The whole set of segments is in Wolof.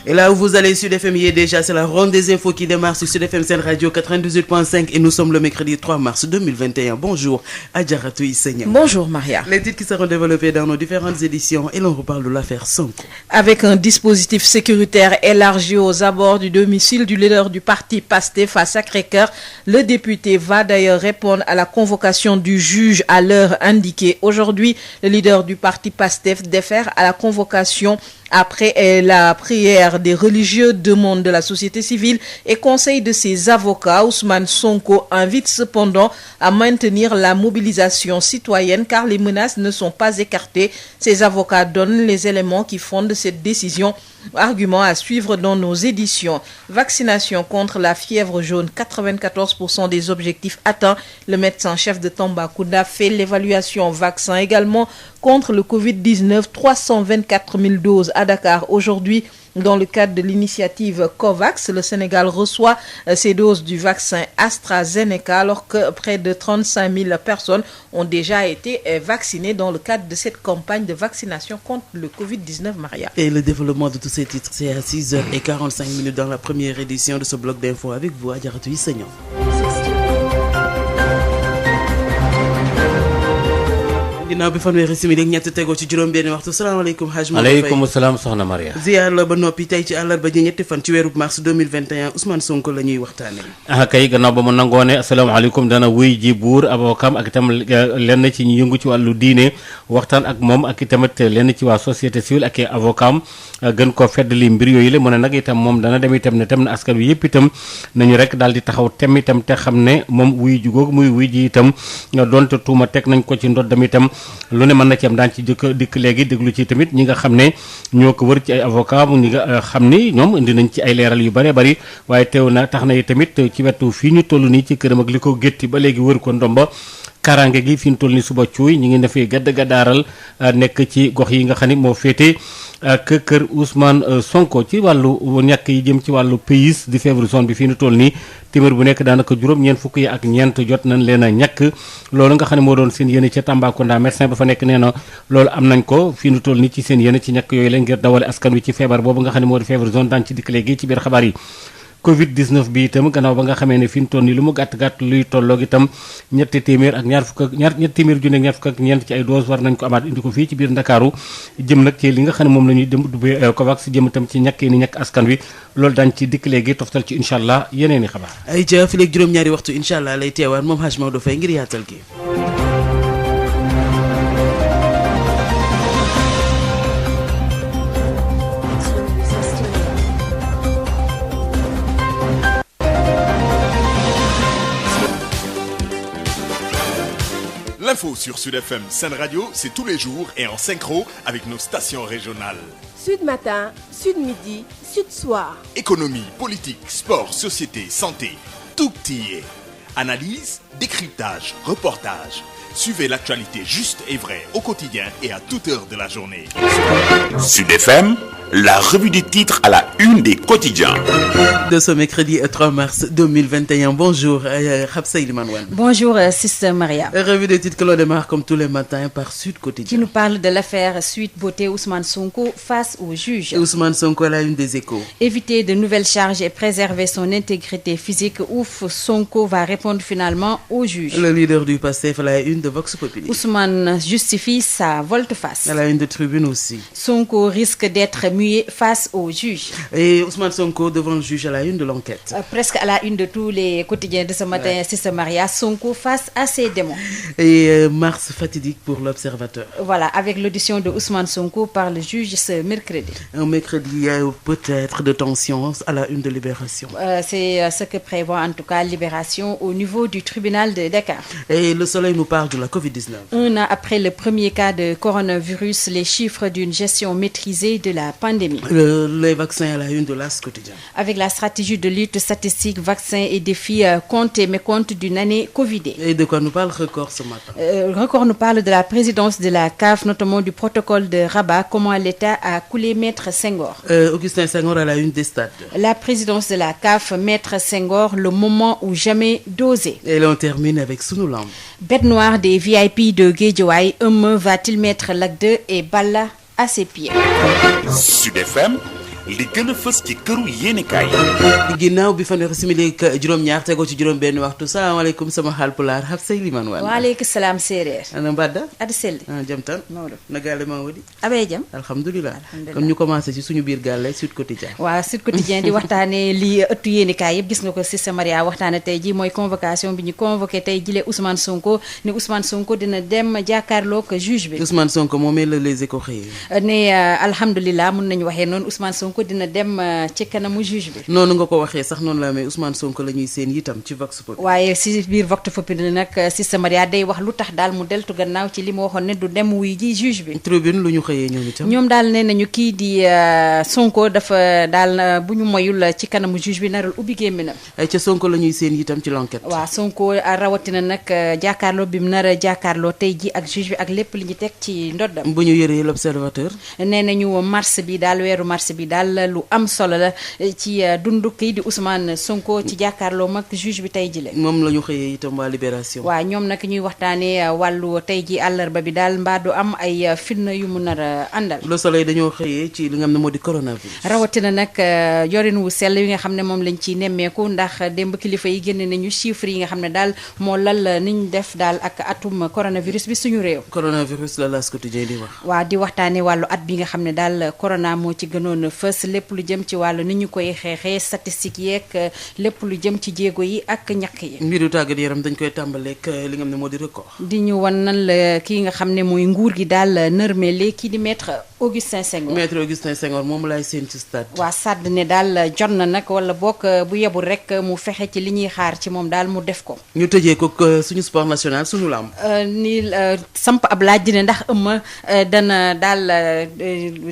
Et là où vous allez, Sud FM y est déjà, c'est la ronde des infos qui démarre sur Sud FM Sen Radio 98.5 et nous sommes le mercredi 3 mars 2021. Bonjour, Adjaratou Issegna. Bonjour Maria. Les titres qui seront développés dans nos différentes éditions et l'on reparle de l'affaire Sonko. Avec un dispositif sécuritaire élargi aux abords du domicile du leader du parti PASTEF à Sacré-Cœur, le député va d'ailleurs répondre à la convocation du juge à l'heure indiquée. Aujourd'hui, le leader du parti PASTEF défère à la convocation après la prière des religieux, demande de la société civile et conseil de ses avocats. Ousmane Sonko invite cependant à maintenir la mobilisation citoyenne car les menaces ne sont pas écartées. Ses avocats donnent les éléments qui fondent cette décision. Argument à suivre dans nos éditions. Vaccination contre la fièvre jaune, 94% des objectifs atteints. Le médecin-chef de Tambacounda fait l'évaluation vaccin également contre le Covid-19. 324 000 doses à Dakar aujourd'hui. Dans le cadre de l'initiative COVAX, le Sénégal reçoit ces doses du vaccin AstraZeneca alors que près de 35 000 personnes ont déjà été vaccinées dans le cadre de cette campagne de vaccination contre le Covid-19, Maria. Et le développement de tous ces titres, c'est à 6h45 dans la première édition de ce bloc d'infos avec vous, Adjaratou Issegna. ginnaaw bi fanweeri simili ak ñett tegoo ci juróom benn waxtu salaamaaleykum Haj Maodo Faye. aleykum salaam soxna Maria. ziar la ba noppi tey ci àllarba ji ñetti fan ci weeru mars 2021 Ousmane Sonko la ñuy waxtaane kay gannaaw ba mu nangoone asalaamaaleykum dana wuy ji buur avocat ak itam lenn ci ñu yëngu ci wàllu diine waxtaan ak moom ak itamit lenn ci waa société civile ak avocat gën koo feddali mbir yooyu la mu ne nag itam moom dana dem itam ne tam na askan wi yëpp itam nañu rek daal di taxaw tem itam te xam ne moom wuy ji googu muy wuy ji itam donte tuuma teg nañ ko ci ndoddam itam lu ne mën na ci am daan ci dikk léegi déglu ci tamit ñi nga xam ne ñoo ko wër ci ay avocat ñi nga xam ni ñoom indi nañ ci ay leeral yu bëree bëri waaye teew na tax na tamit ci wetu fii ñu toll nii ci këram ak li ko gétti ba léegi wër ko ndomba karange gi fi ñu toll ni suba cuuy ñi ngi defee gaddaaral nekk ci gox yi nga xam ne moo féete ak kër Ousmane Sonko ci wàllu ñàkk yi jëm ci wàllu pays di fièvre jaune bi fi ñu toll nii téeméer bu nekk daanaka juróom-ñeent fukk yi ak ñeent jot nañ leen a ñàkk loolu nga xam ne moo doon seen yéene ca Tambacounda médecin ba fa nekk nee na loolu am nañ ko fi ñu toll nii ci seen yéene ci ñàkk yooyu la ngir dawale askan wi ci feebar boobu nga xam ne moo di fièvre jaune daan ci dikk léegi ci biir xabaar yi Covid-19 bi itam gannaaw ba nga xamee ne fi ñu toll nii lu mu gàtt-gàtt luy tolloog itam ñetti téeméer fukk ak ñeent ci ay dose war nañ ko amaat indi ko fii ci biir Ndakaaru jëm nag ci li nga xam ne moom la ñuy dem dubbee COVAX jëm itam ci ñàkk ni ñàkk askan wi loolu daañ ci dikk léegi toftal ci incha allah yeneen i xabaar ay ca fi léegi juróom-ñaari waxtu incha allah lay teewaat moom Haj Maodo Faye ngir yaatal gi L'info sur Sud FM Sen Radio, c'est tous les jours et en synchro avec nos stations régionales. Sud Matin, Sud Midi, Sud Soir. Économie, politique, sport, société, santé, tout y est. Analyse, décryptage, reportage. Suivez l'actualité juste et vraie au quotidien et à toute heure de la journée. Sud FM, la revue des titres à la une des quotidiens. De ce mercredi 3 mars 2021. Bonjour, Habsa Ilmanouane. Bonjour, Sister Maria. Revue des titres que l'on démarre comme tous les matins par Sud Quotidien. Qui nous parle de l'affaire Sweet Beauté Ousmane Sonko face au juge. Ousmane Sonko à la une des Échos. Éviter de nouvelles charges et préserver son intégrité physique. Ouf, Sonko va répondre finalement au juge. Le leader du PASTEF à la une de Vox Populi. Ousmane justifie sa volte-face. À la une de Tribune aussi. Sonko risque d'être muet face au juge. Et Ousmane Sonko devant le juge à la une de l'enquête. Presque à la une de tous les quotidiens de ce matin, c'est ce Maria. Sonko face à ses démons. Et mars fatidique pour l'Observateur. Voilà, avec l'audition de Ousmane Sonko par le juge ce mercredi. Un mercredi peut-être de tension à la une de Libération. C'est ce que prévoit en tout cas Libération au niveau du tribunal de Dakar. Et le Soleil nous parle de la Covid-19. Un an après le premier cas de coronavirus, les chiffres d'une gestion maîtrisée de la pandémie. Les vaccins à la une de l'As quotidien. Avec la stratégie de lutte statistique, vaccins et défis, compte et mécompte d'une année Covidée. Et de quoi nous parle Record ce matin? Record nous parle de la présidence de la CAF, notamment du protocole de Rabat, comment l'État a coulé Maître Senghor. Augustin Senghor à la une des stades. La présidence de la CAF, Maître Senghor, le moment où jamais d'oser. Et l'on termine avec Sunulam. Bête noire des VIP de Guédiawaye, va-t-il mettre l'acte 2 et Balla à ses pieds? Sud FM, li gën a fës ci këru yéenekaay yi. ginnaaw bi fanweeri simili ak juróom-ñaar tegoo ci juróom-benn waxtu salaamaaleykum sama Haalpulaar Habsa Liman Wane. waaleykum salaam séeréer. ana Mbadda. Adi Selli. jam tan. Maodo. na gaale maa wadi. abee jam. alhamdulilah. kon ñu commencé ci suñu biir gàlle Sud Quotidien. waaw Sud Quotidien di waxtaanee li ëttu yéenekaay yëpp gis nga ko Cissé Maria waxtaane tey ji mooy convocation bi ñu convoqué tey jile Ousmane Sonko ni Ousmane Sonko dina dem jàkkaarloog juge bi. Ousmane Sonko moomee la Les Échos xëyee. ne alhamdulilah mun nañu waxee noonu Ousmane Sonko dina dem ci kanamu juge bi. noonu nga ko waxee sax noonu la amee Ousmane Sonko la ñuy seen itam ci Vox Populi. waaye si biir Vox Populi nag Cissé Maria day wax lu tax daal mu deltu gannaaw ci li mu waxoon ne du dem wuy ji juge bi. Tribune lu ñu xëyee ñoom itam. ñoom daal nee nañu kii di Sonko dafa daal bu ñu moyul ci kanamu juge bi naral ubbi gémminam. ay ca Sonko la ñuy seen itam ci l'enquête. waaw Sonko rawatina nag jàkkaarloo bi mu nar a jàkkaarloo tey ji ak juge bi ak lépp li ñu teg ci ndoddam. bu ñu yëree l'Observateur. nee nañu mars bi daal weeru mars bi daal lu am solo la ci dundu kii di Ousmane Sonko ci jàkkaarloo mag juge bi tey ji la. moom la ñu xëyee itam waa Libération. waaw ñoom nag ñuy waxtaanee wàllu tey ji àllarba bi daal mbaa du am ay fitna yu mu nar a àndal. Le Soleil dañoo xëyee ci li nga xam ne moo di coronavirus. rawatina nag yorin wu sell yi nga xam ne moom lañ ciy nemmeeku ndax démb kilifa yi génne nañu chiffres yi nga xam ne daal moo lal niñ def daal ak atum coronavirus bi suñu réew. coronavirus la L'As Quotidien di wax. waaw di waxtaanee wàllu at bi nga xam ne daal corona moo ci gënoon fës lépp lu jëm ci wàllu ni ñu koy xeexee statistiques yeeg lépp lu jëm ci jéego yi ak ñàkk yi. mbiru tàggat yaram dañ koy tàmbaleek li nga xam ne moo di record. di ñu wan nan la kii nga xam ne mooy nguur gi daal nërmele kii di maître Augustin Senghor. maître Augustin Senghor moom laay seen ci stade. waa sàdd ne daal jot na nag wala bokk bu yebul rek mu fexe ci li ñuy xaar ci moom daal mu def ko. ñu tëjee ko suñu sport national suñu lamb. ni samp ab laaj ne ndax ëmma dana daal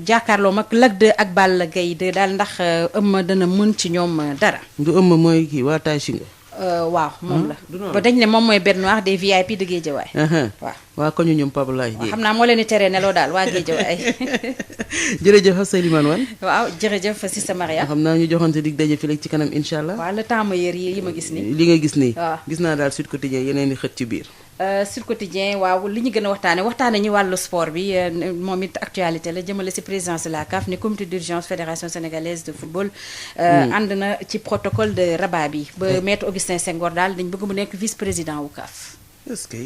jàkkaarloo mag Lac 2 ak Balla Gaye 2 daal ndax ëmma dana mën ci ñoom dara. du ëmma mooy kii waa Tay Shinga. waaw moom la. ba dañ ne moom mooy bête noire des VIP de Guédiawaye. waaw waa ko ñu ñoom Pape Laye. waaw xam naa moo leen di teree neloo daal waa Guédiawaye. jërëjëf Habsa Liman Wane. waaw jërëjëf Cissé Maria. xam naa ñu joxante dig daje fi léegi ci kanam incha allah. waaw le temps meilleur yi ma gis nii. li nga gis nii. waaw gis naa daal Sud Quotidien yeneen i xët ci biir. Sud Quotidien waaw li ñu gën a waxtaane ñu wàllu sport bi moom it actualité la jëmale ci présidence de la CAF ne comité d'urgence fédération sénégalaise de football ànd na ci protocole de Rabat bi ba maître Augustin Senghor daal dañ bëgg mu nekk vice président wu CAF. est-ce que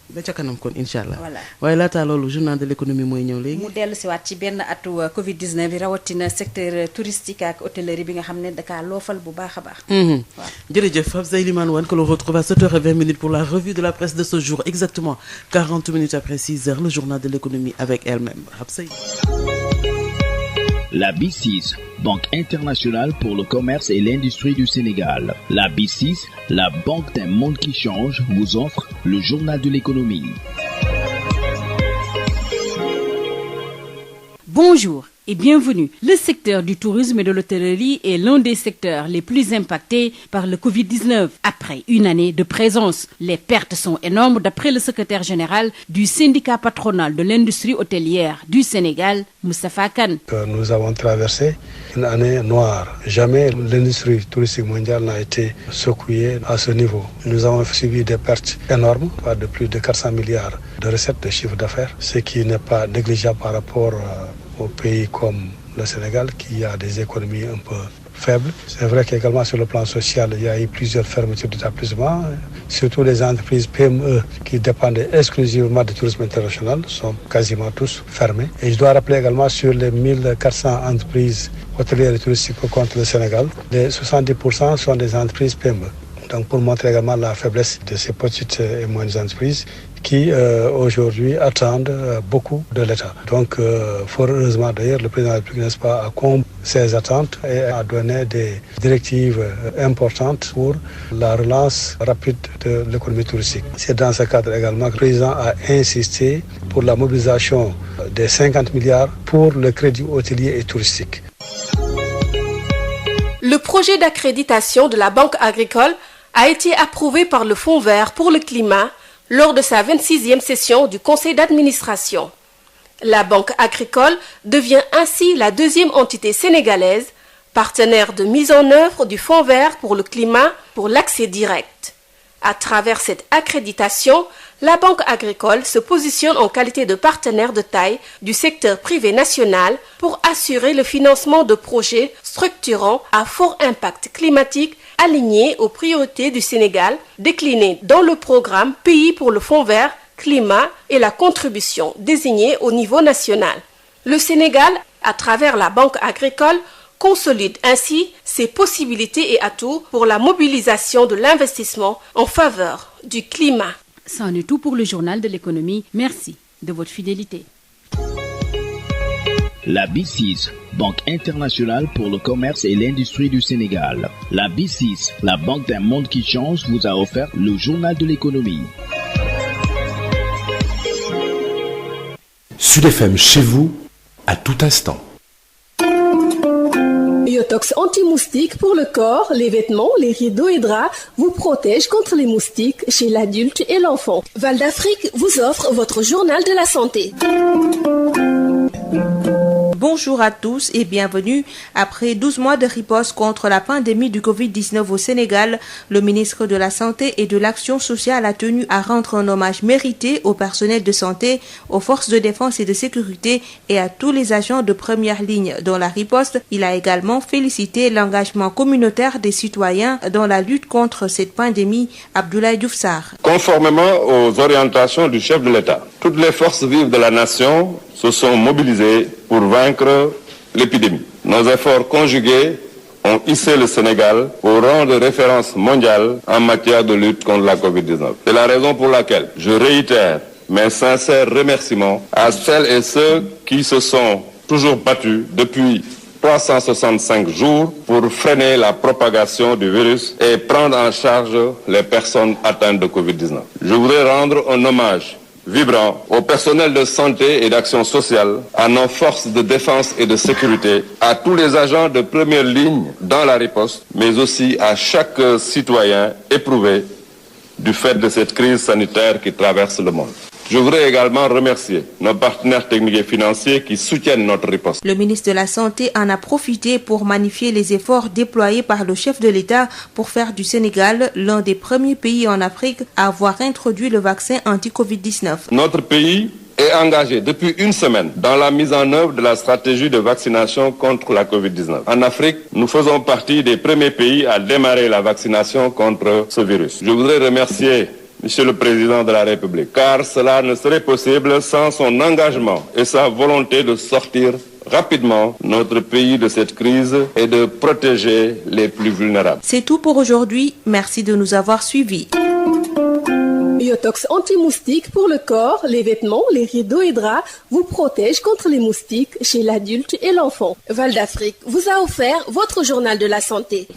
ba ca kanam kon incha allah. voilà waaye laataa loolu journal de l'économie mooy ñëw léegi. mu dellu si waat ci benn atu Covid 19 bi rawatina secteur touristique ak hôtellerie bi nga xam ne dakaa loofal bu baax a baax. waaw jërëjëf Habsa Liman Wane que l'on retrouve à 7h20 pour la revue de la presse de ce jour exactement 40 minutes après 6h le journal de l'économie avec elle-même Habsa. La B6, Banque internationale pour le commerce et l'industrie du Sénégal. La B6, la banque d'un monde qui change, vous offre le journal de l'économie. Bonjour et bienvenue. Le secteur du tourisme et de l'hôtellerie est l'un des secteurs les plus impactés par le Covid-19. Après une année de présence, les pertes sont énormes d'après le secrétaire général du syndicat patronal de l'industrie hôtelière du Sénégal, Moustapha Kane. Nous avons traversé une année noire. Jamais l'industrie touristique mondiale n'a été secouée à ce niveau. Nous avons subi des pertes énormes, de plus de 400 milliards de recettes de chiffre d'affaires, ce qui n'est pas négligeable par rapport aux pays comme le Sénégal qui a des économies un peu faibles. C'est vrai qu'également sur le plan social, il y a eu plusieurs fermetures d'établissements, surtout les entreprises PME qui dépendent exclusivement du tourisme international sont quasiment tous fermées. Et je dois rappeler également sur les 1400 entreprises hôtelières et touristiques que compte le Sénégal, les 70% sont des entreprises PME. Donc pour montrer également la faiblesse de ces petites et moyennes entreprises qui aujourd'hui attendent beaucoup de l'État. Donc fort heureusement d'ailleurs le président de la République, n'est-ce pas, a comblé ces attentes et a donné des directives importantes pour la relance rapide de l'économie touristique. C'est dans ce cadre également que le président a insisté pour la mobilisation des 50 milliards pour le crédit hôtelier et touristique. Le projet d'accréditation de la Banque agricole a été approuvé par le Fonds vert pour le climat lors de sa 26e session du conseil d'administration. La Banque agricole devient ainsi la deuxième entité sénégalaise, partenaire de mise en œuvre du Fonds vert pour le climat pour l'accès direct. À travers cette accréditation, la Banque agricole se positionne en qualité de partenaire de taille du secteur privé national pour assurer le financement de projets structurants à fort impact climatique alignés aux priorités du Sénégal, déclinés dans le programme Pays pour le Fonds vert, climat et la contribution désignée au niveau national. Le Sénégal, à travers la Banque agricole, consolide ainsi ses possibilités et atouts pour la mobilisation de l'investissement en faveur du climat. C'en est tout pour le journal de l'économie. Merci de votre fidélité. La B6, Banque internationale pour le commerce et l'industrie du Sénégal. La B6, la banque d'un monde qui change, vous a offert le journal de l'économie. Sud FM chez vous, à tout instant. Yotox anti-moustique pour le corps, les vêtements, les rideaux et draps vous protège contre les moustiques chez l'adulte et l'enfant. Val d'Afrique vous offre votre journal de la santé. Bonjour à tous et bienvenue. Après 12 mois de riposte contre la pandémie du Covid-19 au Sénégal, le ministre de la Santé et de l'Action sociale a tenu à rendre un hommage mérité au personnel de santé, aux forces de défense et de sécurité et à tous les agents de première ligne dans la riposte. Il a également félicité l'engagement communautaire des citoyens dans la lutte contre cette pandémie. Abdoulaye Diouf Sarr. Conformément aux orientations du chef de l'État, toutes les forces vives de la nation se sont mobilisés pour vaincre l'épidémie. Nos efforts conjugués ont hissé le Sénégal au rang de référence mondiale en matière de lutte contre la Covid-19. C'est la raison pour laquelle je réitère mes sincères remerciements à celles et ceux qui se sont toujours battus depuis 365 jours pour freiner la propagation du virus et prendre en charge les personnes atteintes de Covid-19. Je voudrais rendre un hommage vibrant au personnel de santé et d'action sociale, à nos forces de défense et de sécurité, à tous les agents de première ligne dans la riposte, mais aussi à chaque citoyen éprouvé du fait de cette crise sanitaire qui traverse le monde. Je voudrais également remercier nos partenaires techniques et financiers qui soutiennent notre riposte. Le ministre de la Santé en a profité pour magnifier les efforts déployés par le chef de l'État pour faire du Sénégal l'un des premiers pays en Afrique à avoir introduit le vaccin anti-Covid-19. Notre pays est engagé depuis une semaine dans la mise en œuvre de la stratégie de vaccination contre la Covid-19. En Afrique, nous faisons partie des premiers pays à démarrer la vaccination contre ce virus. Je voudrais remercier Monsieur le Président de la République, car cela ne serait possible sans son engagement et sa volonté de sortir rapidement notre pays de cette crise et de protéger les plus vulnérables. C'est tout pour aujourd'hui. Merci de nous avoir suivis. Yotox anti-moustique pour le corps, les vêtements, les rideaux et draps vous protège contre les moustiques chez l'adulte et l'enfant. Val d'Afrique vous a offert votre journal de la santé.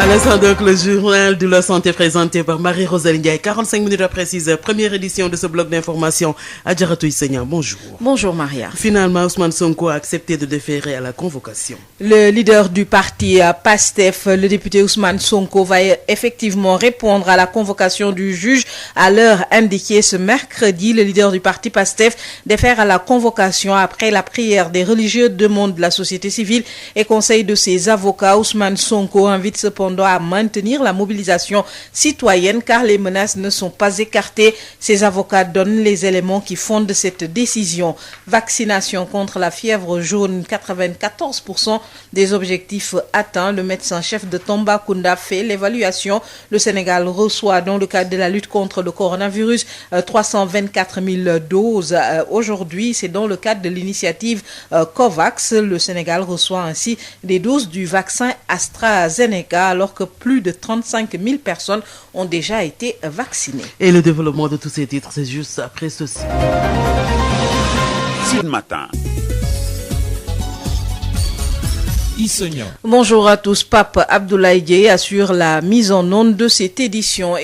À l'instant donc, le journal de la santé présenté par Marie-Rosalie Ndiaye, 45 minutes après 6 heures, première édition de ce bloc d'information. Adjaratou Issegna, bonjour. Bonjour Maria. Finalement, Ousmane Sonko a accepté de déférer à la convocation. Le leader du parti PASTEF, le député Ousmane Sonko, va effectivement répondre à la convocation du juge à l'heure indiquée ce mercredi. Le leader du parti PASTEF défère à la convocation après la prière des religieux, demande de la société civile et conseil de ses avocats. Ousmane Sonko invite cependant à maintenir la mobilisation citoyenne car les menaces ne sont pas écartées. Ses avocats donnent les éléments qui fondent cette décision. Vaccination contre la fièvre jaune, 94% des objectifs atteints. Le médecin-chef de Tambacounda fait l'évaluation. Le Sénégal reçoit dans le cadre de la lutte contre le coronavirus 324 000 doses. Aujourd'hui, c'est dans le cadre de l'initiative COVAX. Le Sénégal reçoit ainsi des doses du vaccin AstraZeneca alors que plus de 35 000 personnes ont déjà été vaccinées. Et le développement de tous ces titres, c'est juste après ceci. Sud Matin. Issegnan. Bonjour à tous. Pape Abdoulaye Dièye assure la mise en onde de cette édition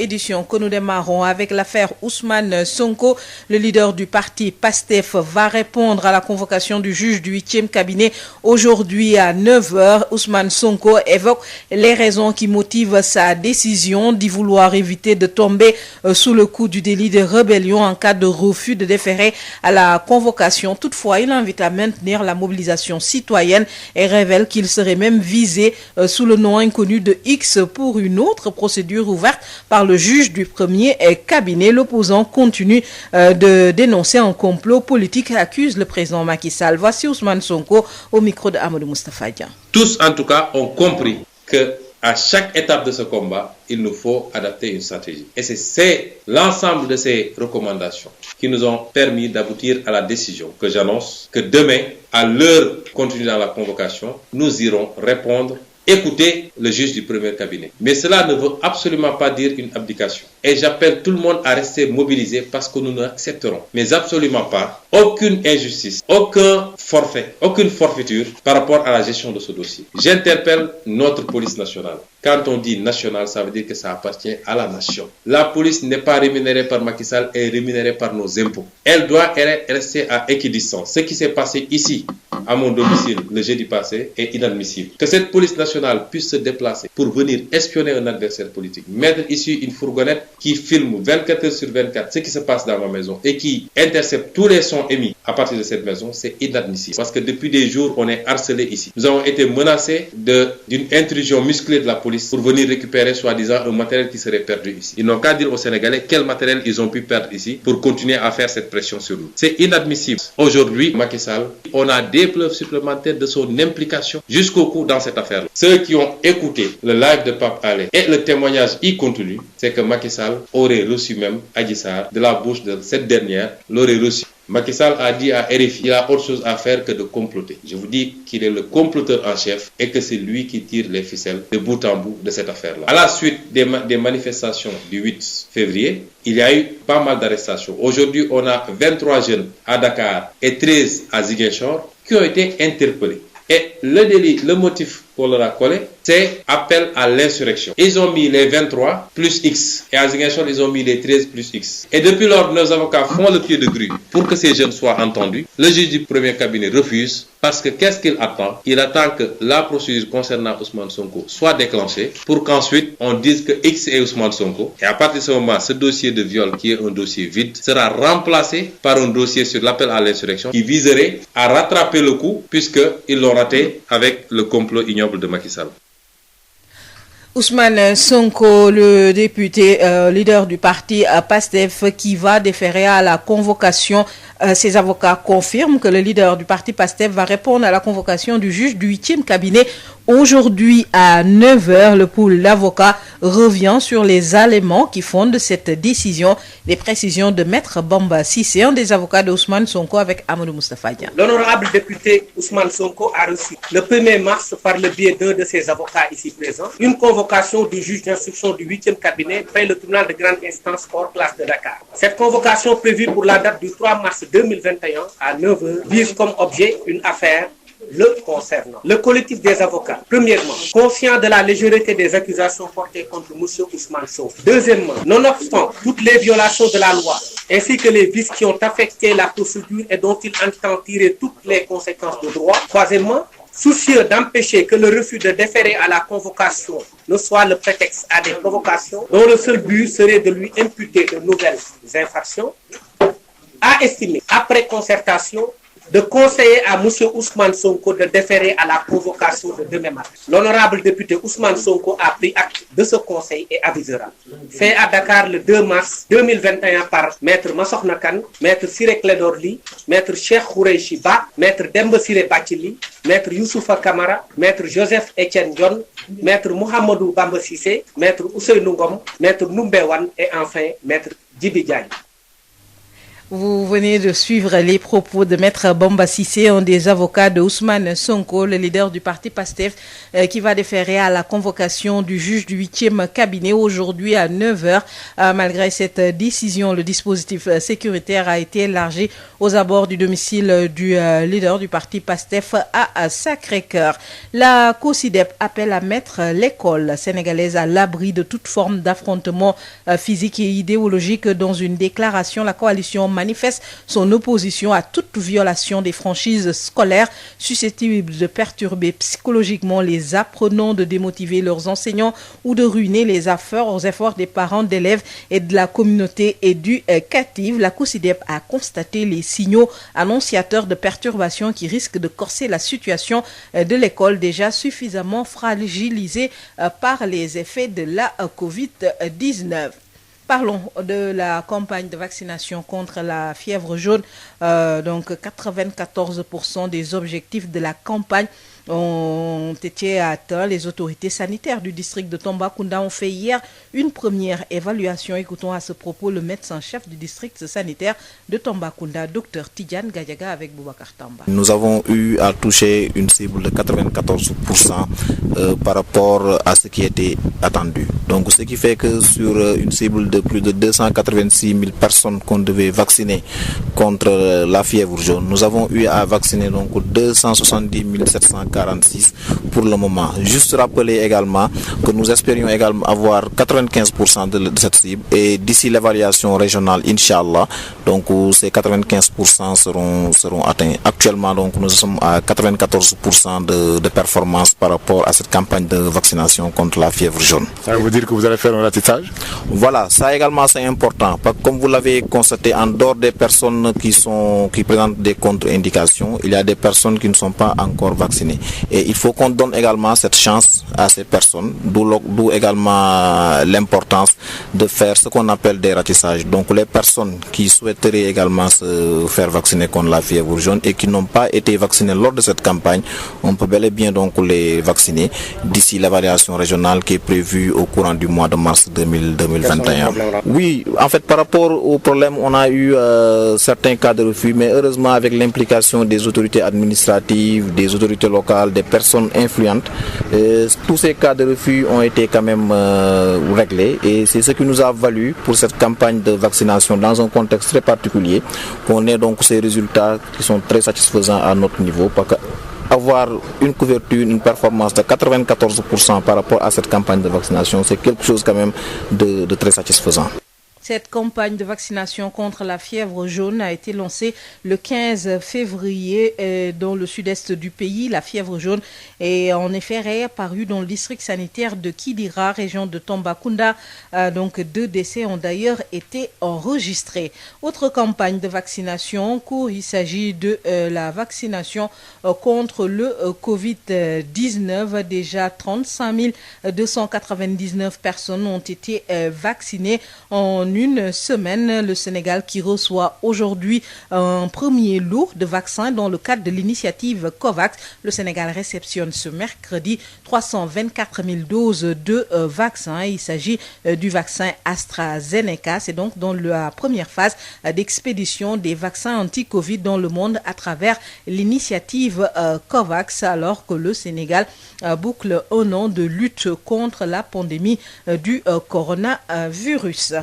que nous démarrons avec l'affaire Ousmane Sonko. Le leader du parti PASTEF va répondre à la convocation du juge du 8e cabinet aujourd'hui à 9h. Ousmane Sonko évoque les raisons qui motivent sa décision d'y vouloir éviter de tomber sous le coup du délit de rébellion en cas de refus de déférer à la convocation. Toutefois, il invite à maintenir la mobilisation citoyenne et révèle qu'il serait même visé sous le nom inconnu de X pour une autre procédure ouverte par le juge du premier cabinet. L'opposant continue de dénoncer un complot politique et accuse le président Macky Sall. Voici Ousmane Sonko au micro de Amadou Moustapha Dian. Tous, en tout cas, ont compris que à chaque étape de ce combat, il nous faut adapter une stratégie. Et c'est l'ensemble de ces recommandations qui nous ont permis d'aboutir à la décision que j'annonce que demain, à l'heure contenue dans la convocation, nous irons répondre, écouter le juge du premier cabinet. Mais cela ne veut absolument pas dire une abdication. Et j'appelle tout le monde à rester mobilisé parce que nous n'accepterons, mais absolument pas, aucune injustice, aucun forfait, aucune forfaiture par rapport à la gestion de ce dossier. J'interpelle notre police nationale. Quand on dit nationale, ça veut dire que ça appartient à la nation. La police n'est pas rémunérée par Macky Sall, elle est rémunérée par nos impôts. Elle doit rester à équidistance. Ce qui s'est passé ici, à mon domicile, le jeudi passé, est inadmissible. Que cette police nationale puisse se déplacer pour venir espionner un adversaire politique, mettre ici une fourgonnette qui filme 24 heures sur 24 ce qui se passe dans ma maison et qui intercepte tous les sons émis à partir de cette maison, c'est inadmissible. Parce que depuis des jours, on est harcelé ici. Nous avons été menacés d'une intrusion musclée de la police pour venir récupérer soi-disant un matériel qui serait perdu ici. Ils n'ont qu'à dire aux Sénégalais quel matériel ils ont pu perdre ici pour continuer à faire cette pression sur nous. C'est inadmissible. Aujourd'hui, Macky Sall, on a des preuves supplémentaires de son implication jusqu'au cou dans cette affaire-là. Ceux qui ont écouté le live de Pape Alé et le témoignage y contenu, c'est que Macky Sall aurait reçu même Adji Sarr de la bouche de cette dernière, l'aurait reçu. Macky Sall a dit à RFI qu'il a autre chose à faire que de comploter. Je vous dis qu'il est le comploteur en chef et que c'est lui qui tire les ficelles de bout en bout de cette affaire-là. À la suite des manifestations du 8 février, il y a eu pas mal d'arrestations. Aujourd'hui, on a 23 jeunes à Dakar et 13 à Ziguinchor qui ont été interpellés. Et le délit, le motif qu'on leur a collé, c'est appel à l'insurrection. Ils ont mis les 23 plus X. Et à Ziguinchor, ils ont mis les 13 plus X. Et depuis lors, nos avocats font le pied de grue pour que ces jeunes soient entendus. Le juge du premier cabinet refuse parce que qu'est-ce qu'il attend? Il attend que la procédure concernant Ousmane Sonko soit déclenchée pour qu'ensuite on dise que X est Ousmane Sonko. Et à partir de ce moment, ce dossier de viol qui est un dossier vide sera remplacé par un dossier sur l'appel à l'insurrection qui viserait à rattraper le coup puisqu'ils l'ont raté avec le complot ignoble de Macky Sall. Ousmane Sonko, le député leader du parti PASTEF qui va déférer à la convocation. Ses avocats confirment que le leader du parti PASTEF va répondre à la convocation du juge du 8e cabinet aujourd'hui à 9h. Le pool d'avocats revient sur les éléments qui fondent cette décision. Les précisions de Maître Bamba Sissé, un des avocats de Ousmane Sonko avec Amadou Moustapha Dian. L'honorable député Ousmane Sonko a reçu le 1er mars par le biais d'un de ses avocats ici présents une convocation du juge d'instruction du 8e cabinet près le tribunal de grande instance hors classe de Dakar. Cette convocation prévue pour la date du 3 mars 2021 à 9h vise comme objet une affaire le concernant. Le collectif des avocats, premièrement, conscient de la légèreté des accusations portées contre M. Ousmane Sonko. Deuxièmement, nonobstant toutes les violations de la loi, ainsi que les vices qui ont affecté la procédure et dont il entend tirer toutes les conséquences de droit. Troisièmement, soucieux d'empêcher que le refus de déférer à la convocation ne soit le prétexte à des provocations dont le seul but serait de lui imputer de nouvelles infractions, a estimé, après concertation, de conseiller à M. Ousmane Sonko de déférer à la convocation de demain matin. L'honorable député Ousmane Sonko a pris acte de ce conseil et avisera. Fait à Dakar le 2 mars 2021 par Maître Massokhna Kane, Maître Ciré Clédor Ly, Maître Cheikh Khoureyssi Ba, Maître Demba Ciré Bathily, Maître Youssoufa Camara, Maître Joseph Etienne Dione, Maître Mouhamadou Bamba Cissé, Maître Ousseynou Ngom, Maître Noumbé Wane et enfin Maître Djibi Diagne. Vous venez de suivre les propos de Maître Bamba Cissé, un des avocats de Ousmane Sonko, le leader du parti PASTEF, qui va déférer à la convocation du juge du 8e cabinet aujourd'hui à 9h. Malgré cette décision, le dispositif sécuritaire a été élargi aux abords du domicile du leader du parti PASTEF à Sacré-Cœur. La COSIDEP appelle à mettre l'école sénégalaise à l'abri de toute forme d'affrontement physique et idéologique. Dans une déclaration, la coalition manifeste son opposition à toute violation des franchises scolaires susceptibles de perturber psychologiquement les apprenants, de démotiver leurs enseignants ou de ruiner les affaires aux efforts des parents d'élèves et de la communauté éducative. La COSIDEP a constaté les signaux annonciateurs de perturbations qui risquent de corser la situation de l'école déjà suffisamment fragilisée par les effets de la Covid-19. Parlons de la campagne de vaccination contre la fièvre jaune. Donc 94% des objectifs de la campagne ont été atteints. Les autorités sanitaires du district de Tambacounda ont fait hier une première évaluation. Écoutons à ce propos le médecin-chef du district sanitaire de Tambacounda, Dr Tidiane Gadiaga, avec Boubacar Tamba. Nous avons eu à toucher une cible de 94% par rapport à ce qui était attendu. Donc ce qui fait que sur une cible de plus de 286 000 personnes qu'on devait vacciner contre la fièvre jaune, nous avons eu à vacciner donc 270 746 pour le moment. Juste rappeler également que nous espérions également avoir 95% de cette cible et d'ici l'évaluation régionale, Inch'Allah, donc ces 95% seront atteints. Actuellement, donc nous sommes à 94% de performance par rapport à cette campagne de vaccination contre la fièvre jaune. Ça veut dire que vous allez faire un ratissage? Voilà, ça également c'est important. Parce que comme vous l'avez constaté, en dehors des personnes qui présentent des contre-indications, il y a des personnes qui ne sont pas encore vaccinées. Et il faut qu'on donne également cette chance à ces personnes, d'où également l'importance de faire ce qu'on appelle des ratissages. Donc les personnes qui souhaiteraient également se faire vacciner contre la fièvre jaune et qui n'ont pas été vaccinées lors de cette campagne, on peut bel et bien donc les vacciner d'ici l'évaluation régionale qui est prévue au courant du mois de mars 2021. Oui, en fait par rapport au problème, on a eu certains cas de refus, mais heureusement avec l'implication des autorités administratives, des autorités locales, des personnes influentes, tous ces cas de refus ont été quand même réglés et c'est ce qui nous a valu pour cette campagne de vaccination dans un contexte très particulier qu'on ait donc ces résultats qui sont très satisfaisants à notre niveau parce que avoir une couverture, une performance de 94% par rapport à cette campagne de vaccination, c'est quelque chose quand même de très satisfaisant. Cette campagne de vaccination contre la fièvre jaune a été lancée le 15 février dans le sud-est du pays. La fièvre jaune est en effet réapparue dans le district sanitaire de Kidira, région de Tambacounda. Donc 2 décès ont d'ailleurs été enregistrés. Autre campagne de vaccination en cours, il s'agit de la vaccination contre le Covid-19. Déjà 35 299 personnes ont été vaccinées en une semaine. Le Sénégal qui reçoit aujourd'hui un premier lot de vaccins dans le cadre de l'initiative COVAX. Le Sénégal réceptionne ce mercredi 324 000 doses de vaccins. Il s'agit du vaccin AstraZeneca. C'est donc dans la première phase d'expédition des vaccins anti-Covid dans le monde à travers l'initiative COVAX, alors que le Sénégal boucle un an de lutte contre la pandémie du coronavirus.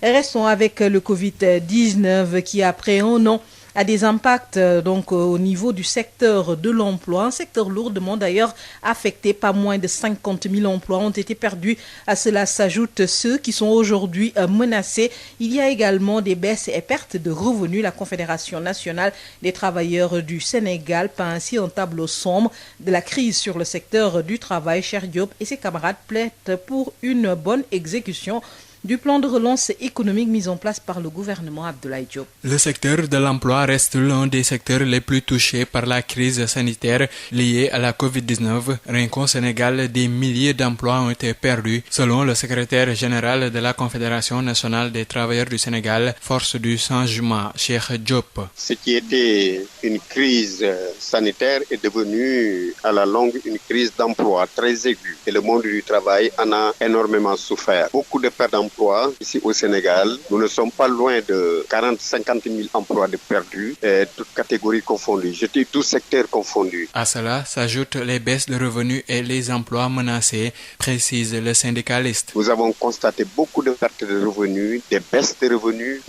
Restons avec le Covid-19 qui, après un an, a des impacts donc au niveau du secteur de l'emploi, un secteur lourdement d'ailleurs affecté. Pas moins de 50 000 emplois ont été perdus. À cela s'ajoutent ceux qui sont aujourd'hui menacés. Il y a également des baisses et pertes de revenus. La Confédération nationale des travailleurs du Sénégal peint ainsi un tableau sombre de la crise sur le secteur du travail. Cheikh Diop et ses camarades plaident pour une bonne exécution du plan de relance économique mis en place par le gouvernement Abdoulaye Diop. Le secteur de l'emploi reste l'un des secteurs les plus touchés par la crise sanitaire liée à la Covid-19. Rien qu'au Sénégal, des milliers d'emplois ont été perdus, selon le secrétaire général de la Confédération nationale des travailleurs du Sénégal, Force du changement, Cheikh Diop. Ce qui était une crise sanitaire est devenu à la longue une crise d'emploi très aiguë et le monde du travail en a énormément souffert. Beaucoup de pertes d'emplois emplois ici au Sénégal. Nous ne sommes pas loin de 40-50 000 emplois de perdus, toutes catégories confondues. Je dis tous secteurs confondus. À cela s'ajoutent les baisses de revenus et les emplois menacés, précise le syndicaliste. Nous avons constaté beaucoup de pertes de revenus, des baisses de revenus,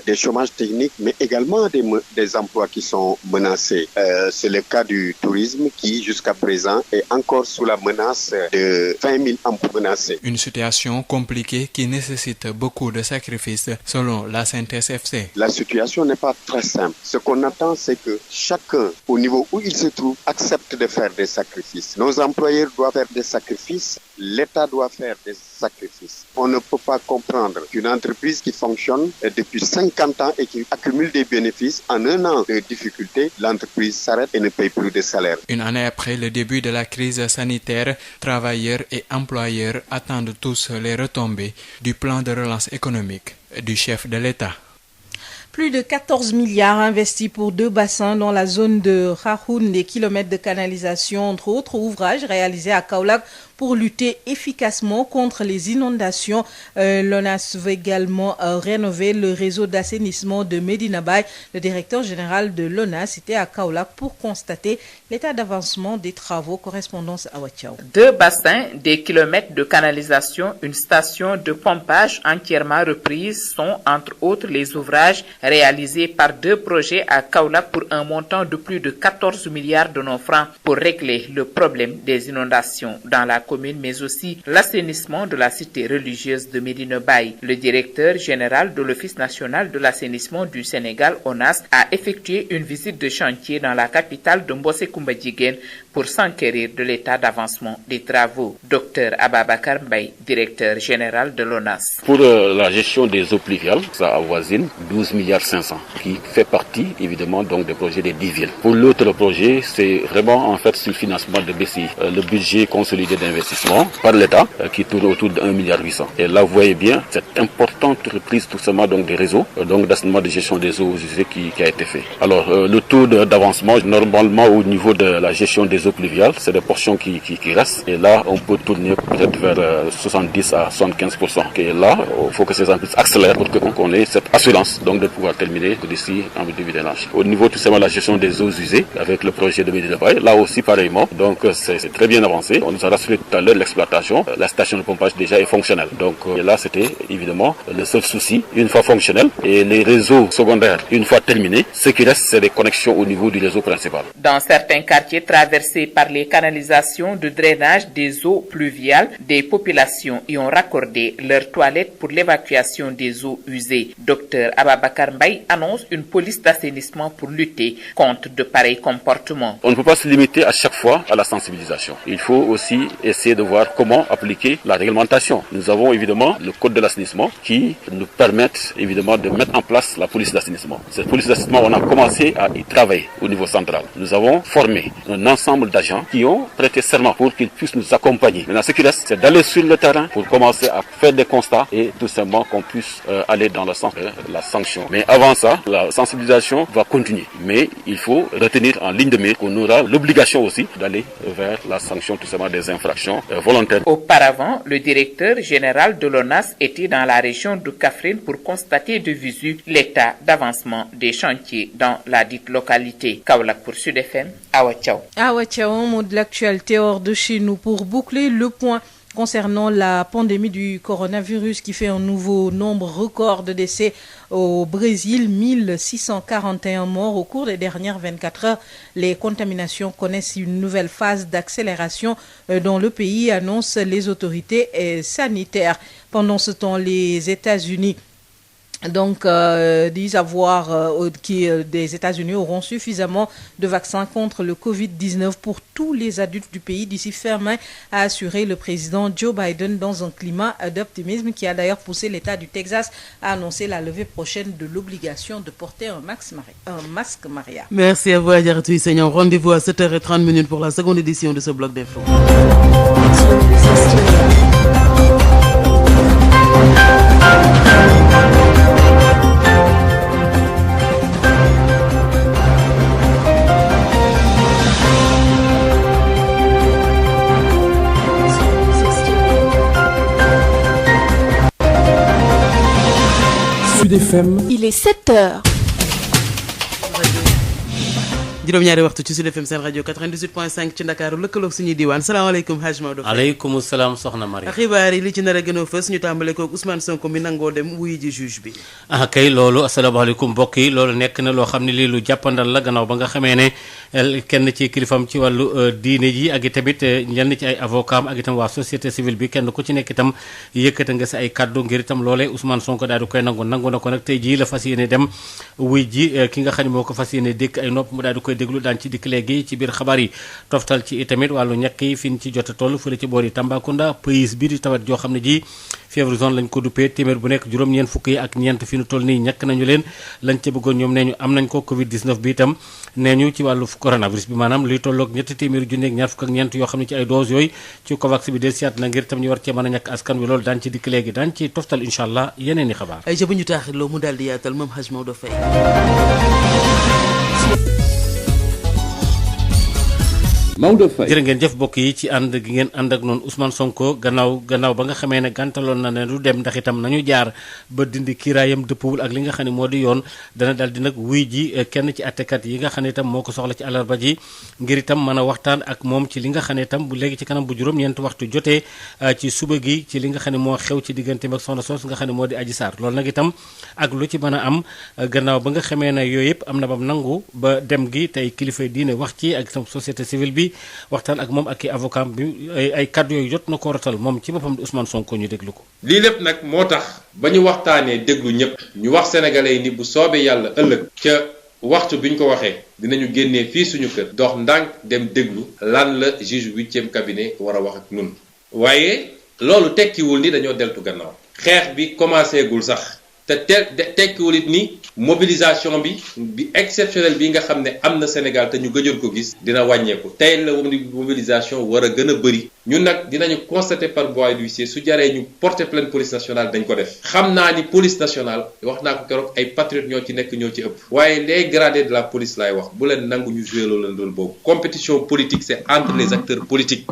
des chômages techniques, mais également des emplois qui sont menacés. C'est le cas du tourisme qui, jusqu'à présent, est encore sous la menace de 20 000 emplois menacés. Une situation compliquée qui nécessite beaucoup de sacrifices, selon la CNTS/FC. La situation n'est pas très simple. Ce qu'on attend, c'est que chacun, au niveau où il se trouve, accepte de faire des sacrifices. Nos employeurs doivent faire des sacrifices, l'État doit faire des sacrifices. On ne peut pas comprendre qu'une entreprise qui fonctionne depuis 50 ans et qui accumule des bénéfices, en un an de difficultés, l'entreprise s'arrête et ne paye plus de salaire. Une année après le début de la crise sanitaire, travailleurs et employeurs attendent tous les retombées du plan de relance économique du chef de l'État. Plus de 14 milliards investis pour 2 bassins dans la zone de Rahoun, des kilomètres de canalisation, entre autres ouvrages réalisés à Kaolack pour lutter efficacement contre les inondations. L'ONAS veut également rénover le réseau d'assainissement de Medina Baye. Le directeur général de l'ONAS était à Kaolack pour constater l'état d'avancement des travaux. Correspondance à Ouachao. 2 bassins, des kilomètres de canalisation, une station de pompage entièrement reprise sont entre autres les ouvrages réalisés par 2 projets à Kaolack pour un montant de plus de 14 milliards de nos francs pour régler le problème des inondations dans la commune, mais aussi l'assainissement de la cité religieuse de Medina Baye. Le directeur général de l'Office national de l'assainissement du Sénégal, ONAS, a effectué une visite de chantier dans la capitale de Mbossé-Koumba-Djiguène pour s'enquérir de l'état d'avancement des travaux. Dr Ababakar Mbaye, directeur général de l'ONAS. Pour la gestion des eaux pluviales, ça avoisine 12 milliards 500, qui fait partie évidemment donc des projets des 10 villes. Pour l'autre projet, c'est vraiment en fait sur le financement de BCI, le budget consolidé d'investissement par l'État qui tourne autour de 1 milliard 800. Et là, vous voyez bien cette importante reprise tout simplement donc des réseaux, donc d'assainissement de gestion des eaux usées qui a été fait. Alors le taux d'avancement normalement au niveau de la gestion des eaux pluviales, c'est des portions qui restent. Et là, on peut tourner peut-être vers 70 à 75%. Et là, il faut que ces entreprises accélèrent pour qu'on ait cette assurance donc de pouvoir terminer d'ici en début de l'année. Au niveau tout simplement de la gestion des eaux usées avec le projet de Medina Baye, là aussi pareillement. Donc c'est très bien avancé. On nous a rassuré tout à l'heure l'exploitation. La station de pompage déjà est fonctionnelle. Donc là, c'était évidemment le seul souci. Une fois fonctionnel et les réseaux secondaires, une fois terminés, ce qui reste, c'est les connexions au niveau du réseau principal. Dans certains quartiers traversés par les canalisations de drainage des eaux pluviales, des populations y ont raccordé leurs toilettes pour l'évacuation des eaux usées. Dr Ababakar Mbaye annonce une police d'assainissement pour lutter contre de pareils comportements. On ne peut pas se limiter à chaque fois à la sensibilisation. Il faut aussi essayer de voir comment appliquer la réglementation. Nous avons évidemment le code de l'assainissement qui nous permet évidemment de mettre en place la police d'assainissement. Cette police d'assainissement, on a commencé à y travailler au niveau central. Nous avons formé un ensemble d'agents qui ont prêté serment pour qu'ils puissent nous accompagner. Maintenant, ce qui reste, c'est d'aller sur le terrain pour commencer à faire des constats et tout simplement qu'on puisse aller dans le sens de la sanction. Mais avant ça, la sensibilisation va continuer. Mais il faut retenir en ligne de mire qu'on aura l'obligation aussi d'aller vers la sanction tout simplement des infractions volontaires. Auparavant, le directeur général de l'ONAS était dans la région de Kaffrine pour constater de visu l'état d'avancement des chantiers dans la dite localité. Kaolack pour Sud FM, Awa Thiaw. Awa Thiaw, un mot de l'actualité hors de chez nous pour boucler le point concernant la pandémie du coronavirus qui fait un nouveau nombre record de décès au Brésil, 1641 morts au cours des dernières 24 heures. Les contaminations connaissent une nouvelle phase d'accélération dans le pays, annoncent les autorités sanitaires. Pendant ce temps, les États-Unis disent avoir des États-Unis auront suffisamment de vaccins contre le Covid-19 pour tous les adultes du pays d'ici fin mai, a assuré le président Joe Biden dans un climat d'optimisme qui a d'ailleurs poussé l'État du Texas à annoncer la levée prochaine de l'obligation de porter un masque Maria. Merci à vous, Adjaratou Seigneur. Rendez-vous à 7h30 pour la seconde édition de ce bloc d'infos. Sud FM. Il est 7 heures. juróom-ñaari waxtu ci Sud FM seen rajo 98.5 ci Ndakaaru lëkkaloog suñuy diwaan salaamaaleykum Hadj Maodo. aleykum salaam soxna Marie. xibaar yi li ci nar a gën a fës ñu tàmbale koog Ousmane Sonko mi nangoo dem wuyu ji juge bi. kay loolu asalaamaaleykum mbokk yi loolu nekk na loo xam ne lii lu jàppandal la gannaaw ba nga xamee ne kenn ci kilifam ci wàllu diine ji ak i tamit ñenn ci ay avocat am ak itam waa société civile bi kenn ku ci nekk itam yëkkata nga sa ay kaddu ngir itam loolee Ousmane Sonko daal di koy nangu na ko nag tey jii la fas yéene dem wuy ji ki nga xam ne moo ko fas yéene dékk ay nopp mu daal di koy déglu daan ci dikk léegi ci biir xabaar yi toftal ci itamit wàllu ñàkk yi fi ñu ci jot a toll fële ci boor yi Tambacounda pays bi di tawat joo xam ne ji fièvre zone lañ ko duppee téeméer bu nekk juróom-ñeent fukk yi ak ñeent fi ñu toll nii ñàkk nañu leen lañ ca bëggoon ñoom nee ñu am nañ ko Covid 19 bi itam nee ñu ci wàllu coronavirus bi maanaam luy tolloog ñetti téeméeri junni ak ñaar fukk ak ñeent yoo xam ne ci ay dose yooyu ci COVAX bi del siyaat na ngir itam ñu war cee mën a ñàkk askan wi loolu daan ci dikk léegi daan ci toftal incha allah yeneen i xabaar ay jëbu ñu taaxirloo mu daal di yaatal moom Hadj Maodo Faye. Maodo Faye jërë ngeen jëf bokk yi ci ànd gi ngeen ànd ak noonu Ousmane Sonko gannaaw ba nga xamee ne gàntaloon na ne du dem ndax itam nañu jaar ba dindi kiiraayam dëppwul ak li nga xam ne moo di yoon dana daal di nag wuy ji kenn ci attekat yi nga xam ne itam moo ko soxla ci àllarba ji ngir itam mën a waxtaan ak moom ci li nga xam ne itam bu léegi ci kanam bu juróom-ñeenti waxtu jotee ci suba gi ci li nga xam ne moo xew ci digganteem ak soxna soos nga xam ne moo di Adji Sarr loolu nag itam ak lu ci mën a am gannaaw ba nga xamee ne yooyu yëpp am na bam nangu ba dem gi tey kilifay diine wax ci ak itam société civile bi waxtaan ak moom ak i avocat bi ay kaddu yooyu jot na ko rotal moom ci boppam di Ousmane Sonko ñu déglu ko. lii lépp nag moo tax ba ñu waxtaanee déglu ñëpp ñu wax sénégalais yi ni bu soobee yàlla ëllëg ca waxtu bi ñu ko waxee dinañu génnee fii suñu kër dox ndànk dem déglu lan la juge 8e cabinet war a wax ak ñun. waaye loolu tekkiwul ni dañoo deltu gannaaw xeex bi commencé gul sax. te tekkiwul it ni mobilisation bi exceptionnelle bi nga xam ne am na Sénégal te ñu gëjoon ko gis dina wàññeeku tey la mobilisation war a gën a bëri ñun nag dinañu constater par voie d'huissier su jaree ñu porter plainte police nationale dañ ko def xam naa ni police nationale wax naa ko keroog ay patriotes ñoo ci nekk ñoo ci ëpp waaye les gradés de la police laay wax bu leen nangu ñu jouer loolu leen doon boobu compétition politique c'est entre les acteurs politiques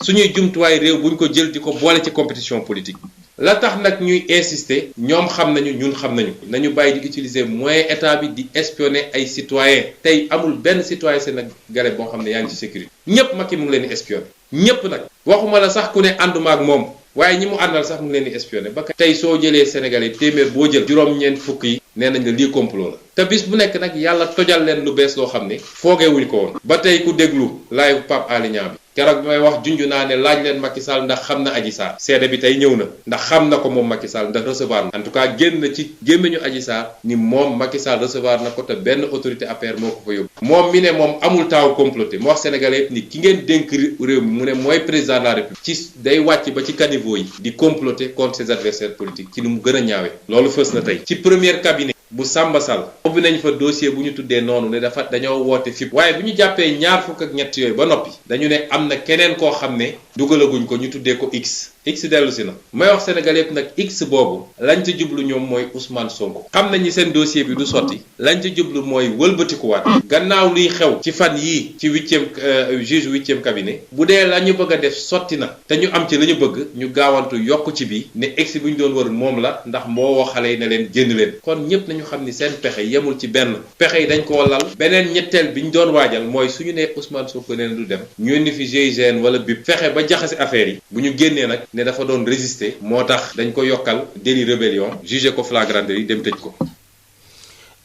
suñuy jumtuwaay réew buñ ko jël di ko boole ci compétition politique la tax nag ñuy insister ñoom xam nañu ñun xam nañu bàyyi di utiliser moyen état bi di espionner ay citoyens tey amul benn citoyen sénégalais boo xam ne yaa ngi ci sécurité ñépp Macky mu ngi leen di espionner ñépp nag waxuma la sax ku ne ànduma ak moom waaye ñi mu àndal sax mu ngi leen di espionner ba tey soo jëlee sénégalais téeméer boo jël juróom-ñeent fukk yi nee nañ la lii complot la te bis bu nekk nag yàlla tojal leen lu bees loo xam ne foogeewuñ ko woon ba tey ku déglu laay Pape Alé Niang bi keroog bi may wax junj naa ne laaj leen Macky Sall ndax xam na Adji Sarr seede bi tey ñëw na ndax xam na ko moom Macky Sall ndax recevoir na en tout cas génn na ci gémmiñu Adji Sarr ni moom Macky Sall recevoir na ko te benn autorité APR moo ko fa yóbbu moom mi ne moom amul taaw comploté mu wax sénégalais yëpp ni ki ngeen dénk réew mi mu ne mooy président de la république ci day wàcc ba ci caniveau yi di comploter contre ses adversaires politiques ci ni mu gën a ñaawe loolu fës na tey ci premier cabinet bu Samba Sall ubbi nañ fa dossier bu ñu tuddee noonu ne dañoo woote FIP waaye bu ñu jàppee ñaar fukk ak ñett yooyu ba noppi dañu ne am na keneen koo xam ne dugalaguñ ko ñu tuddee ko X dellu si na may wax Sénégal yëpp nag X boobu lañ ci jublu ñoom mooy Ousmane Sonko xam nañu seen dossier bi du sotti lañ ci jublu mooy wëlbatikuwaat gannaaw luy xew ci fan yii ci juge 8e cabinet bu dee la ñu bëgg a def sotti na te ñu am ci la ñu bëgg ñu gaawantu yokk ci bi ne X bu ñu doon wër moom la ndax moo woo xale yi ne leen génn leen kon ñëpp nañu xam ni seen pexe yemul ci benn pexe yi dañ koo lal beneen ñetteel bi ñu doon waajal mooy suñu nee Ousmane Sonko nee na du dem ñu indi fi GIGN wala BIP fexe ba jaxase affaire yi bu ñu génnee nag ne dafa doon résister moo tax dañ ko yokkal délit rébellion jugé ko flagrant délit dem tëj ko.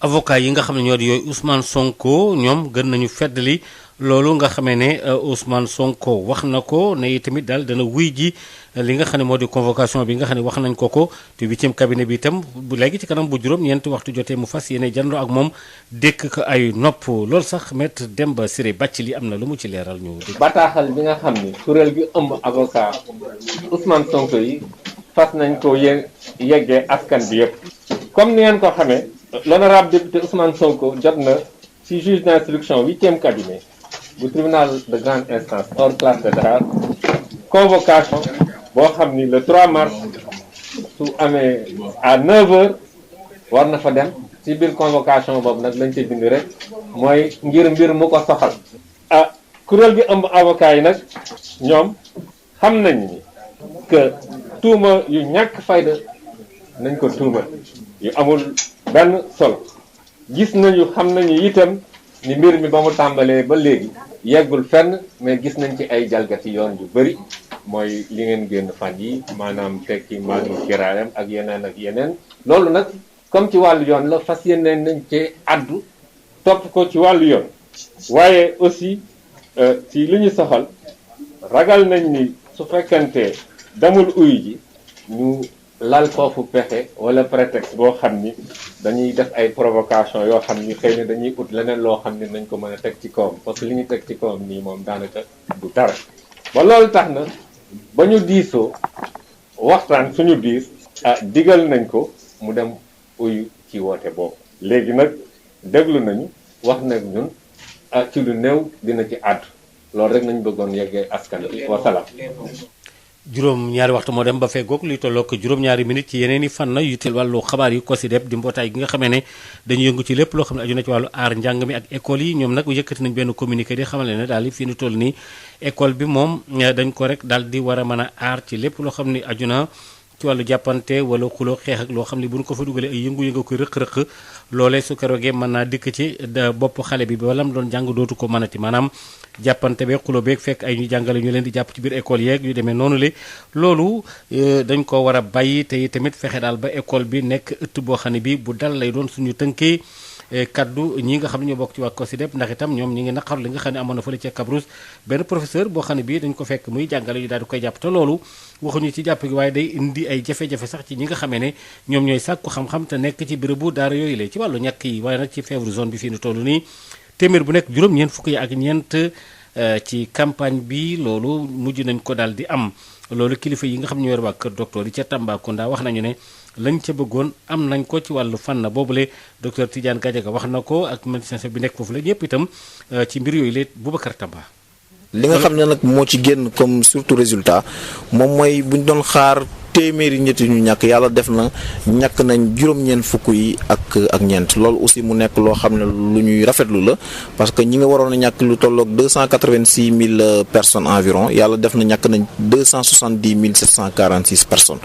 avocat yi nga xam ne ñoo di yooyu Ousmane Sonko ñoom gën nañu feddali loolu nga xamee ne Ousmane Sonko wax na ko ne tamit daal dana wuy ji li nga xam ne moo di convocation bi nga xam ne wax nañ ko te 8e cabinet bi itam bu léegi ci kanam bu juróom-ñeenti waxtu jotee mu fas yéene janloo ak moom dékk ko ay nopp loolu sax Maître Demba Ciré Bathily am na lu mu ci leeral ñu dégg. bataaxal bi nga xam ni kuréel gi ëmb avocat Ousmane Sonko yi fas nañ ko yeggee askan bi yëpp comme ni ngeen ko xamee l'honorable député Ousmane Sonko jot na ci juge d'instruction 8e cabinet bu tribunal de grande instance hors classe de Dakar convocation boo xam ni le 3 mars su amee à 9h war na fa dem ci biir convocation boobu nag lañ ci bind rek mooy ngir mbir mu ko soxal kuréel gi ëmb avocat yi nag ñoom xam nañ ni que tuuma yu ñàkk fayda nañ ko tuuma yu amul benn solo. Gis nañu xam nañu itam ni mbir mi ba mu tàmbalee ba léegi yeggul fenn mais gis nañ ci ay jalgati yoon yu bëri mooy li ngeen génn fan yi maanaam tekki maanaam kiraayam ak yeneen loolu nag comme ci wàllu yoon la fas yéene nañ ci addu topp ko ci wàllu yoon waaye aussi ci li ñu soxal ragal nañ ni su fekkante damul uyu ji ñu lal foofu pexe wala prétexte boo xam ni dañuy def ay provocation yoo xam ni xëy na dañuy ut leneen loo xam ni nañ ko mën a teg ci kawam parce que li ñu teg ci kawam nii moom daanaka du dara ba loolu tax na ba ñu diisoo waxtaan suñu biir digal nañ ko mu dem uyu ci woote boobu léegi nag déglu nañu wax nag ñun ci lu néew dina ci àddu loolu rek nañ bëggoon yeggee askan bi wasalaam. juróom-ñaari waxtu moo dem ba feggoog luy tollook juróom-ñaari minute ci yeneen i fànn yu teel wàllu xabaar yu COSYDEP di mbootaay gi nga xamee ne dañu yëngu ci lépp loo xam ne aju na ci wàllu aar njàng mi ak école yi ñoom nag yëkkati nañ benn communiqué di xamale ne daal fii nu toll nii école bi moom dañ ko rek daal di war a mën a aar ci lépp loo xam ne aju na ci wàllu jàppante wala xuloo xeex ak loo xam ne bu ñu ko fa dugalee ay yëngu-yëngu koy rëq-rëq loolee su keroogee mën naa dikk ci bopp xale bi ba wala mu doon jàng dootu ko mënati maanaam jàppante beeg xuloo beeg fekk ay ñu jàngale ñu leen di jàpp ci biir école yeeg yu demee noonu le loolu dañ ko war a bàyyi te tamit fexe daal ba école bi nekk ëtt boo xam ne bi bu dal lay doon suñu tënkee kaddu ñi nga xam ne ñoo bokk ci waa COSYDEP ndax itam ñoom ñi ngi naqar li nga xam ne amoon na fële ca Cabrousse benn professeur boo xam ne bii dañ ko fekk muy jàngale yu daal di koy jàpp te loolu waxuñu ci jàpp gi waaye day indi ay jafe-jafe sax ci ñi nga xamee ne ñoom ñooy sàkku xam-xam te nekk ci bérébu daara yooyu la ci wàllu ñàkk yi waaye nag ci feebaru zone bi fii nu toll nii téeméer bu nekk juróom-ñeent fukk yi ak ñeent ci campagne bi loolu mujj nañ ko daal di am loolu kilifa yi nga xam ne ñoo yor waa kër docteur yi ca Tambacounda wax nañu ne lañ ca bëggoon am nañ ko ci wàllu fànn boobule docteur Tidiane Gadiaga wax na ko ak médecin chef bi nekk foofu la ñëpp itam ci mbir yooyu la Boubacar Tamba. li nga xam ne nag moo ci génn comme surtout résultat moom mooy buñ doon xaar téeméeri nit ñu ñàkk yàlla def na ñàkk nañ juróom-ñeent fukk yi ak ñeent loolu aussi mu nekk loo xam ne lu ñuy rafetlu la parce que ñi nga waroon a ñàkk lu tolloog 286 000 personnes environ yàlla def na ñàkk nañ 270 746 personnes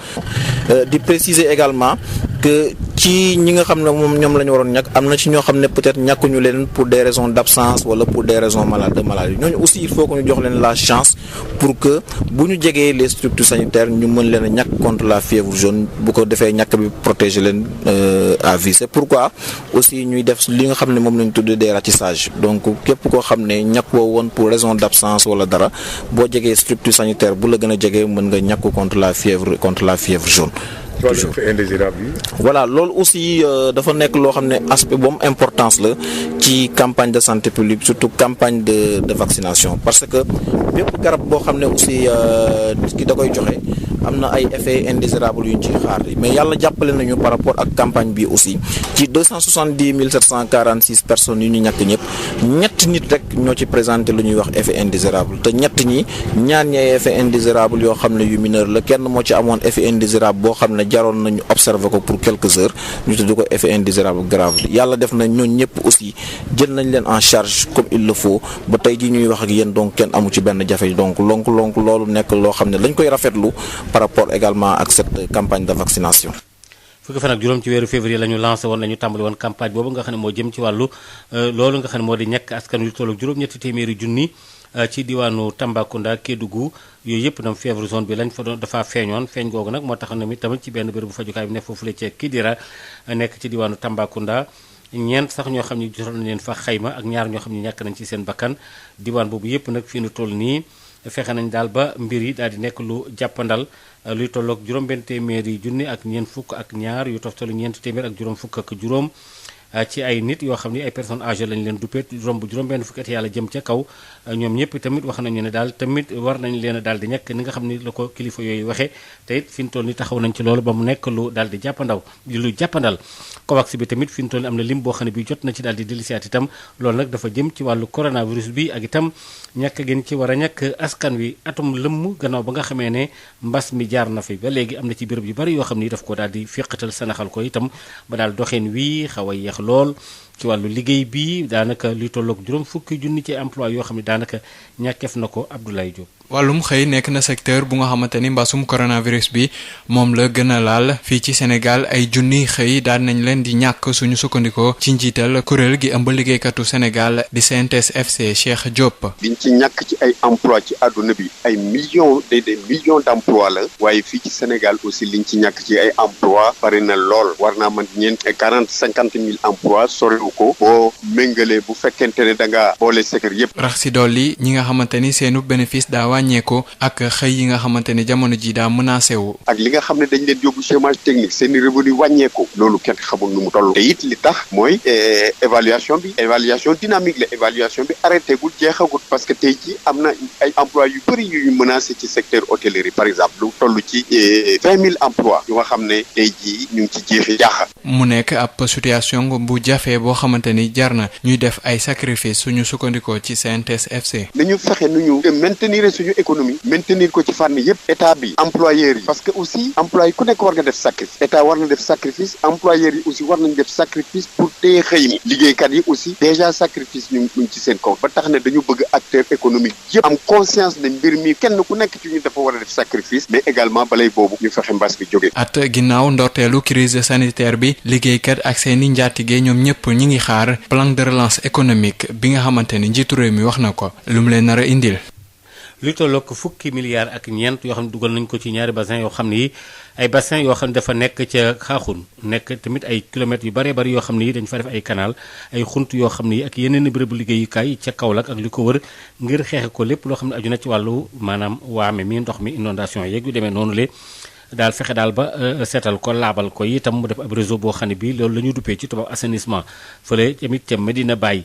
di préciser également que ci ñi nga xam ne moom ñoom la ñu waroon ñàkk am na ci ñoo xam ne peut-être ñàkkuñu leen pour des raisons d'absence wala pour des raisons de maladie ñooñu aussi il faut que ñu jox leen la chance pour que bu ñu jegee les structures sanitaires ñu mën leen a ñàkk contre la fièvre jaune bu ko defee ñàkk bi protéger leen à vie c'est pourquoi aussi ñuy def li nga xam ne moom lañu tuddee des ratissages donc képp koo xam ne ñàkkoo woon pour raison d'absence wala dara boo jegee structure sanitaire bu la gën a jegee mën nga ñàkk contre la fièvre jaune. toujours voilà loolu aussi dafa nekk loo xam ne aspect bu am importance la ci campagne de santé publique surtout campagne de vaccination parce que bépp garab boo xam ne aussi nit ki da koy joxe am na ay effets indésirables yu ñu ciy xaar mais yàlla jàppale nañu par rapport ak campagne bi aussi ci 270 746 personnes yu ñu ñàkk ñëpp ñett nit rek ñoo ci présenté lu ñuy wax effet indésirable te ñett ñi ñaar ñi ay effet indésirable yoo xam ne yu mineur la kenn moo ci amoon effet indésirable boo xam ne jaroon nañu observer ko pour quelques heures ñu tudd ko effet indésirable grave yàlla def na ñooñu ñëpp aussi jël nañ leen en charge comme il le faut ba tey jii ñuy wax ak yéen donc kenn amu ci benn jafe donc loolu nekk loo xam ne lañ koy rafetlu par rapport également ak cette campagne de vaccination. fukki fan ak juróom ci weeru février la ñu lancé woon la ñu tàmbali woon campagne boobu nga xam ne moo jëm ci wàllu loolu nga xam ne moo di ñàkk askan wi tollu juróom-ñetti téeméeri junni ci diwaanu Tambacounda Kédougou yooyu yëpp nam fièvre zone bi lañ fa doon dafa feeñoon feeñ googu nag moo tax na tamit ci benn béréb bu fajukaay bi nekk foofu la ca Kidira nekk ci diwaanu Tambacounda ñeent sax ñoo xam ne jotoon nañ leen fa xayma ak ñaar ñoo xam ne ñàkk nañ ci seen bakkan diwaan boobu yëpp nag fii nu toll nii fexe nañ daal ba mbir yi daal di nekk lu jàppandal luy tolloog juróom-benn téeméeri junni ak ñeent fukk ak ñaar yu toftalu ñeent téeméer ak juróom fukk ak juróom ci ay nit yoo xam ni ay personnes âgées lañ leen duppee romb juróom-benn fukki at yàlla jëm ca kaw ñoom ñëpp tamit wax nañu ne daal tamit war nañ leen a daal di ñàkk ni nga xam ni la ko kilifa yooyu waxee te it fi mu toll ni taxaw nañ ci loolu ba mu nekk lu daal di jàppandal COVAX bi tamit fi mu toll ni am na lim boo xam ne bi jot na ci daal di dellusiwaat itam loolu nag dafa jëm ci wàllu coronavirus bi ak itam ñàkk gën ci war a ñàkk askan wi atum lëmm gannaaw ba nga xamee ne mbas mi jaar na fi ba léegi am na ci béréb yu bari yoo xam ni daf ko daal di féqatal sanaxal ko itam ba daal doxeen wii xaw a yeex lool ci wàllu liggéey bi daanaka luy tolloog juróom fukki junni ci emploi yoo xam ne daanaka ñàkkeef na ko Abdoulaye Diop. wàllum xëy nekk na secteur bu nga xamante ni mbasum coronavirus bi moom la gën a laal fii ci Sénégal ay junni xëy daan nañ leen di ñàkk suñu sukkandikoo ci njiital kuréel gi ëmb liggéeykatu Sénégal di CNTS FC Cheikh Diop. liñ ci ñàkk ci ay emploi ci àdduna bi ay millions des millions d'emplois la waaye fii ci Sénégal aussi liñ ci ñàkk ci ay emploi bari na lool war naa mën 50 000 emplois soriwu ko boo méngalee bu fekkente ne da nga boole secteur yépp. rax si dolli ñi nga xamante ni seenu bénéfice daa wàññeeku ak xëy yi nga xamante ni jamono ji daa menacé wu. ak li nga xam ne dañ leen yóbbu chômage technique seeni revenu wàññeeku loolu kenn xamul nu mu toll te it li tax mooy évaluation dynamique la évaluation bi arrêté gul jeexagut parce que tey ji am na ay emplois yu bëri yu ñu menacé ci secteur hôtellerie par exemple lu toll ci 20 000 emplois yu nga xam ne tey ji ñu ngi ci jeexi jaaxa. mu nekk ab situation bu jafe boo xamante ni jar na ñuy def ay sacrifice suñu sukkandikoo ci CNTS FC. nañu fexe nu ñu maintenir suñu économie maintenir ko ci fànn yépp état bi employeurs yi parce que aussi employé ku nekk war nga def sacrifice état war na def sacrifice employeurs yi aussi war nañ def sacrifice pour téye xëy mi liggéeykat yi aussi déjà sacrifice ñu ngi ci seen kaw ba tax ne dañu bëgg acteur économique yépp am conscience ne mbir mi kenn ku nekk ci ñu dafa war a def sacrifice mais également balay boobu ñu fexe mbas bi jóge. at ginnaaw ndorteelu crise sanitaire bi liggéeykat ak seeni njaatige ñoom ñëpp ñi ngi xaar plan de relance économique bi nga xamante ni njiitu réew mi wax na ko lu mu leen nar a indil. lu tolloog fukki milliards ak ñeent yoo xam ne dugal nañ ko ci ñaari bassin yoo xam ne ay bassin yoo xam ne dafa nekk ca xaaxun nekk tamit ay kilomètres yu bëree bëri yoo xam ne dañ fa def ay canal ay xunt yoo xam ne ak yeneen bërëbu liggéeyukaay ca Kaolack ak li ko wër ngir xeexe ko lépp loo xam ne aju na ci wàllu maanaam waame mi ndox mi inondation yeeg yu demee noonu le daal fexe daal ba seetal ko laabal ko itam mu def ab réseau boo xam ne bii loolu la ñu duppee ci tubaab assainissement fële tamit ca Medina Baye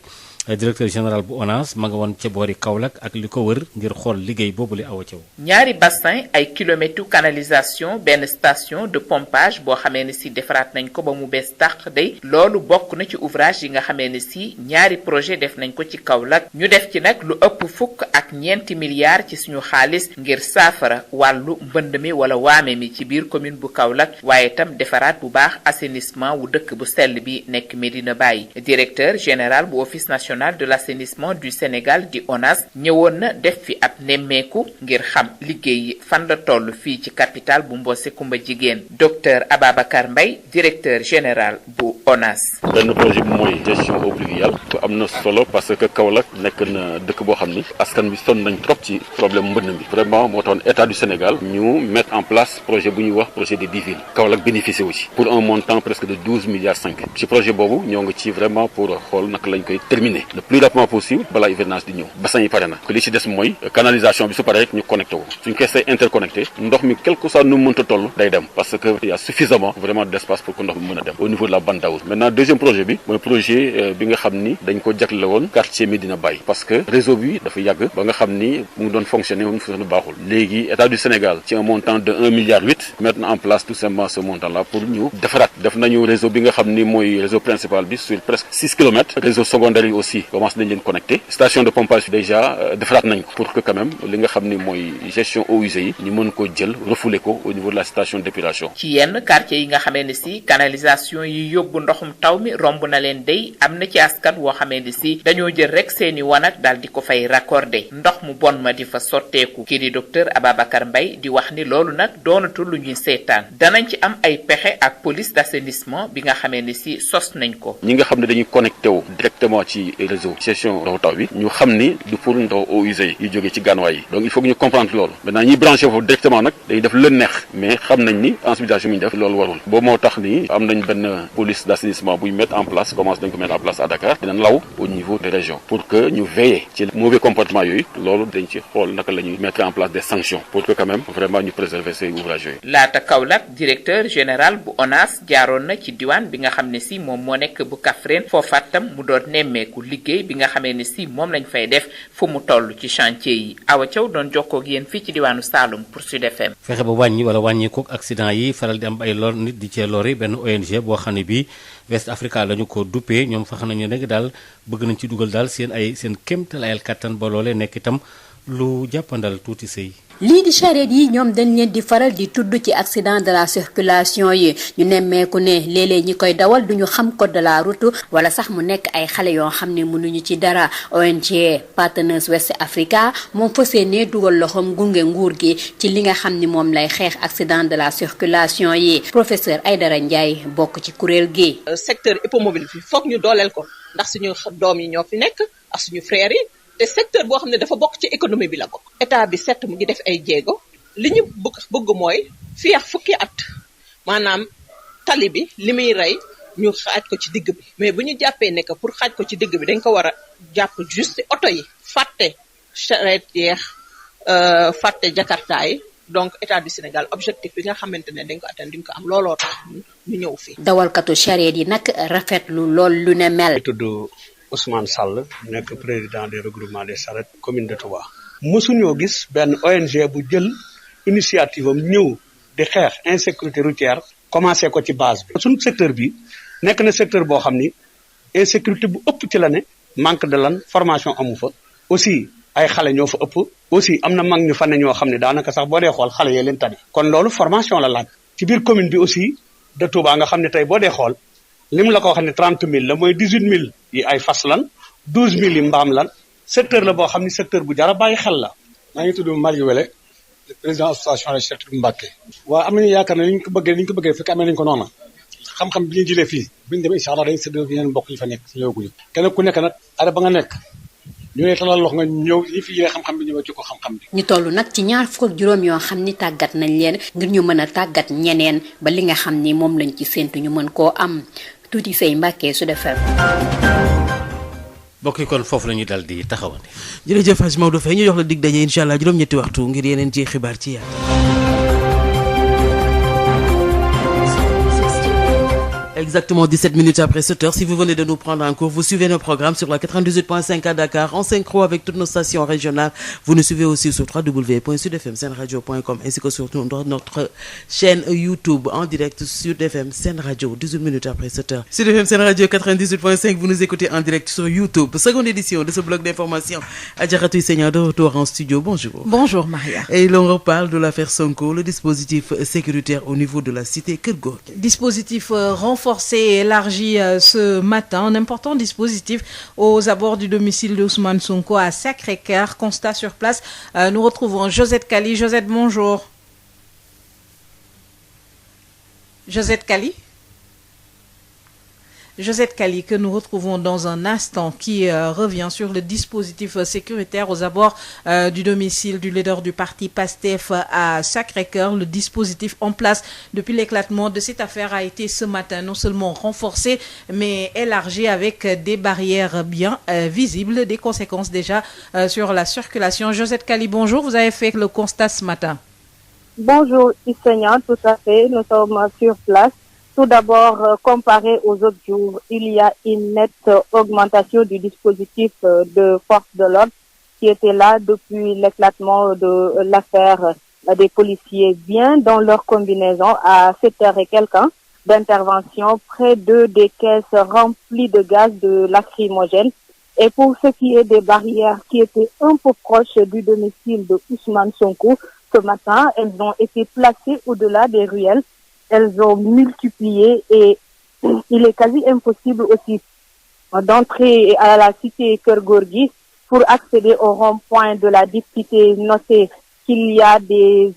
directeur général bu ONAS ma nga woon ca boori Kaolack ak li ko wër ngir xool liggéey boobu li awa caw ñaari bassin ay kilomètres canalisation benn station de pompage boo xamee ne si defaraat nañ ko ba mu bees tàq day loolu bokk na ci ouvrage yi nga xamee ne si ñaari projet def nañ ko ci Kaolack ñu def ci nag lu ëpp fukk ak ñeenti milliards ci suñu xaalis ngir saafara wàllu mbënd mi wala waame mi ci biir commune bu Kaolack waaye itam defaraat bu baax assainissement wu dëkk bu sell bi nekk Medina Baye directeur général bu office national de l'assainissement du Sénégal di ONAS ñëwoon na def fi ab nemmeeku ngir xam liggéey yi fan la toll fii ci capitale bu Mbossé Kumba Jigéen docteur Ababacar Mbaye directeur général bu ONAS. benn projet bi mooy gestion eau pluviale am na solo parce que Kaolack nekk na dëkk boo xam ni askan bi sonn nañ trop ci problème mbënn mi vraiment moo taxoon état du Sénégal ñu mettre en place projet bu ñuy wax projet des 10 villes Kaolack bénéficié wu ci pour un montant presque de 12 milliards 5 ci projet boobu ñoo ngi ci vraiment pour xool naka lañ koy terminer le plus rapidement possible balaa hivernage di ñëw bassin yi pare na li ci des mooy canalisation bi su paree rek ñu connecté wu suñ koy see interconnecté ndox mi quel que soit nu mu mënta toll day dem parce que il y a suffisamment vraiment d'espace pour que ndox mi mën a dem au niveau de la bande d'Aour maintenant deuxième projet bi mooy projet bi nga xam ni dañ ko jagle woon quartier Medina Baye parce que réseau bi dafa yàgg ba nga xam ni mu ngi doon fonctionner mu fonctionner baaxul léegi état du Sénégal ci un montant de 1 milliard 8 mettre en place tout simplement ce montant là pour ñu defaraat def nañu réseau bi nga xam ni mooy réseau principal bi sur presque 6 kilomètres réseau secondaire yi aussi commence nañ leen connecté station de pompage déjà defaraat nañ ko pour que quand même li nga xam ni mooy gestion eaux usées yi ñu mën ko jël refouler ko au niveau de la station d'épuration. ci yenn quartier yi nga xamee ne si canalisation yi yóbbu ndoxum taw mi romb na leen day am na ci askan woo xamee ne si dañoo jël rek seeni wanag daal di ko fay raccordé ndox mu bon ma di fa sotteeku kii di docteur Ababacar Mbaye di wax ni loolu nag doonatul lu ñuy seetaan danañ ci am ay pexe ak police d'assainissement bi nga xamee ne si sos nañ ko. ñi nga xam ne dañuy connecté wu directement ci réseau gestion ndoxu taw bi ñu xam ni du pour ndox eaux usées yi jógee ci gànnawaay yi donc il faut que ñu comprendre loolu maintenant ñiy branché foofu directement nag dañuy def lu neex mais xam nañ ni sensibilisation bi ñu def loolu warul boobu moo tax ni am nañ benn police d'assainissement buy mettre en place commence dañ ko mettre en place à Dakar dina law au niveau des régions pour que ñu veiller ci mauvais comportement yooyu loolu dañ ci xool naka la ñuy mettre en place des sanctions pour que quand même vraiment ñu préserver ces ouvrages yooyu. laata Kaolack directeur général bu ONAS jaaroon na ci diwaan bi nga xam ne si moom moo nekk bu Kaffrine foofa tam mu doon nemmeeku liggéey bi nga xamee ne si moom lañ fay def fu mu toll ci chantier yi Awa Thiaw doon jokkoo ak yéen fii ci diwaanu Saloum pour Sud FM. fexe ba wàññi wala wàññeeku accident yi faral di am ay lor nit di cee lori benn ONG boo xam ne bii West Africa la ñu ko duppee ñoom fax nañu ne daal bëgg nañ ci dugal daal seen kéemtalayal kattan ba loolee nekk itam lu jàppandal tuuti sëy lii di charrette yi ñoom dañ leen di faral di tudd ci accident de la circulation yi ñu nemmeeku ne léeg-léeg ñi koy dawal duñu xam code de la route wala sax mu nekk ay xale yoo xam ne mënuñu ci dara. ONG Partners West Africa moom fas yéene dugal loxoom gunge nguur gi ci li nga xam ni moom lay xeex accident de la circulation yi professeur Aïdara Ndiaye bokk ci kuréel gi. secteur hippomobile bi foog ñu dooleel ko ndax suñu doom yi ñoo fi nekk ak suñu frères yi te secteur boo xam ne dafa bokk ci économie bi la bokk. état bi certes mu ngi def ay jéego li ñu bëgg mooy fii ak fukki at maanaam tali bi li muy rey ñu xaaj ko ci digg bi mais bu ñu jàppee ne que pour xaaj ko ci digg bi dañ ko war a jàpp juste oto yi fàtte charrette yeex fàtte jakarta yi donc état du Sénégal objectif bi nga xamante ne dañ ko atteindre duñ ko am looloo tax ñu ñëw fii. dawalkatu charrette yi nag rafetlu lool lu ne mel. tudd Ousmane Sall nekk président des regroupements des charrettes commune de Touba. mosuñoo gis benn ONG bu jël initiative am ñëw di xeex insécurité routière commencé ko ci base bi. suñu secteur bi nekk na secteur boo xam ni insécurité bu ëpp ci la ne manque de lan formation amu fa aussi ay xale ñoo fa ëpp aussi am na mag ñu fa ne ñoo xam ne daanaka sax boo dee xool xale yee leen tane. kon loolu formation la laaj ci biir commune bi aussi de Touba nga xam ne tey boo dee xool lim la ko wax ne 30 000 la mooy 18 000 yi ay fas lan 12 000 yi mbaam lan secteur la boo xam ni secteur bu jar a bàyyi xel la. maa ngi tudd Malick Wele président association des charrettes Mbacké. waaw am nañu yaakaar ne ni ñu ko bëggee fekk amee nañu ko noonu xam-xam bi ñu jëlee fii bu ñu demee incha allah dañu séddale yeneen mbokk yi fa nekk si ñëwaguñu kenn ku nekk nag ara ba nga nekk ñu lay talal loxo nga ñëw ñi fi jëlee xam-xam bi ñëw ci ko xam-xam bi. ñu toll nag ci 26 yoo xam ni tàggat nañ leen ngir ñu mën a tàggat ñeneen ba li nga xam ni moom lañ ci séntu ñu mën koo am tuuti say Mbacké Sud FM. bokk yi kon foofu la ñuy dal di taxawandi. jërëjëf Hadj Maodo Faye ñu jox la dig daje incha allah juróom-ñetti waxtu ngir yeneen ci xibaar ci yaatu. Exactement 17 minutes après 7 heures. Si vous venez de nous prendre en cours, vous suivez nos programmes sur la 98.5 à Dakar, en synchro avec toutes nos stations régionales. Vous nous suivez aussi sur www.sudfmsenradio.com ainsi que sur notre chaîne YouTube en direct Sud FM Sen Radio, 18 minutes après 7 heures. Sud FM Sen Radio 98.5, vous nous écoutez en direct sur YouTube. Seconde édition de ce bloc d'information. Adjaratou Seigneur de retour en studio. Bonjour. Bonjour Maria. Et l'on reparle de l'affaire Sonko, le dispositif sécuritaire au niveau de la cité Keur Gorgui. Dispositif renforcé et élargi ce matin, un important dispositif aux abords du domicile d'Ousmane Sonko à Sacré-Cœur. Constat sur place, nous retrouvons Josette Kali. Josette, bonjour. Josette Kali. Josette Kali, que nous retrouvons dans un instant, qui revient sur le dispositif sécuritaire aux abords du domicile du leader du parti PASTEF à Sacré-Cœur. Le dispositif en place depuis l'éclatement de cette affaire a été ce matin non seulement renforcé, mais élargi avec des barrières bien visibles, des conséquences déjà sur la circulation. Josette Kali, bonjour, vous avez fait le constat ce matin. Bonjour Issegna, tout à fait, nous sommes sur place. Tout d'abord, comparé aux autres jours, il y a une nette augmentation du dispositif de force de l'ordre qui était là depuis l'éclatement de l'affaire des policiers bien dans leur combinaison à 7h et quelques d'intervention près des caisses remplies de gaz de lacrymogène. Et pour ce qui est des barrières qui étaient un peu proches du domicile de Ousmane Sonko, ce matin, elles ont été placées au-delà des ruelles. Elles ont multiplié et il est quasi impossible aussi d'entrer à la cité Keur Gorgui pour accéder au rond-point de la dite-cité. Notez qu'il y a les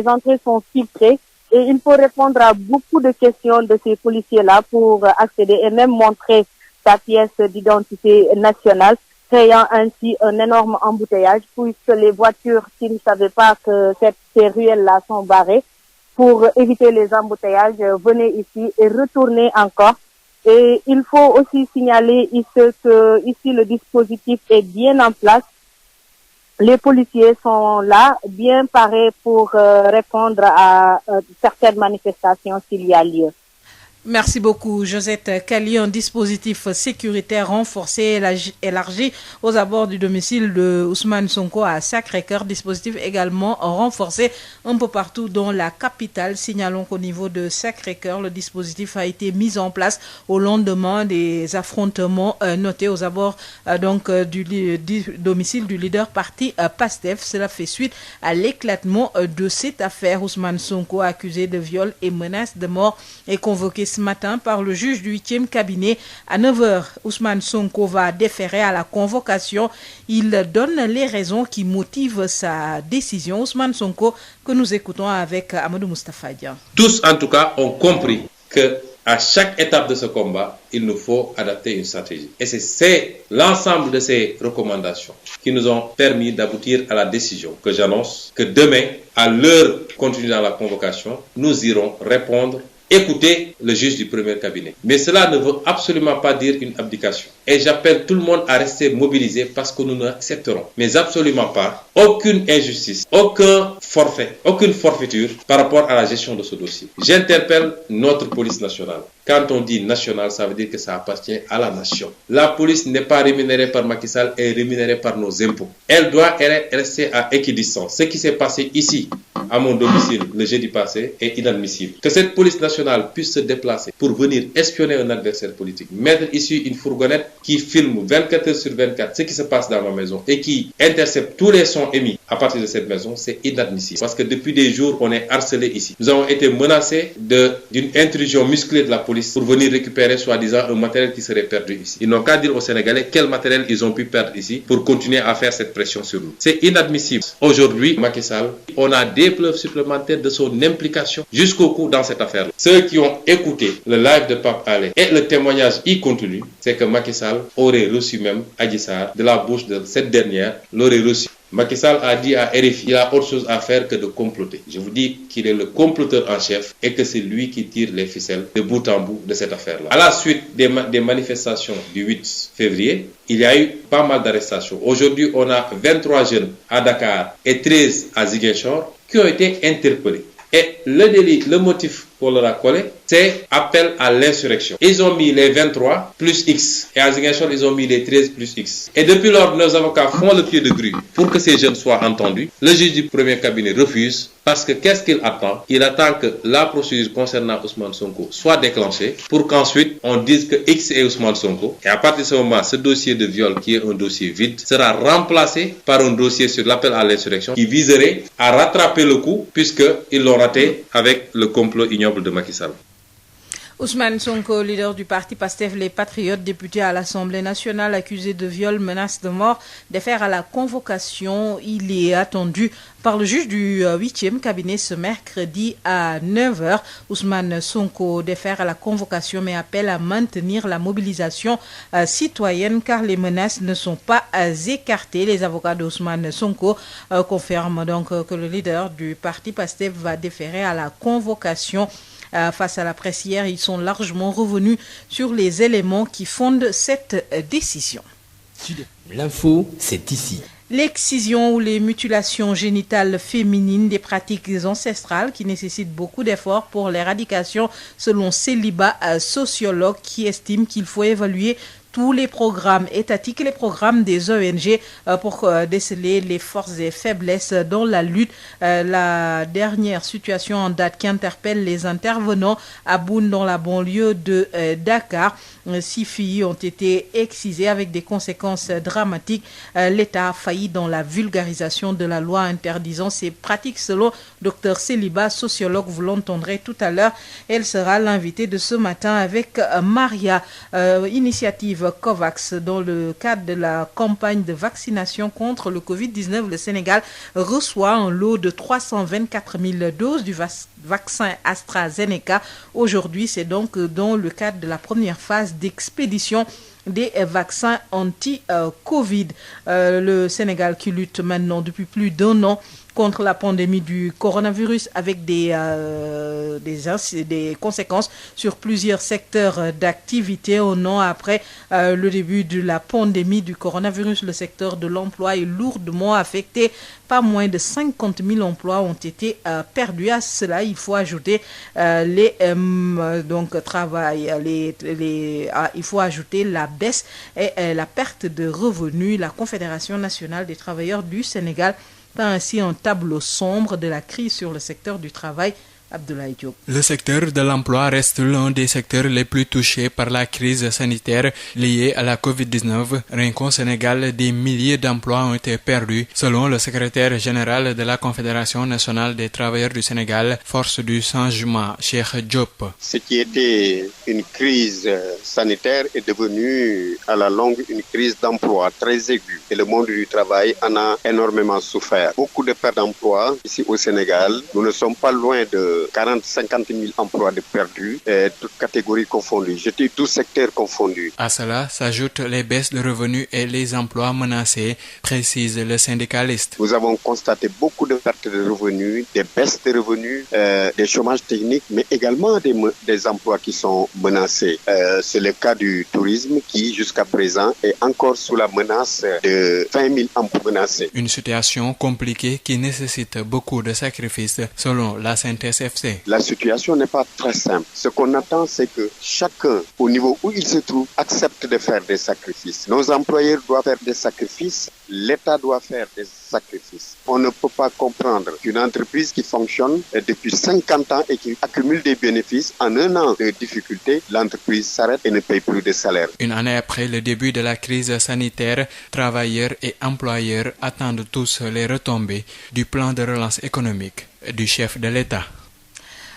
entrées sont filtrées et il faut répondre à beaucoup de questions de ces policiers-là pour accéder et même montrer sa pièce d'identité nationale, créant ainsi un énorme embouteillage puisque les voitures qui ne savaient pas que ces ruelles-là sont barrées, pour éviter les embouteillages, venez ici et retournez encore. Et il faut aussi signaler que ici le dispositif est bien en place. Les policiers sont là, bien parés pour répondre à certaines manifestations s'il y a lieu. Merci beaucoup, Josette Kali. Un dispositif sécuritaire renforcé et élargi aux abords du domicile de Ousmane Sonko à Sacré-Cœur. Dispositif également renforcé un peu partout dans la capitale. Signalons qu'au niveau de Sacré-Cœur, le dispositif a été mis en place au lendemain des affrontements notés aux abords du domicile du leader parti PASTEF. Cela fait suite à l'éclatement de cette affaire. Ousmane Sonko, accusé de viol et menace de mort, est convoqué ce matin par le juge du 8e cabinet à 9h. Ousmane Sonko va déférer à la convocation. Il donne les raisons qui motivent sa décision. Ousmane Sonko, que nous écoutons avec Amadou Moustapha Dia. Tous, en tout cas, ont compris que à chaque étape de ce combat, il nous faut adapter une stratégie. Et c'est l'ensemble de ces recommandations qui nous ont permis d'aboutir à la décision que j'annonce que demain, à l'heure continue dans la convocation, nous irons répondre, écouter le juge du premier cabinet. Mais cela ne veut absolument pas dire une abdication. Et j'appelle tout le monde à rester mobilisé parce que nous n'accepterons, mais absolument pas, aucune injustice, aucun forfait, aucune forfaiture par rapport à la gestion de ce dossier. J'interpelle notre police nationale. Quand on dit nationale, ça veut dire que ça appartient à la nation. La police n'est pas rémunérée par Macky Sall, elle est rémunérée par nos impôts. Elle doit rester à équidistance. Ce qui s'est passé ici, à mon domicile, le jeudi passé, est inadmissible. Que cette police nationale puisse se déplacer pour venir espionner un adversaire politique, mettre ici une fourgonnette qui filme 24 heures sur 24 ce qui se passe dans ma maison et qui intercepte tous les sons émis à partir de cette maison, c'est inadmissible. Parce que depuis des jours, on est harcelé ici. Nous avons été menacés d'une intrusion musclée de la police pour venir récupérer soi-disant un matériel qui serait perdu ici. Ils n'ont qu'à dire aux Sénégalais quel matériel ils ont pu perdre ici pour continuer à faire cette pression sur nous. C'est inadmissible. Aujourd'hui, Macky Sall, on a des preuves supplémentaires de son implication jusqu'au cou dans cette affaire-là. Ceux qui ont écouté le live de Pape Alé et le témoignage y contenu, c'est que Macky Sall aurait reçu même Adji Sarr de la bouche de cette dernière, l'aurait reçu. Macky Sall a dit à RFI, il a autre chose à faire que de comploter. Je vous dis qu'il est le comploteur en chef et que c'est lui qui tire les ficelles de bout en bout de cette affaire-là. À la suite des manifestations du 8 février, il y a eu pas mal d'arrestations. Aujourd'hui, on a 23 jeunes à Dakar et 13 à Ziguinchor qui ont été interpellés. Et le délit, le motif qu'on leur a collé, c'est appel à l'insurrection. Ils ont mis les 23 plus X. Et à Ziguinchor, ils ont mis les 13 plus X. Et depuis lors, nos avocats font le pied de grue pour que ces jeunes soient entendus. Le juge du premier cabinet refuse parce que qu'est-ce qu'il attend? Il attend que la procédure concernant Ousmane Sonko soit déclenchée pour qu'ensuite on dise que X est Ousmane Sonko. Et à partir de ce moment, ce dossier de viol qui est un dossier vide sera remplacé par un dossier sur l'appel à l'insurrection qui viserait à rattraper le coup puisqu'ils l'ont raté avec le complot ignoble de Macky Sall. Ousmane Sonko, leader du parti PASTEF, les Patriotes, député à l'Assemblée nationale, accusé de viol, menace de mort, défère à la convocation. Il est attendu par le juge du 8e cabinet ce mercredi à 9h. Ousmane Sonko défère à la convocation mais appelle à maintenir la mobilisation citoyenne car les menaces ne sont pas écartées. Les avocats d'Ousmane Sonko confirment donc que le leader du parti PASTEF va déférer à la convocation. Face à la presse hier, ils sont largement revenus sur les éléments qui fondent cette décision. L'info, c'est ici. L'excision ou les mutilations génitales féminines, des pratiques ancestrales qui nécessitent beaucoup d'efforts pour l'éradication, selon Célibat, sociologue qui estime qu'il faut évaluer tous les programmes étatiques et les programmes des ONG pour déceler les forces et faiblesses dans la lutte. La dernière situation en date qui interpelle les intervenants à Boune dans la banlieue de Dakar. 6 filles ont été excisées avec des conséquences dramatiques. L'État a failli dans la vulgarisation de la loi interdisant ces pratiques selon Dr Célibat, sociologue, vous l'entendrez tout à l'heure. Elle sera l'invitée de ce matin avec Maria. Initiative COVAX dans le cadre de la campagne de vaccination contre le Covid-19. Le Sénégal reçoit un lot de 324 000 doses du vaccin AstraZeneca. Aujourd'hui, c'est donc dans le cadre de la première phase d'expédition des vaccins anti-Covid. Le Sénégal qui lutte maintenant depuis plus d'1 an contre la pandémie du coronavirus avec des conséquences sur plusieurs secteurs d'activité. Un an après le début de la pandémie du coronavirus, le secteur de l'emploi est lourdement affecté. Pas moins de 50 000 emplois ont été perdus. À cela, il faut ajouter il faut ajouter la baisse et la perte de revenus. La Confédération nationale des travailleurs du Sénégal peint ainsi un tableau sombre de la crise sur le secteur du travail. Abdoulaye Diop. Le secteur de l'emploi reste l'un des secteurs les plus touchés par la crise sanitaire liée à la Covid-19. Rien qu'au Sénégal, des milliers d'emplois ont été perdus, selon le secrétaire général de la Confédération nationale des travailleurs du Sénégal, Force du changement, Cheikh Diop. Ce qui était une crise sanitaire est devenu à la longue une crise d'emploi très aiguë. Et le monde du travail en a énormément souffert. Beaucoup de pertes d'emplois ici au Sénégal. Nous ne sommes pas loin de 40-50 000 emplois de perdus, toutes catégories confondues, je dis tous secteurs confondus. À cela s'ajoutent les baisses de revenus et les emplois menacés, précise le syndicaliste. Nous avons constaté beaucoup de pertes de revenus, des baisses de revenus, des chômages techniques, mais également des emplois qui sont menacés. C'est le cas du tourisme qui, jusqu'à présent, est encore sous la menace de 20 000 emplois menacés. Une situation compliquée qui nécessite beaucoup de sacrifices, selon la CNTS-FC. La situation n'est pas très simple. Ce qu'on attend, c'est que chacun, au niveau où il se trouve, accepte de faire des sacrifices. Nos employeurs doivent faire des sacrifices, l'État doit faire des sacrifices. On ne peut pas comprendre qu'une entreprise qui fonctionne depuis 50 ans et qui accumule des bénéfices, en un an de difficultés, l'entreprise s'arrête et ne paye plus de salaire. Une année après le début de la crise sanitaire, travailleurs et employeurs attendent tous les retombées du plan de relance économique du chef de l'État.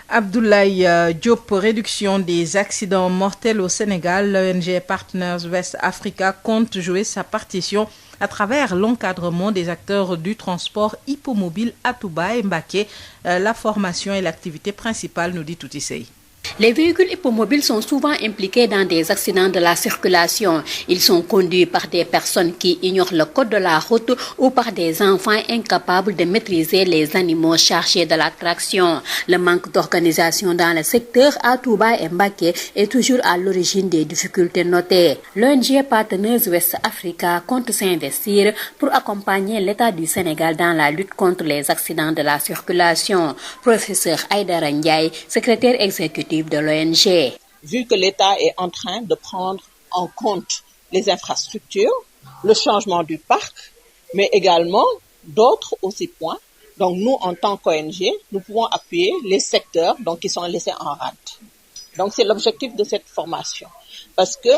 Abdoulaye Diop, réduction des accidents mortels au Sénégal. L'ONG Partners West Africa compte jouer sa partition à travers l'encadrement des acteurs du transport hippomobile à Touba et Mbacké. La formation est l'activité principale, nous dit Touti Sey. Les véhicules hippomobiles sont souvent impliqués dans des accidents de la circulation. Ils sont conduits par des personnes qui ignorent le code de la route ou par des enfants incapables de maîtriser les animaux chargés de la traction. Le manque d'organisation dans le secteur à Touba et Mbacké est toujours à l'origine des difficultés notées. L'ONG Partners West Africa compte s'investir pour accompagner l'État du Sénégal dans la lutte contre les accidents de la circulation. Professeur Aïdara Ndiaye, secrétaire exécutif de l'ONG. Vu que l'État est en train de prendre en compte les infrastructures, le changement du parc, mais également d'autres aussi points. Donc nous, en tant qu'ONG, nous pouvons appuyer les secteurs qui sont laissés en rade. Donc c'est l'objectif de cette formation. Parce que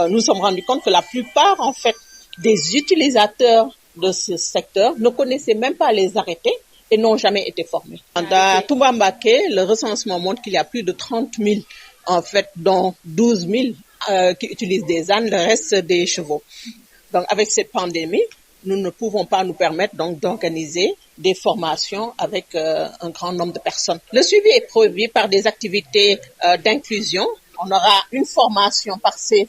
nous nous sommes rendus compte que la plupart, en fait, des utilisateurs de ce secteur ne connaissaient même pas les arrêtés et n'ont jamais été formés. À Touba Mbacké, le recensement montre qu'il y a plus de 30 000, en fait, dont 12 000 qui utilisent des ânes, le reste des chevaux. Donc, avec cette pandémie, nous ne pouvons pas nous permettre donc d'organiser des formations avec un grand nombre de personnes. Le suivi est prévu par des activités d'inclusion. On aura une formation par ces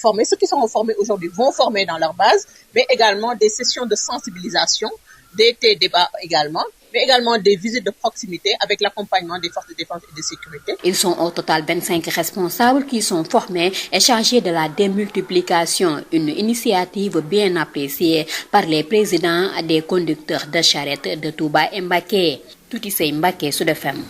formés. Ceux qui sont formés aujourd'hui vont former dans leur base, mais également des sessions de sensibilisation, des débats également, mais également des visites de proximité avec l'accompagnement des forces de défense et de sécurité. Ils sont au total 25 responsables qui sont formés et chargés de la démultiplication, une initiative bien appréciée par les présidents des conducteurs de charrettes de Touba et Mbacké. Touti Sey Mbacké, Sud FM.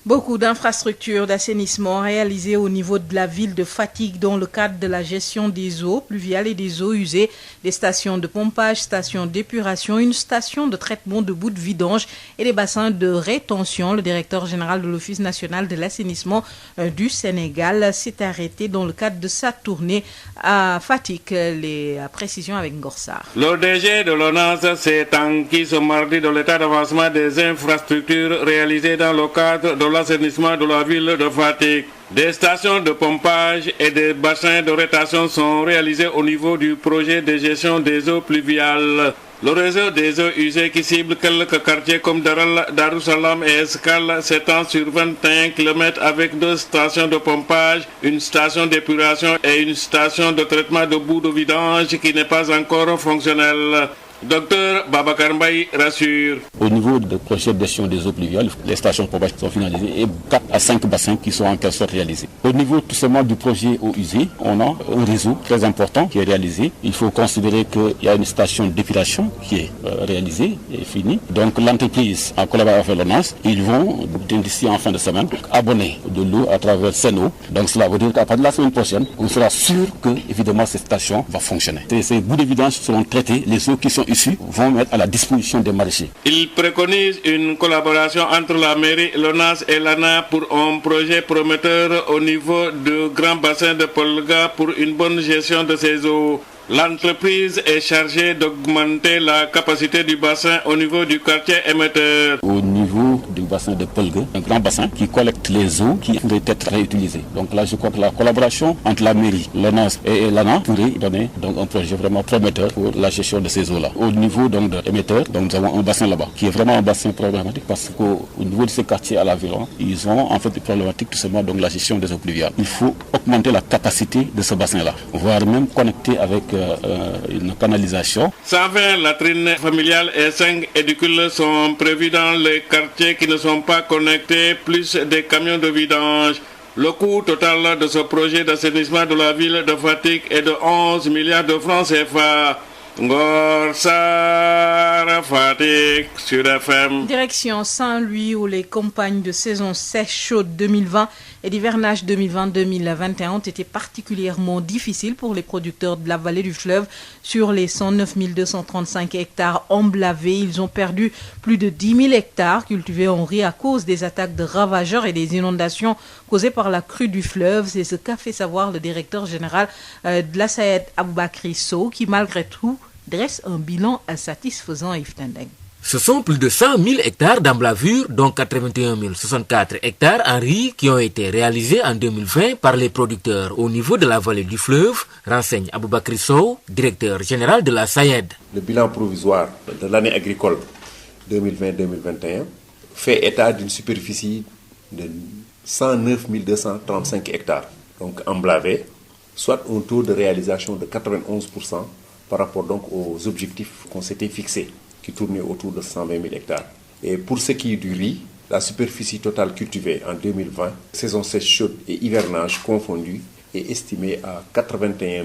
Beaucoup d'infrastructures d'assainissement réalisées au niveau de la ville de Fatick dans le cadre de la gestion des eaux pluviales et des eaux usées, des stations de pompage, stations d'épuration, une station de traitement de boues de vidange et des bassins de rétention. Le directeur général de l'Office national de l'assainissement du Sénégal s'est arrêté dans le cadre de sa tournée à Fatick. Les précisions avec Ngorsar. Le DG de l'ONAS s'est enquis ce mardi de l'état d'avancement des infrastructures réalisées dans le cadre de l'assainissement de la ville de Fatick. Des stations de pompage et des bassins de rétention sont réalisés au niveau du projet de gestion des eaux pluviales. Le réseau des eaux usées qui cible quelques quartiers comme Daral, Darussalam et Escale s'étend sur 21 km avec 2 stations de pompage, une station d'épuration et une station de traitement de boue de vidange qui n'est pas encore fonctionnelle. Docteur Babacar Mbaye rassure. Au niveau du projet de gestion des eaux pluviales, les stations de pompage sont finalisées et 4 à 5 bassins qui sont en quelque sorte réalisés. Au niveau tout simplement du projet eaux usées, on a un réseau très important qui est réalisé. Il faut considérer qu'il y a une station d'épilation qui est réalisée et finie. Donc l'entreprise, en collaboration avec l'ONAS, ils vont d'ici en fin de semaine abonner de l'eau à travers Seno. Donc cela veut dire qu'à partir de la semaine prochaine, on sera sûr que évidemment cette station va fonctionner. Ces bouts de vidange seront traités, les eaux qui sont issues vont mettre à la disposition des maraîchers. Il préconise une collaboration entre la mairie, l'ONAS et l'ANA pour un projet prometteur au niveau du grand bassin de Polga pour une bonne gestion de ces eaux. L'entreprise est chargée d'augmenter la capacité du bassin au niveau du quartier émetteur. Au niveau du bassin de Polgue, un grand bassin qui collecte les eaux qui pourraient être réutilisées. Donc là, je crois que la collaboration entre la mairie, l'ONAS et l'ANA pourrait donner donc un projet vraiment prometteur pour la gestion de ces eaux-là. Au niveau donc de l'émetteur, donc nous avons un bassin là-bas qui est vraiment un bassin problématique parce qu'au niveau de ces quartiers à l'environ, ils ont en fait des problématiques tout simplement donc la gestion des eaux pluviales. Il faut augmenter la capacité de ce bassin-là, voire même connecter avec une canalisation. 120 latrines familiales et 5 édicules sont prévus dans les quartiers qui ne sont pas connectés, plus des camions de vidange. Le coût total de ce projet d'assainissement de la ville de Fatick est de 11 milliards de francs CFA. Ngor Sarr, Fatick, Sud FM. Direction Saint-Louis où les campagnes de saison sèche chaude 2020 et d'hivernage 2020-2021 ont été particulièrement difficiles pour les producteurs de la vallée du fleuve. Sur les 109 235 hectares emblavés, ils ont perdu plus de 10 000 hectares cultivés en riz à cause des attaques de ravageurs et des inondations causées par la crue du fleuve. C'est ce qu'a fait savoir le directeur général de la SAED, Aboubakry Sow, qui malgré tout dresse un bilan insatisfaisant à Yves Tendeng. Ce sont plus de 100 000 hectares d'emblavure, dont 81 064 hectares en riz qui ont été réalisés en 2020 par les producteurs au niveau de la vallée du fleuve, renseigne Aboubakry Sow, directeur général de la SAED. Le bilan provisoire de l'année agricole 2020-2021 fait état d'une superficie de 109 235 hectares, donc emblavés, soit un taux de réalisation de 91% par rapport donc aux objectifs qu'on s'était fixés, qui tournait autour de 120 000 hectares. Et pour ce qui est du riz, la superficie totale cultivée en 2020, saison sèche chaude et hivernage confondus, est estimée à 81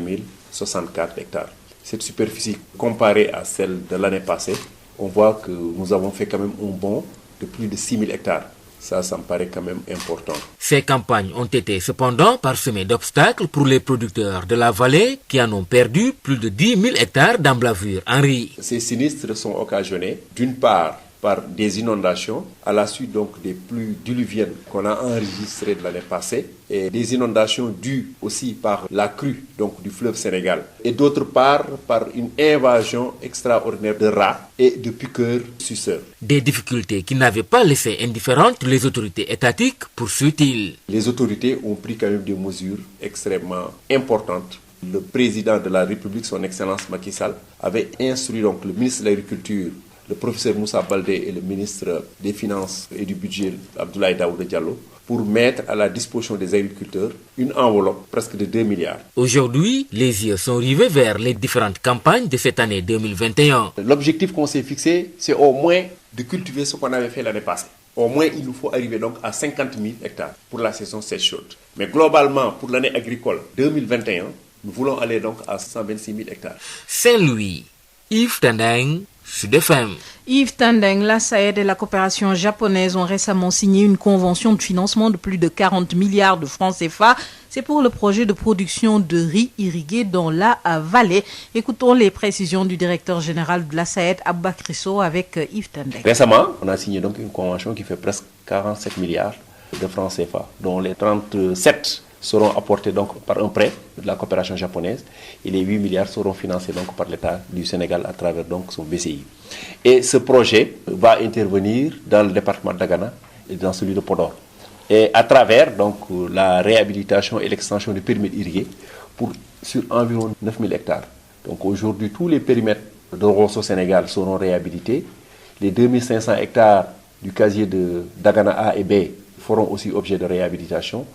064 hectares. Cette superficie, comparée à celle de l'année passée, on voit que nous avons fait quand même un bond de plus de 6 000 hectares. Ça me paraît quand même important. Ces campagnes ont été cependant parsemées d'obstacles pour les producteurs de la vallée qui en ont perdu plus de 10 000 hectares d'emblavure en riz. Ces sinistres sont occasionnés d'une part par des inondations à la suite donc des pluies diluviennes qu'on a enregistrées de l'année passée et des inondations dues aussi par la crue donc du fleuve Sénégal et d'autre part par une invasion extraordinaire de rats et de piqueurs suceurs. Des difficultés qui n'avaient pas laissé indifférentes les autorités étatiques, poursuit-il. Les autorités ont pris quand même des mesures extrêmement importantes. Le président de la République, son Excellence Macky Sall, avait instruit donc le ministre de l'Agriculture, le professeur Moussa Baldé et le ministre des Finances et du Budget, Abdoulaye Daouda Diallo, pour mettre à la disposition des agriculteurs une enveloppe presque de 2 milliards. Aujourd'hui, les yeux sont rivés vers les différentes campagnes de cette année 2021. L'objectif qu'on s'est fixé, c'est au moins de cultiver ce qu'on avait fait l'année passée. Au moins, il nous faut arriver donc à 50 000 hectares pour la saison sèche chaude. Mais globalement, pour l'année agricole 2021, nous voulons aller donc à 126 000 hectares. Saint-Louis, Yves Tendeng, Sud FM. Yves Tendeng, la SAED et la coopération japonaise ont récemment signé une convention de financement de plus de 40 milliards de francs CFA. C'est pour le projet de production de riz irrigué dans la vallée. Écoutons les précisions du directeur général de la SAED, Aboubakry Sow, avec Yves Tendeng. Récemment, on a signé donc une convention qui fait presque 47 milliards de francs CFA, dont les 37 seront apportés donc par un prêt de la coopération japonaise et les 8 milliards seront financés donc par l'État du Sénégal à travers donc son BCI. Et ce projet va intervenir dans le département de Dagana et dans celui de Podor. Et à travers donc la réhabilitation et l'extension du périmètre irrigué sur environ 9 000 hectares. Donc aujourd'hui, tous les périmètres de Rosso Sénégal seront réhabilités. Les 2500 hectares du casier de Dagana A et B feront aussi objet de réhabilitation.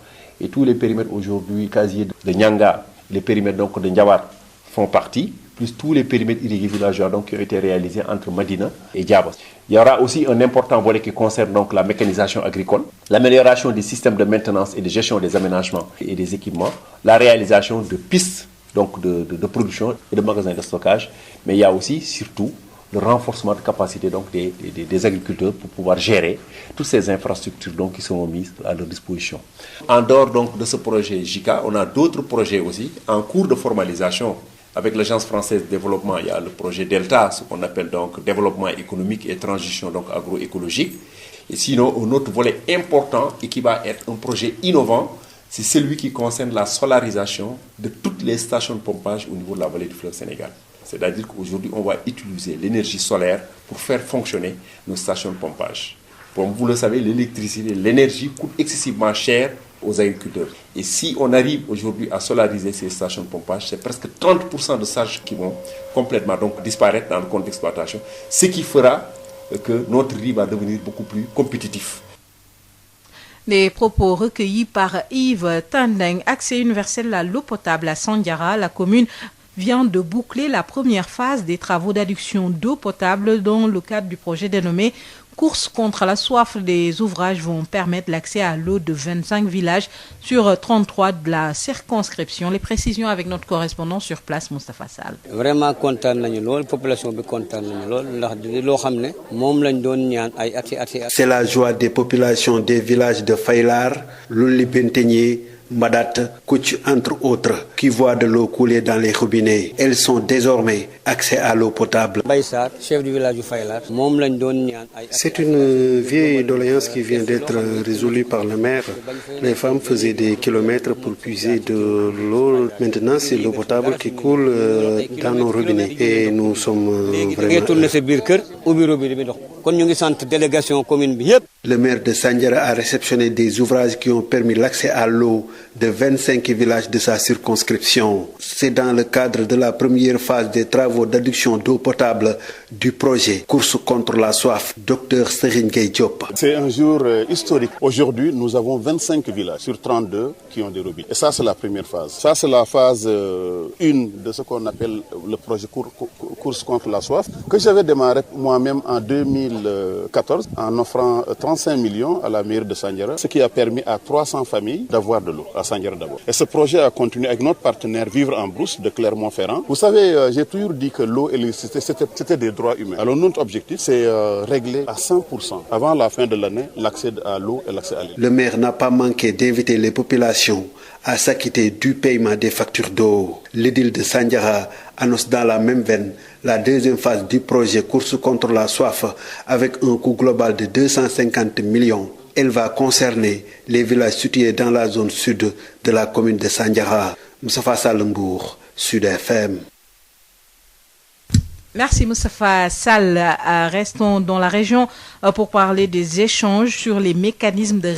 Et tous les périmètres aujourd'hui, casier de Nyanga, les périmètres donc de Ndiawar font partie plus tous les périmètres irrigués villageois donc, qui ont été réalisés entre Madina et Diabas. Il y aura aussi un important volet qui concerne donc la mécanisation agricole, l'amélioration des systèmes de maintenance et de gestion des aménagements et des équipements, la réalisation de pistes donc de production et de magasins de stockage, mais il y a aussi surtout le renforcement de capacité donc, des agriculteurs pour pouvoir gérer toutes ces infrastructures donc, qui seront mises à leur disposition. En dehors donc, de ce projet JICA, on a d'autres projets aussi en cours de formalisation. Avec l'Agence française de développement, il y a le projet Delta, ce qu'on appelle donc développement économique et transition donc agroécologique. Et sinon, un autre volet important et qui va être un projet innovant, c'est celui qui concerne la solarisation de toutes les stations de pompage au niveau de la vallée du fleuve Sénégal. C'est-à-dire qu'aujourd'hui, on va utiliser l'énergie solaire pour faire fonctionner nos stations de pompage. Comme vous le savez, l'électricité, l'énergie coûte excessivement cher aux agriculteurs. Et si on arrive aujourd'hui à solariser ces stations de pompage, c'est presque 30% de charges qui vont complètement donc disparaître dans le compte d'exploitation, ce qui fera que notre riz va devenir beaucoup plus compétitif. Les propos recueillis par Yves Tandeng, accès universel à l'eau potable à Sandiara, la commune vient de boucler la première phase des travaux d'adduction d'eau potable dans le cadre du projet dénommé Course contre la soif. Des ouvrages vont permettre l'accès à l'eau de 25 villages sur 33 de la circonscription. Les précisions avec notre correspondant sur place, Moustapha Sall. Vraiment content nañu lool, population bi content nañu lool ndax loo xam ne moom lañ doon ñaan ay ati. C'est la joie des populations des villages de Faylar, Louli-Benteñe, Madat, Kouch, entre autres, qui voient de l'eau couler dans les robinets. Elles sont désormais accès à l'eau potable. Chef du village de Faylar, c'est une vieille doléance qui vient d'être résolue par le maire. Les femmes faisaient des kilomètres pour puiser de l'eau. Maintenant, c'est l'eau potable qui coule dans nos robinets. Et nous sommes vraiment... Le maire de Sandiara a réceptionné des ouvrages qui ont permis l'accès à l'eau de 25 villages de sa circonscription. C'est dans le cadre de la première phase des travaux d'adduction d'eau potable du projet Course contre la soif, Dr Serigne Gueye Diop. C'est un jour historique. Aujourd'hui, nous avons 25 villages sur 32 qui ont des robinets. Et ça, c'est la première phase. Ça, c'est la phase 1 de ce qu'on appelle le projet Course contre la soif, que j'avais démarré moi-même en 2014 en offrant 35 millions à la mairie de Sandiara, ce qui a permis à 300 familles d'avoir de l'eau à Sandiara d'abord. Et ce projet a continué avec notre partenaire Vivre en Brousse de Clermont-Ferrand. Vous savez, j'ai toujours dit que l'eau et l'électricité, c'était des droits humains. Alors notre objectif, c'est régler à 100% avant la fin de l'année l'accès à l'eau et l'accès à l'électricité. Le maire n'a pas manqué d'inviter les populations à s'acquitter du paiement des factures d'eau. L'édile de Sandiara annonce dans la même veine la deuxième phase du projet Course contre la soif avec un coût global de 250 millions. Elle va concerner les villages situés dans la zone sud de la commune de Sandiara. Moustapha Salembourg, Sud FM. Merci Moustapha Sall. Restons dans la région pour parler des échanges sur les mécanismes de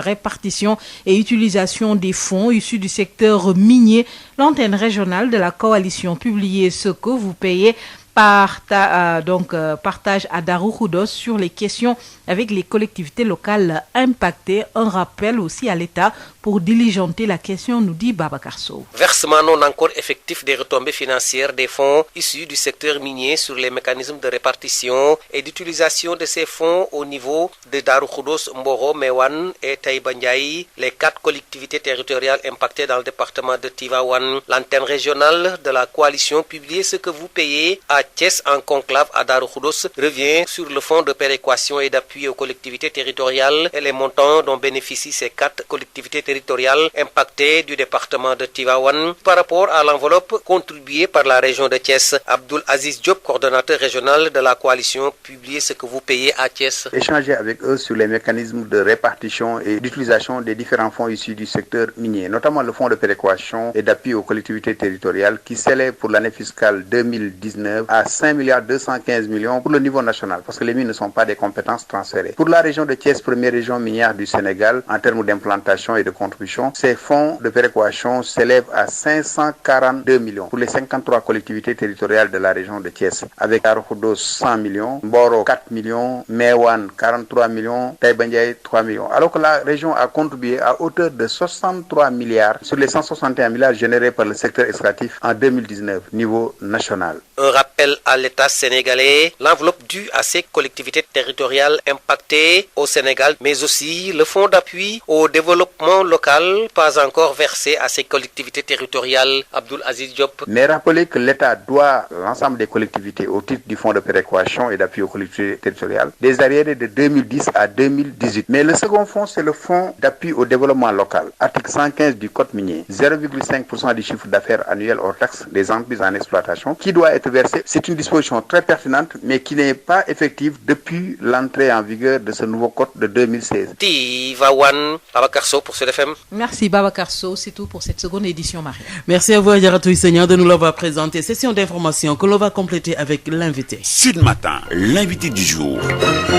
répartition et utilisation des fonds issus du secteur minier. L'antenne régionale de la coalition publiée ce que vous payez partage à Darou Khoudoss sur les questions avec les collectivités locales impactées. Un rappel aussi à l'État pour diligenter la question, nous dit Babacar Sow. Versement non encore effectif des retombées financières des fonds issus du secteur minier sur les mécanismes de répartition et d'utilisation de ces fonds au niveau de Darou Khoudoss, Mboro, Mewan et Taïba Ndiaye, les 4 collectivités territoriales impactées dans le département de Tivaouane. L'antenne régionale de la coalition publiée ce que vous payez à Thiès en conclave à Darou Khoudoss revient sur le fonds de péréquation et d'appui aux collectivités territoriales et les montants dont bénéficient ces 4 collectivités territoriales impactées du département de Tivaouane par rapport à l'enveloppe contribuée par la région de Thiès. Abdoul Aziz Diop, coordonnateur régional de la coalition, publie ce que vous payez à Thiès. Échanger avec eux sur les mécanismes de répartition et d'utilisation des différents fonds issus du secteur minier, notamment le fonds de péréquation et d'appui aux collectivités territoriales qui s'élève pour l'année fiscale 2019 à 5,215 milliards pour le niveau national, parce que les mines ne sont pas des compétences transférées. Pour la région de Thiès, première région minière du Sénégal, en termes d'implantation et de contribution, ces fonds de péréquation s'élèvent à 542 millions pour les 53 collectivités territoriales de la région de Thiès, avec Darou Khoudoss 100 millions, Mboro 4 millions, Meouane 43 millions, Taïba Ndiaye 3 millions. Alors que la région a contribué à hauteur de 63 milliards sur les 161 milliards générés par le secteur extractif en 2019, niveau national. Un rappel à l'État sénégalais, l'enveloppe due à ces collectivités territoriales impactées au Sénégal, mais aussi le fonds d'appui au développement local, pas encore versé à ces collectivités territoriales. Abdoul Aziz Diop. Mais rappelez que l'État doit l'ensemble des collectivités au titre du fonds de péréquation et d'appui aux collectivités territoriales des arriérés de 2010 à 2018. Mais le second fonds, c'est le fonds d'appui au développement local. Article 115 du Code minier, 0,5% du chiffre d'affaires annuel hors taxe des entreprises en exploitation qui doit être versé. C'est une disposition très pertinente, mais qui n'est pas effective depuis l'entrée en vigueur de ce nouveau code de 2016. Tivaouane, Babacar Sow pour CFM. Merci Babacar Sow, c'est tout pour cette seconde édition, Marie. Merci à vous, Adjaratou Seigneur, de nous l'avoir présenté. Session d'information que l'on va compléter avec l'invité. Sud Matin, l'invité du jour.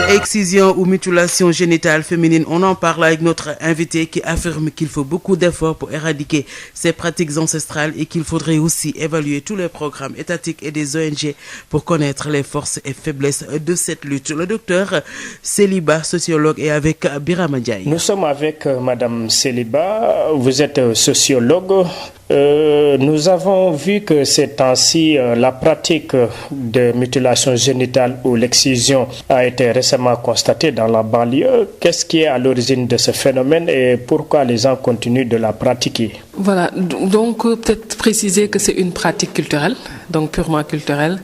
Excision ou mutilation génitale féminine, on en parle avec notre invité qui affirme qu'il faut beaucoup d'efforts pour éradiquer ces pratiques ancestrales et qu'il faudrait aussi évaluer tous les programmes étatiques et des ONG pour connaître les forces et faiblesses de cette lutte. Le docteur Céliba, sociologue, est avec Birama Ndiaye. Nous sommes avec Madame Céliba, vous êtes sociologue. Nous avons vu que ces temps-ci, la pratique de mutilation génitale ou l'excision a été récemment constatée dans la banlieue. Qu'est-ce qui est à l'origine de ce phénomène et pourquoi les gens continuent de la pratiquer? Voilà, donc peut-être préciser que c'est une pratique culturelle, donc purement culturelle,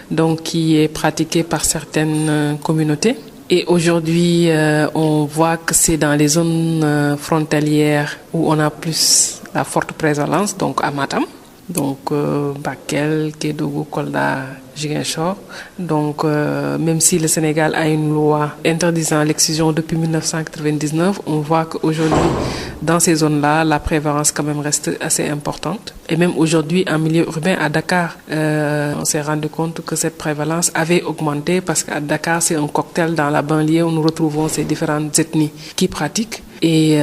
donc qui est pratiquée par certaines communautés. Et aujourd'hui, on voit que c'est dans les zones frontalières où on a plus la forte prévalence, donc à Matam, donc Bakel, Kédougou, Kolda, Ziguinchor. Donc même si le Sénégal a une loi interdisant l'excision depuis 1999, on voit qu'aujourd'hui, dans ces zones-là, la prévalence quand même reste assez importante. Et même aujourd'hui, en milieu urbain, à Dakar, on s'est rendu compte que cette prévalence avait augmenté parce qu'à Dakar, c'est un cocktail dans la banlieue où nous retrouvons ces différentes ethnies qui pratiquent. Et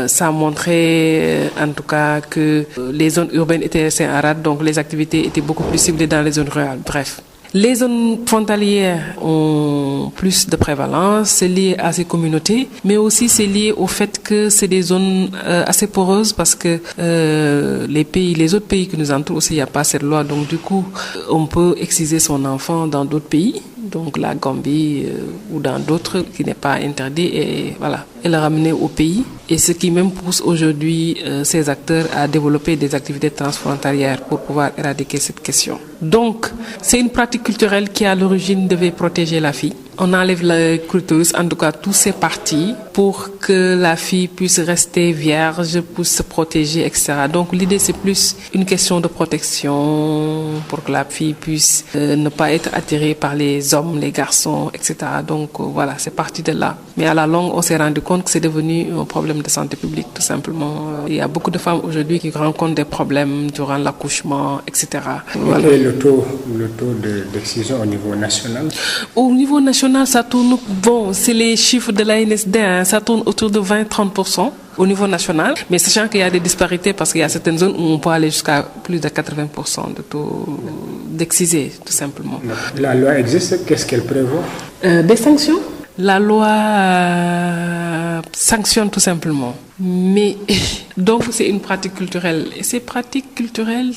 ça a montré en tout cas que les zones urbaines étaient assez en rade, donc les activités étaient beaucoup plus ciblées dans les zones rurales. Bref. Les zones frontalières ont plus de prévalence, c'est lié à ces communautés, mais aussi c'est lié au fait que c'est des zones assez poreuses parce que les autres pays qui nous entourent aussi, il n'y a pas cette loi, donc du coup, on peut exciser son enfant dans d'autres pays, donc la Gambie ou dans d'autres qui n'est pas interdit, et voilà, et le ramener au pays. Et ce qui même pousse aujourd'hui ces acteurs à développer des activités transfrontalières pour pouvoir éradiquer cette question. Donc, c'est une pratique culturelle qui à l'origine devait protéger la fille. On enlève le clitoris, en tout cas tous ces parties, pour que la fille puisse rester vierge, puisse se protéger, etc. Donc l'idée c'est plus une question de protection pour que la fille puisse ne pas être attirée par les hommes, les garçons, etc. Donc voilà, c'est parti de là. Mais à la longue, on s'est rendu compte que c'est devenu un problème de santé publique, tout simplement. Il y a beaucoup de femmes aujourd'hui qui rencontrent des problèmes durant l'accouchement, etc. Voilà. Quel est le taux d'excision au niveau national? Au niveau national, ça tourne, bon, c'est les chiffres de l'ANSD, hein, ça tourne autour de 20-30% au niveau national, mais sachant qu'il y a des disparités parce qu'il y a certaines zones où on peut aller jusqu'à plus de 80% de taux d'excisé, tout simplement. La loi existe, qu'est-ce qu'elle prévoit? Des sanctions. La loi sanctionne tout simplement. Mais donc c'est une pratique culturelle. Et ces pratiques culturelles,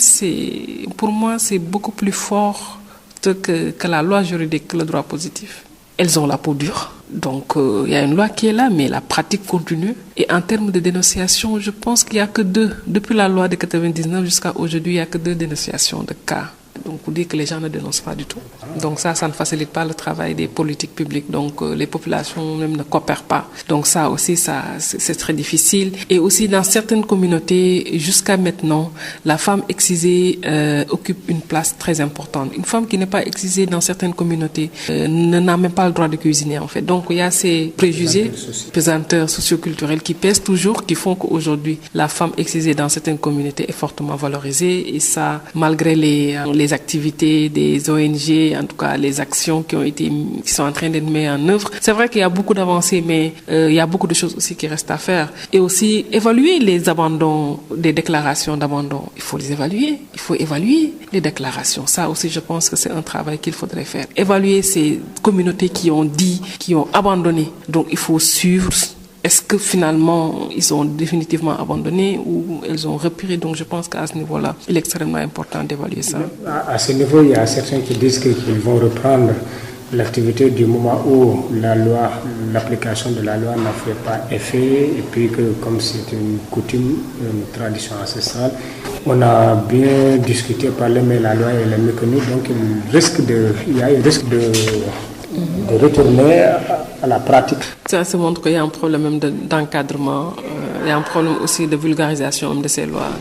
pour moi, c'est beaucoup plus fort que la loi juridique, que le droit positif. Elles ont la peau dure. Donc il y a une loi qui est là, mais la pratique continue. Et en termes de dénonciation, je pense qu'il n'y a que 2. Depuis la loi de 99 jusqu'à aujourd'hui, il n'y a que 2 dénonciations de cas. Donc, on dit que les gens ne dénoncent pas du tout. Donc ça ne facilite pas le travail des politiques publiques. Donc, les populations même ne coopèrent pas. Donc ça aussi, c'est très difficile. Et aussi, dans certaines communautés, jusqu'à maintenant, la femme excisée occupe une place très importante. Une femme qui n'est pas excisée dans certaines communautés n'a même pas le droit de cuisiner, en fait. Donc, il y a ces préjugés, pesanteurs socioculturels qui pèsent toujours, qui font qu'aujourd'hui, la femme excisée dans certaines communautés est fortement valorisée. Et ça, malgré les les activités des ONG, en tout cas les actions qui sont en train d'être mises en œuvre. C'est vrai qu'il y a beaucoup d'avancées, mais il y a beaucoup de choses aussi qui restent à faire. Et aussi évaluer les abandons, des déclarations d'abandon. Il faut les évaluer. Il faut évaluer les déclarations. Ça aussi, je pense que c'est un travail qu'il faudrait faire. Évaluer ces communautés qui ont abandonné. Donc il faut suivre. Est-ce que finalement ils ont définitivement abandonné ou elles ont repris? Donc je pense qu'à ce niveau-là, il est extrêmement important d'évaluer ça. À ce niveau, il y a certains qui disent qu'ils vont reprendre l'activité du moment où l'application de la loi n'a fait pas effet, et puis que comme c'est une coutume, une tradition ancestrale, on a bien discuté, parlé, mais la loi elle est méconnue, donc il y a un risque de retourner à la pratique. Ça se montre qu'il y a un problème même d'encadrement, il y a un problème aussi de vulgarisation de ces lois.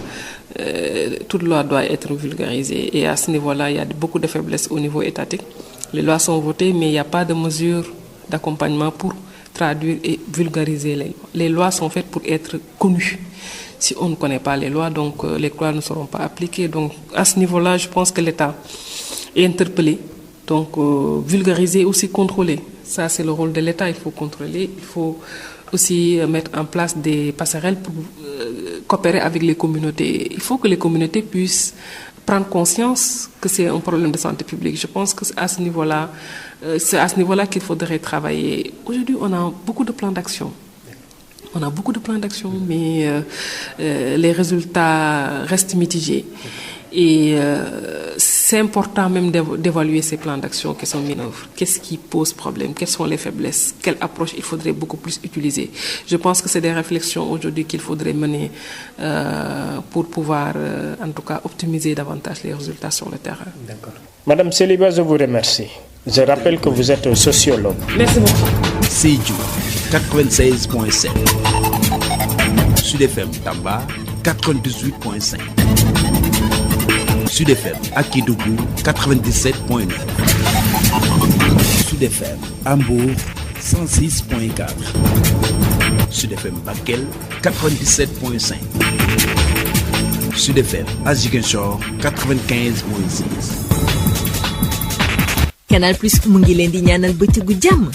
Toute loi doit être vulgarisée et à ce niveau-là, il y a beaucoup de faiblesses au niveau étatique. Les lois sont votées, mais il n'y a pas de mesures d'accompagnement pour traduire et vulgariser les lois. Les lois sont faites pour être connues. Si on ne connaît pas les lois, donc les lois ne seront pas appliquées. Donc à ce niveau-là, je pense que l'État est interpellé. Donc vulgariser, aussi contrôler. Ça, c'est le rôle de l'État. Il faut contrôler. Il faut aussi mettre en place des passerelles pour coopérer avec les communautés. Il faut que les communautés puissent prendre conscience que c'est un problème de santé publique. Je pense que c'est à ce niveau-là qu'il faudrait travailler. Aujourd'hui, on a beaucoup de plans d'action. Mais les résultats restent mitigés. Et c'est important même d'évaluer ces plans d'action qui sont mis en œuvre. Qu'est-ce qui pose problème? Quelles sont les faiblesses? Quelle approche il faudrait beaucoup plus utiliser? Je pense que c'est des réflexions aujourd'hui qu'il faudrait mener pour pouvoir, en tout cas, optimiser davantage les résultats sur le terrain. D'accord. Madame Seliba, je vous remercie. Je rappelle que vous êtes sociologue. Merci beaucoup. Sédhiou 96.7. Sud FM Tamba 98.5. Sud FM à Kédougou 97.9. Sud FM à Mbour 106.4. Sud FM Bakel 97.5. Sud FM à Ziguinchor 95.6. Canal Plus mu ngi leen di ñaanal bëccëgu jàmm.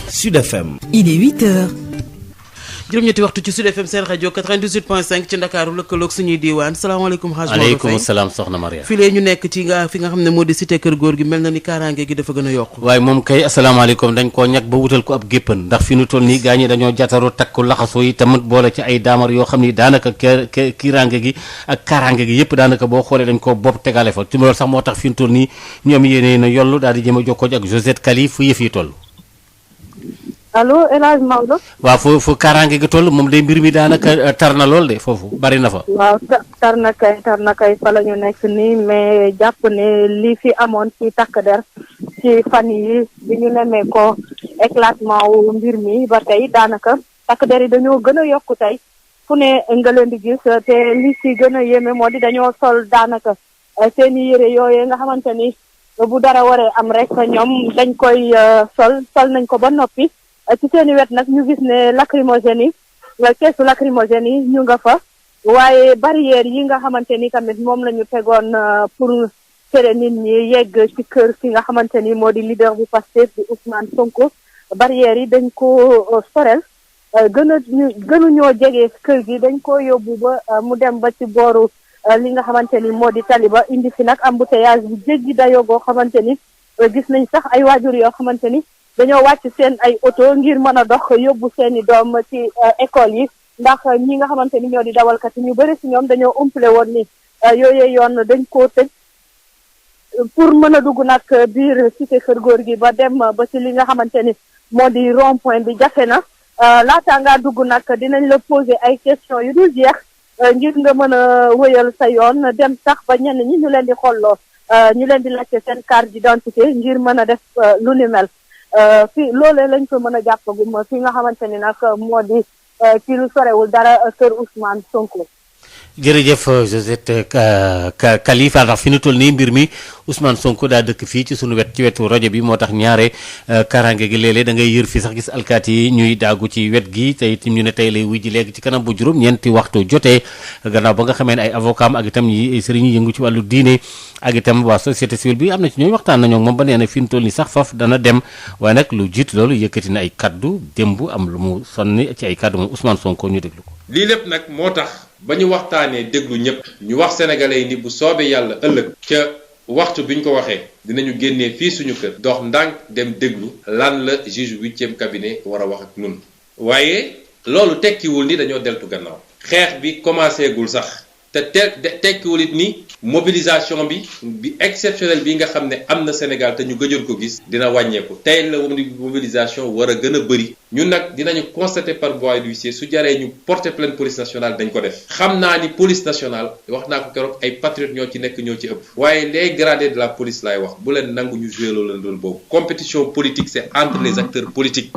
Sud FM. Il est 8h. juróom-ñetti waxtu ci Sud FM seen rajo 98.5 ci Ndakaaru lëkkaloog suñuy diiwaan salaamaaleykum. aleykum salaam soxna Maria. fii lee ñu nekk ci fi nga xam ne moo di cité kër góor gi mel na ni kaaraange gi dafa gën a yokk. waaye moom kay asalaamaaleykum dañ koo ñàkk ba wutal ko ab géppan ndax fi nu toll nii gaa ñi dañoo jataru takku laxasoo yi tamit boole ci ay daamar yoo xam ni daanaka kiiraange gi ak kaaraange gi yëpp daanaka boo xoolee dañ koo bopp tegale fa ci loolu sax moo tax fi nu toll nii ñoom yéene na yollu daal di jëm a jokkoo ak Josette Kali fu yëf yi toll. allo El Hadj Maodo. waaw fu kaaraange gi toll moom day mbir mi daanaka tar na lool de foofu bari na fa. waaw tar na kay fa la ñu nekk nii mais jàpp ne li fi amoon ci takk der ci fan yi bi ñu nemee ko éclatement wu mbir mi ba tey daanaka takk der yi dañoo gën a yokku tey fu ne nga leen di gis te li ci gën a yéeme moo di dañoo sol daanaka seeni yére yooyee nga xamante ni bu dara waree am rek ñoom dañ koy sol nañ ko ba noppi. ci seeni wet nag ñu gis ne lacrymogène yi keesu lacrymogène yi ñu nga fa waaye barrière yi nga xamante ni tamit moom la ñu tegoon pour tere nit ñi yegg ci kër ki nga xamante ni moo di leader bu Pastef di Ousmane Sonko barrière yi dañ ko sorel gënuñoo jege kër gi dañ ko yóbbu ba mu dem ba ci booru li nga xamante ni moo di taliba indi fi nag embouteillage bu jéggi dayoo goo xamante ni gis nañ sax ay waajur yoo xamante ni dañoo wàcc seen ay oto ngir mën a dox yóbbu seeni doom ci école yi ndax ñi nga xamante ni ñoo di dawalkat yi ñu bëri si ñoom dañoo umpale woon ni yooyee yoon dañ koo tëj pour mën a dugg nag biir cité kër góor gi ba dem ba ci li nga xamante ni moo di rond point bi jafe na laata ngaa dugg nag dinañ la poser ay questions yu dul jeex ngir nga mën a wëyal sa yoon dem sax ba ñenn ñi ñu leen di xolloo ñu leen di laajte seen carte d'identité ngir mën a def lu ni mel. fii loolee lañ ko mën a jàppagum fi nga xamante ni nag moo di ci lu sorewul dara kër Ousmane Sonko. jërëjëf Josette Khalifa ndax fi nu toll nii mbir mi Ousmane Sonko daa dëkk fii ci sunu wet ci wetu rajo bi moo tax ñaare kaaraange gi léeg-léeg da ngay yër fii sax gis alkaati yi ñuy daagu ci wet gi te itam ñu ne tey lay wuy ji léegi ci kanam bu juróom-ñeenti waxtu jotee gannaaw ba nga xamee ne ay avocat am ak itam ñi sëriñ yi yëngu ci wàllu diine ak itam waa société civile bi am na ci ñooy waxtaan nañoo moom ba nee na fi nu toll nii sax faf dana dem waaye nag lu jiit loolu yëkkati na ay kaddu démb am lu mu sonni ci ay kaddu moom Ousmane Sonko ñu déglu ko. lii lépp nag moo tax ba ñu waxtaanee déglu ñëpp ñu wax sénégalais yi ni bu soobee yàlla ëllëg ca waxtu bi ñu ko waxee dinañu génnee fii suñu kër dox ndànk dem déglu lan la juge 8e cabinet war a wax ak ñun. waaye loolu tekkiwul ni dañoo deltu gannaaw xeex bi commencé gul sax te tekkiwul it ni mobilisation bi exceptionnelle bi nga xam ne am na Sénégal te ñu gëjoon ko gis dina wàññeeku tey la mobilisation war a gën a bëri ñun nag dinañu constater par voie d'huissier su jaree ñu porter plainte police nationale dañ ko def xam naa ni police nationale wax naa ko keroog ay patriotes ñoo ci nekk ñoo ci ëpp waaye les gradés de la police laay wax bu leen nangu ñu jouer loolu leen doon boobu compétition politique c'est entre les acteurs politiques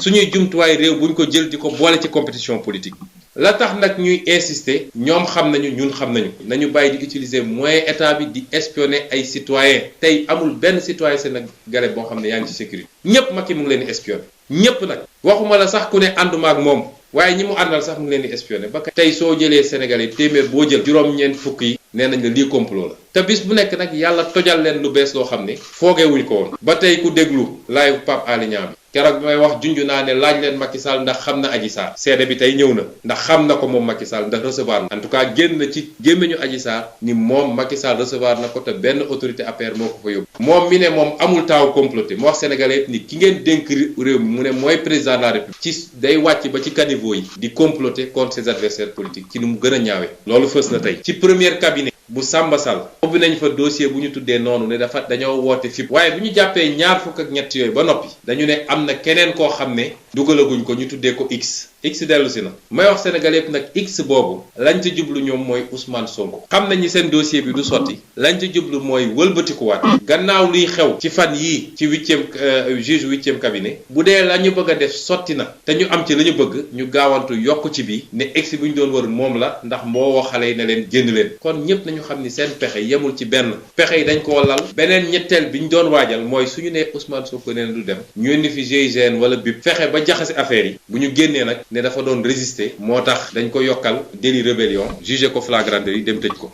suñuy jumtuwaay réew bu ñu ko jël di ko boole ci compétition politique la tax nag ñuy insister ñoom xam nañu ñun xam nañu bàyyi di utiliser moyen état bi di espionner ay citoyens tey amul benn citoyen sénégalais boo xam ne yaa ngi ci sécurité ñépp Macky mu ngi leen di espionner ñépp nag waxuma la sax ku ne ànduma ak moom waaye ñi mu àndal sax mu ngi leen di espionner ba tey soo jëlee sénégalais téeméer boo jël juróom-ñeent fukk yi nee nañ la lii complot la te bis bu nekk nag yàlla tojal leen lu bees loo xam ne foogewuñ ko woon ba tey ku déglu live Pape Alé Niang bi keroog bi may wax junj naa ne laaj leen Macky Sall ndax xam na Adji Sarr seede bi tey ñëw na ndax xam na ko moom Macky Sall ndax recevoir na en tout cas génn na ci gémmiñu Adji Sarr ni moom Macky Sall recevoir na ko te benn autorité APR moo ko fa yóbbu moom mi ne moom amul taaw comploté mu wax sénégalais yëpp ni ki ngeen dénk réew mi mu ne mooy président de la république ci day wàcc ba ci caniveau yi di comploter contre ses adversaires politiques ci ni mu gën a ñaawe loolu fës na tey ci premier cabinet bu Samba Sall ubbi nañ fa dossier bu ñu tuddee noonu ne dañoo woote FIP waaye bu ñu jàppee ñaar fukk ak ñett yooyu ba noppi dañu ne am na keneen koo xam ne dugalaguñ ko ñu tuddee ko X dellu si na may wax sénégalais yëpp nag X boobu lañ ci jublu ñoom mooy Ousmane Sonko xam nañu seen dossier bi du sotti lañ ci jublu mooy wëlbatikuwaat gannaaw luy xew ci fan yii ci juge 8e cabinet bu dee la ñu bëgg a def sotti na te ñu am ci la ñu bëgg ñu gaawantu yokk ci bi ne X bu ñu doon wër moom la ndax moo wax xale yi ne leen génn leen kon ñëpp nañu xam ni seen pexe yemul ci benn pexe yi dañ koo lal beneen ñetteel bi ñu doon waajal mooy suñu nee Ousmane Sonko nee na du dem ñu indi fi GIGN wala BIP fexe ba jaxase affaire yi bu ñu génnee nag ne dafa doon résister moo tax dañ ko yokkal délit rébellion jugé ko flagrant délit dem tëj ko.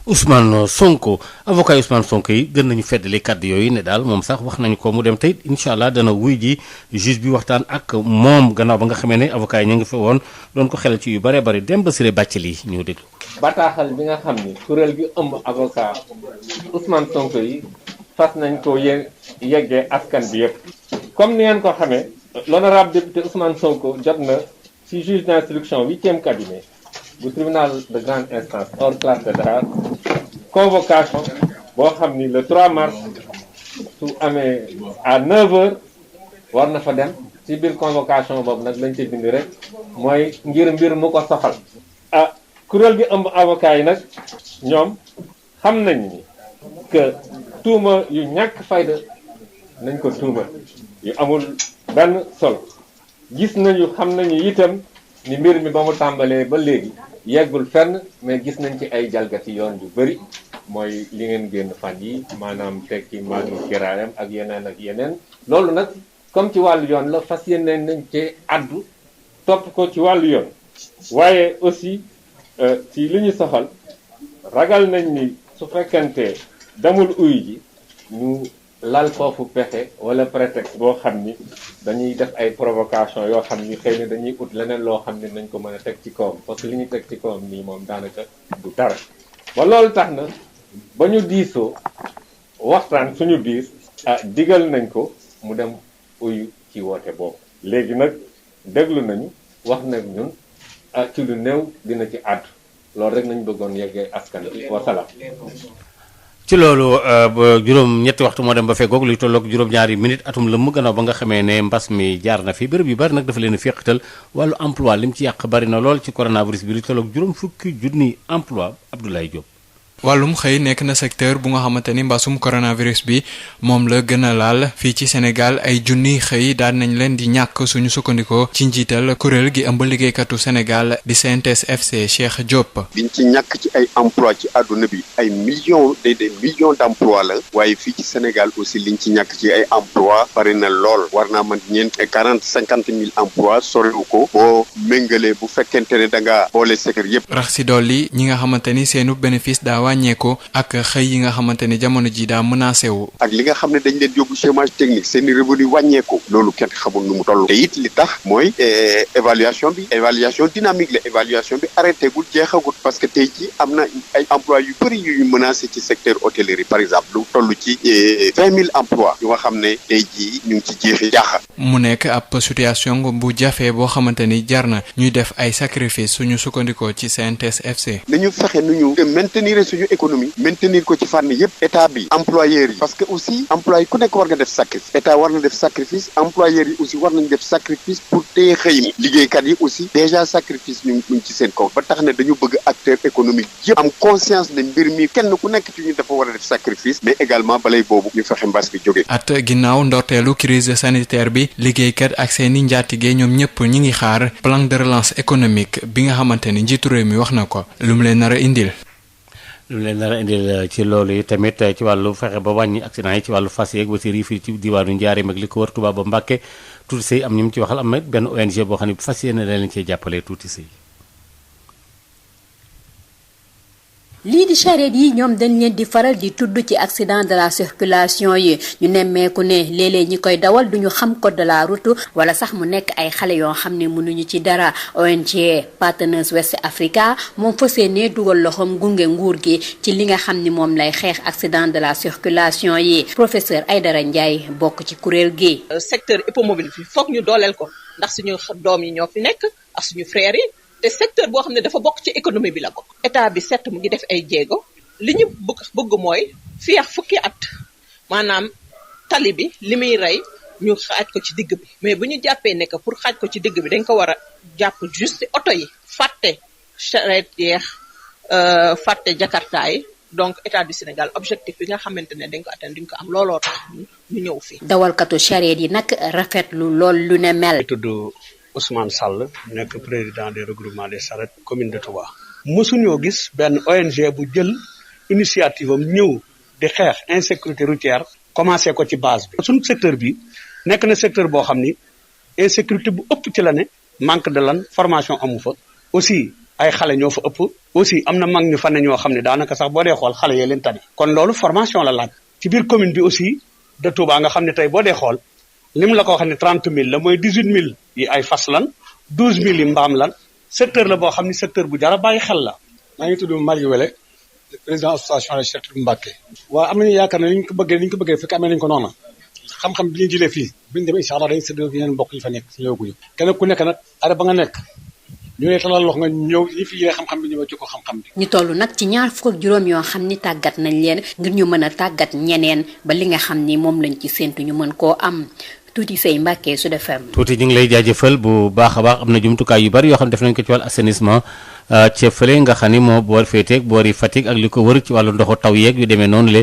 Ousmane Sonko avocat Ousmane Sonko yi gën nañu feddali kàddu yooyu ne daal moom sax wax nañu ko mu dem tey incha allah dana wuy ji juge bi waxtaan ak moom gannaaw ba nga xamee ne avocat yi ñu ngi fa woon doon ko xelal ci yu bare bari dem ba siré bàcc lii ñu déglu. bataaxal bi nga xam ni kuréel gi ëmb avocat Ousmane Sonko yi fas nañ ko yeggee askan bi yëpp comme ni ngeen ko xamee l'honorable député Ousmane Sonko jot na ci juge d'instruction 8e cabinet bu tribunal de grande instance hors classe de Dakar convocation boo xam ni le 3 mars su amee à 9h war na fa dem ci biir convocation boobu nag lañ ci bind rek mooy ngir mbir mu ko soxal kuréel gi ëmb avocat yi nag ñoom xam nañ ni que tuuma yu ñàkk fayda nañ ko tuuma yu amul benn solo gis nañu xam nañu itam ni mbir mi ba mu tàmbalee ba léegi yeggul fenn mais gis nañ ci ay jalgati yoon yu bëri mooy li ngeen génn fan yi maanaam tekki maanaam kiraayam ak yeneen loolu nag comme ci wàllu yoon la fas yéene nañ ci addu topp ko ci wàllu yoon waaye aussi ci li ñu soxal ragal nañ ni su fekkente demul uy ji ñu lal foofu pexe wala prétexte boo xam ni dañuy def ay provocation yoo xam ni xëy na dañuy ut leneen loo xam ni nañ ko mën a teg ci kawam parce que li ñu teg ci kawam nii moom daanaka du dara ba loolu tax na ba ñu diisoo waxtaan suñu biir digal nañ ko mu dem uyu ci woote boobu léegi nag déglu nañu wax nag ñun ci lu néew dina ci àddu loolu rek nañ bëggoon yeggee askan bi wasalaam. ci loolu juróom-ñetti waxtu moo dem ba feggoog luy tolloog juróom-ñaari minute atum lëmm gannaaw ba nga xamee ne mbas mi jaar na fi béréb yu bari nag dafa leen a féqatal wàllu emploi lim ci yàq bari na lool ci coronavirus bi luy tolloog juróom fukki junni emploi Abdoulaye Diop. wàllum xëy nekk na secteur bu nga xamante ni mbasum coronavirus bi moom la gën a laal fii ci Sénégal ay junni xëy daan nañ leen di ñàkk suñu sukkandikoo ci njiital kuréel gi ëmb liggéeykatu Sénégal di CNTS FC Cheikh Diop. liñ ci ñàkk ci ay emploi ci àdduna bi ay millions des millions d'emplois la waaye fii ci Sénégal aussi liñ ci ñàkk ci ay emploi bari na lool war naa mën 40-50 000 emplois soriwu ko boo méngalee bu fekkente ne da nga boole secteur yépp. rax si dolli ñi nga xamante ni seenu bénéfice daa wàññeeku ak xëy yi nga xamante ni jamono ji daa menacé wu. ak li nga xam ne dañ leen yóbbu chômage technique seeni revenu wàññeeku loolu kenn xamul nu mu toll te it li tax mooy évaluation dynamique la évaluation bi arrêté gul jeexagut parce que tey ji am na ay emplois yu bëri yu menacé ci secteur hôtellerie par exemple lu toll ci 20 000 emplois yu nga xam ne tey ji ñu ngi ci jeexi jaaxa. mu nekk ab situation bu jafe boo xamante ni jar na ñuy def ay sacrifice suñu sukkandikoo ci CNTS FC. nañu fexe nu ñu maintenir suñu économie maintenir ko ci fànn yépp état bi employeurs yi parce que aussi employé ku nekk war nga def sacrifice état war na def sacrifice employeurs yi aussi war nañ def sacrifice pour téye xëy mi liggéeykat yi aussi déjà sacrifice ñu ngi ci seen kaw ba tax ne dañu bëgg acteur économique yépp am conscience ne mbir mi kenn ku nekk ci ñu dafa war a def sacrifice mais également balay boobu ñu fexe mbas bi jóge. at ginnaaw ndorteelu crise sanitaire bi liggéeykat ak seeni njaatige ñoom ñëpp ñi ngi xaar plan de relance économique bi nga xamante ni njiitu réew mi wax na ko lu mu leen nar a indil. lu leen nar a indil ci loolu yi tamit ci wàllu fexe ba wàññi accident yi ci wàllu fas yeeg ba si fii ci diwaanu Njaaréem ak li ko wër Touba ba Mbàkke tuuti sëy am ñu mu ci waxal am na benn ONG boo xam ne bu fas yéene leen cee jàppale tuuti sëy. lii di charrette yi ñoom dañ leen di faral di tudd ci accident de la circulation yi ñu nemmeeku ne léeg-léeg ñi koy dawal duñu xam code de la route wala sax mu nekk ay xale yoo xam ne mënuñu ci dara. ONG Partners West Africa moom fas yéene dugal loxoom gunge nguur gi ci li nga xam ni moom lay xeex accident de la circulation yi professeur Aïdara Ndiaye bokk ci kuréel gi. secteur hippomobile bi foog ñu dooleel ko ndax suñu doom yi ñoo fi nekk ak suñu frères yi. te secteur boo xam ne dafa bokk ci économie bi la bokk. état bi set mu ngi def ay jéego li ñu bëgg mooy fii ak fukki at maanaam tali bi li muy rey ñu xaaj ko ci digg bi mais bu ñu jàppee ne que pour xaaj ko ci digg bi dañ ko war a jàpp juste oto yi fàtte charrette yeex fàtte jakarta yi donc état du Sénégal objectif bi nga xamante ne dañ ko atteindre duñ ko am looloo tax ñu ñëw fii. dawalkatu charrette yi nag rafetlu lool lu ne mel. Ousmane Sall nekk président des regroupements des charrettes commune de Touba. mësuñoo gis benn ONG bu jël initiative am ñëw di xeex insécurité routière commencé ko ci base bi. suñu secteur bi nekk na secteur boo xam ni insécurité bu ëpp ci la ne manque de lan formation amu fa aussi ay xale ñoo fa ëpp aussi am na mag ñu fa ne ñoo xam ne daanaka sax boo dee xool xale yee leen tane. kon loolu formation la laaj ci biir commune bi aussi de Touba nga xam ne tey boo dee xool. lim la ko wax ne 30 000 la mooy 18 000 yi ay fas lan 12 000 yi mbaam lan secteur la boo xam ni secteur bu jara bàyyi xel la. maa ngi tudd Malick Wele président association des charretiers Mbacké. waaw am nañu yaakaar ne ni ñu ko bëggee fekk amee nañu ko noonu xam-xam bi ñu jëlee fii bi ñu demee incha allah dañuy séddoo yeneen mbokk yi fa nekk si ñëwaguñu. kenn ku nekk nag ara ba nga nekk ñu ne talal loxo nga ñëw ñi fi jëlee xam-xam bi ñëw ci ko xam-xam bi. ñu toll nag ci 25 yoo xam ni tàggat nañ leen ngir ñu mën a tàggat ñeneen ba li nga xam ni moom lañ ci séntu ñu mën koo am. tuuti say Mbàkke Sud FM. tuuti ñu ngi lay jaajëfal bu baax a baax am na jumtukaay yu bari yoo xam ne def nañ ko ci wàllu assainissement ca fële nga xam ni moo boor féeteeg boori Fatick ak li ko wër ci wàllu ndoxu taw yeeg yu demee noonu le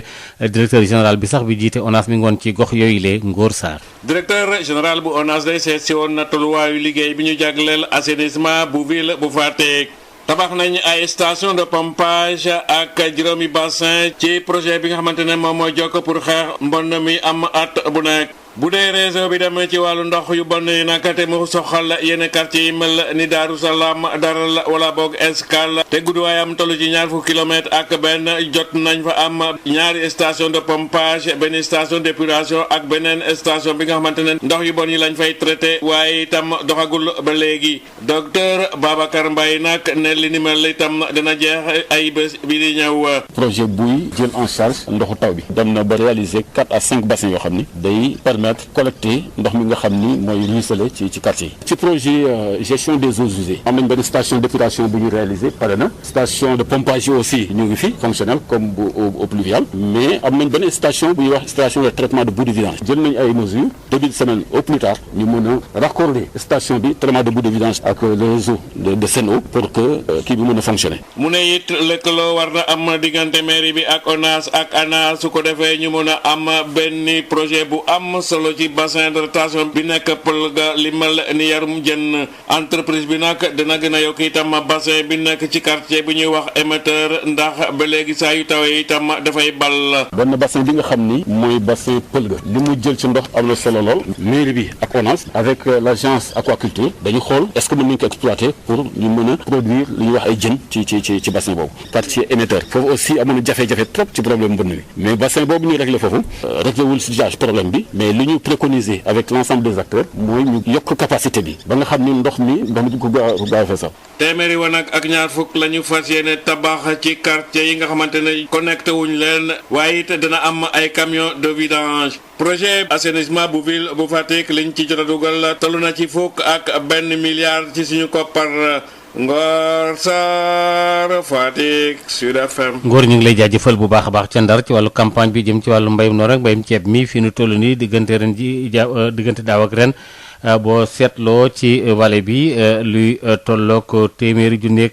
directeur général bi sax bi jiite ONAS mi ngi woon ci gox yooyu le Ngor Sarr. directeur général bu ONAS day seet si woon na tolluwaayu liggéey bi ñu jagleel assainissement bu ville bu Fatick. tabax nañ ay station de pompage ak juróomi bassin ci projet bi nga xamante ne moom mooy jokk pour xeex mbon mi am at bu nekk. bu dee réseau bi dem ci wàllu ndox yu bon yi nag te mu soxal yenn quartier yi mel ni Daaru Salaam Daral wala boog Escale te gudduwaayam toll ci 20 kilomètres ak benn jot nañ fa am ñaari station de pompage benn station d'épuration ak beneen station bi nga xamante ne ndox yu bon yi lañ fay traité waaye itam doxagul ba léegi docteur Babacar Mbaye nag ne li ni mel itam dina jeex ay bés bi di ñëw. projet buy jël en charge ndoxu taw bi dem na ba réaliser 4 à 5 bassins yoo xam ni day permettre collecter ndox mi nga xam ni mooy ruisselé ci quartier yi. ci projet gestion des eaux usées am nañ benn station d'épuration bu ñu réalisé pare na station de pompage aussi ñu ngi fi fonctionnel comme bu eau pluviale mais am nañ benn station bu ñuy wax station de traitement de boue de vidange jël nañ ay mesures début de semaine au plus tard ñu mën a raccorder station bi traitement de boue de vidange ak le réseau de Sen'Eau pour que kii bi mën a fonctionner. mu ne it lëkkaloo war na am diggante mairie bi ak ONAS ak ANAS su ko defee ñu mën a am benn projet bu am solo ci bassin de rétention bi nekk Pël ga limal ni yarum jën entreprise bi nag dina gën a yokk itam bassin bi nekk ci quartier bi ñuy wax émetteur ndax ba léegi saa yu tawee itam dafay ball. benn bassin bi nga xam ni mooy bassin Pël ga li mu jël ci ndox am na solo lool mairie bi ak ONAS avec l'agence aquaculture dañu xool est-ce que mën nañu ko exploiter pour ñu mën a produire li ñuy wax ay jën ci bassin boobu quartier émetteur foofu aussi amoon na jafe-jafe trop ci problème mbënn mi mais bassin boobu ñuy réglé foofu réglé wul si problème bi mais li ñu préconiser avec l'ensemble des acteurs mooy ñu yokk capacité bi ba nga xam ni ndox mi du ko gaaw fa sax. téeméeri wanag ak ñaar fukk la ñu fas yéene tabax ci quartier yi nga xamante ne connecté wuñ leen waaye it dana am ay camions de vidange. projet assainissement bu ville bu Fatick liñ ci jot a dugal toll na ci fukk ak benn milliard ci suñu koppar. Ngor Sarr Fatick Sud FM. Ngor ñu ngi lay jaajëfal bu baax a baax ca Ndar ci wàllu campagne bi jëm ci wàllu mbéyum noor ak mbéyum ceeb mi fi nu toll nii diggante ren ji diggante daaw ak ren boo seetloo ci vallée bi luy tolloog téeméeri junni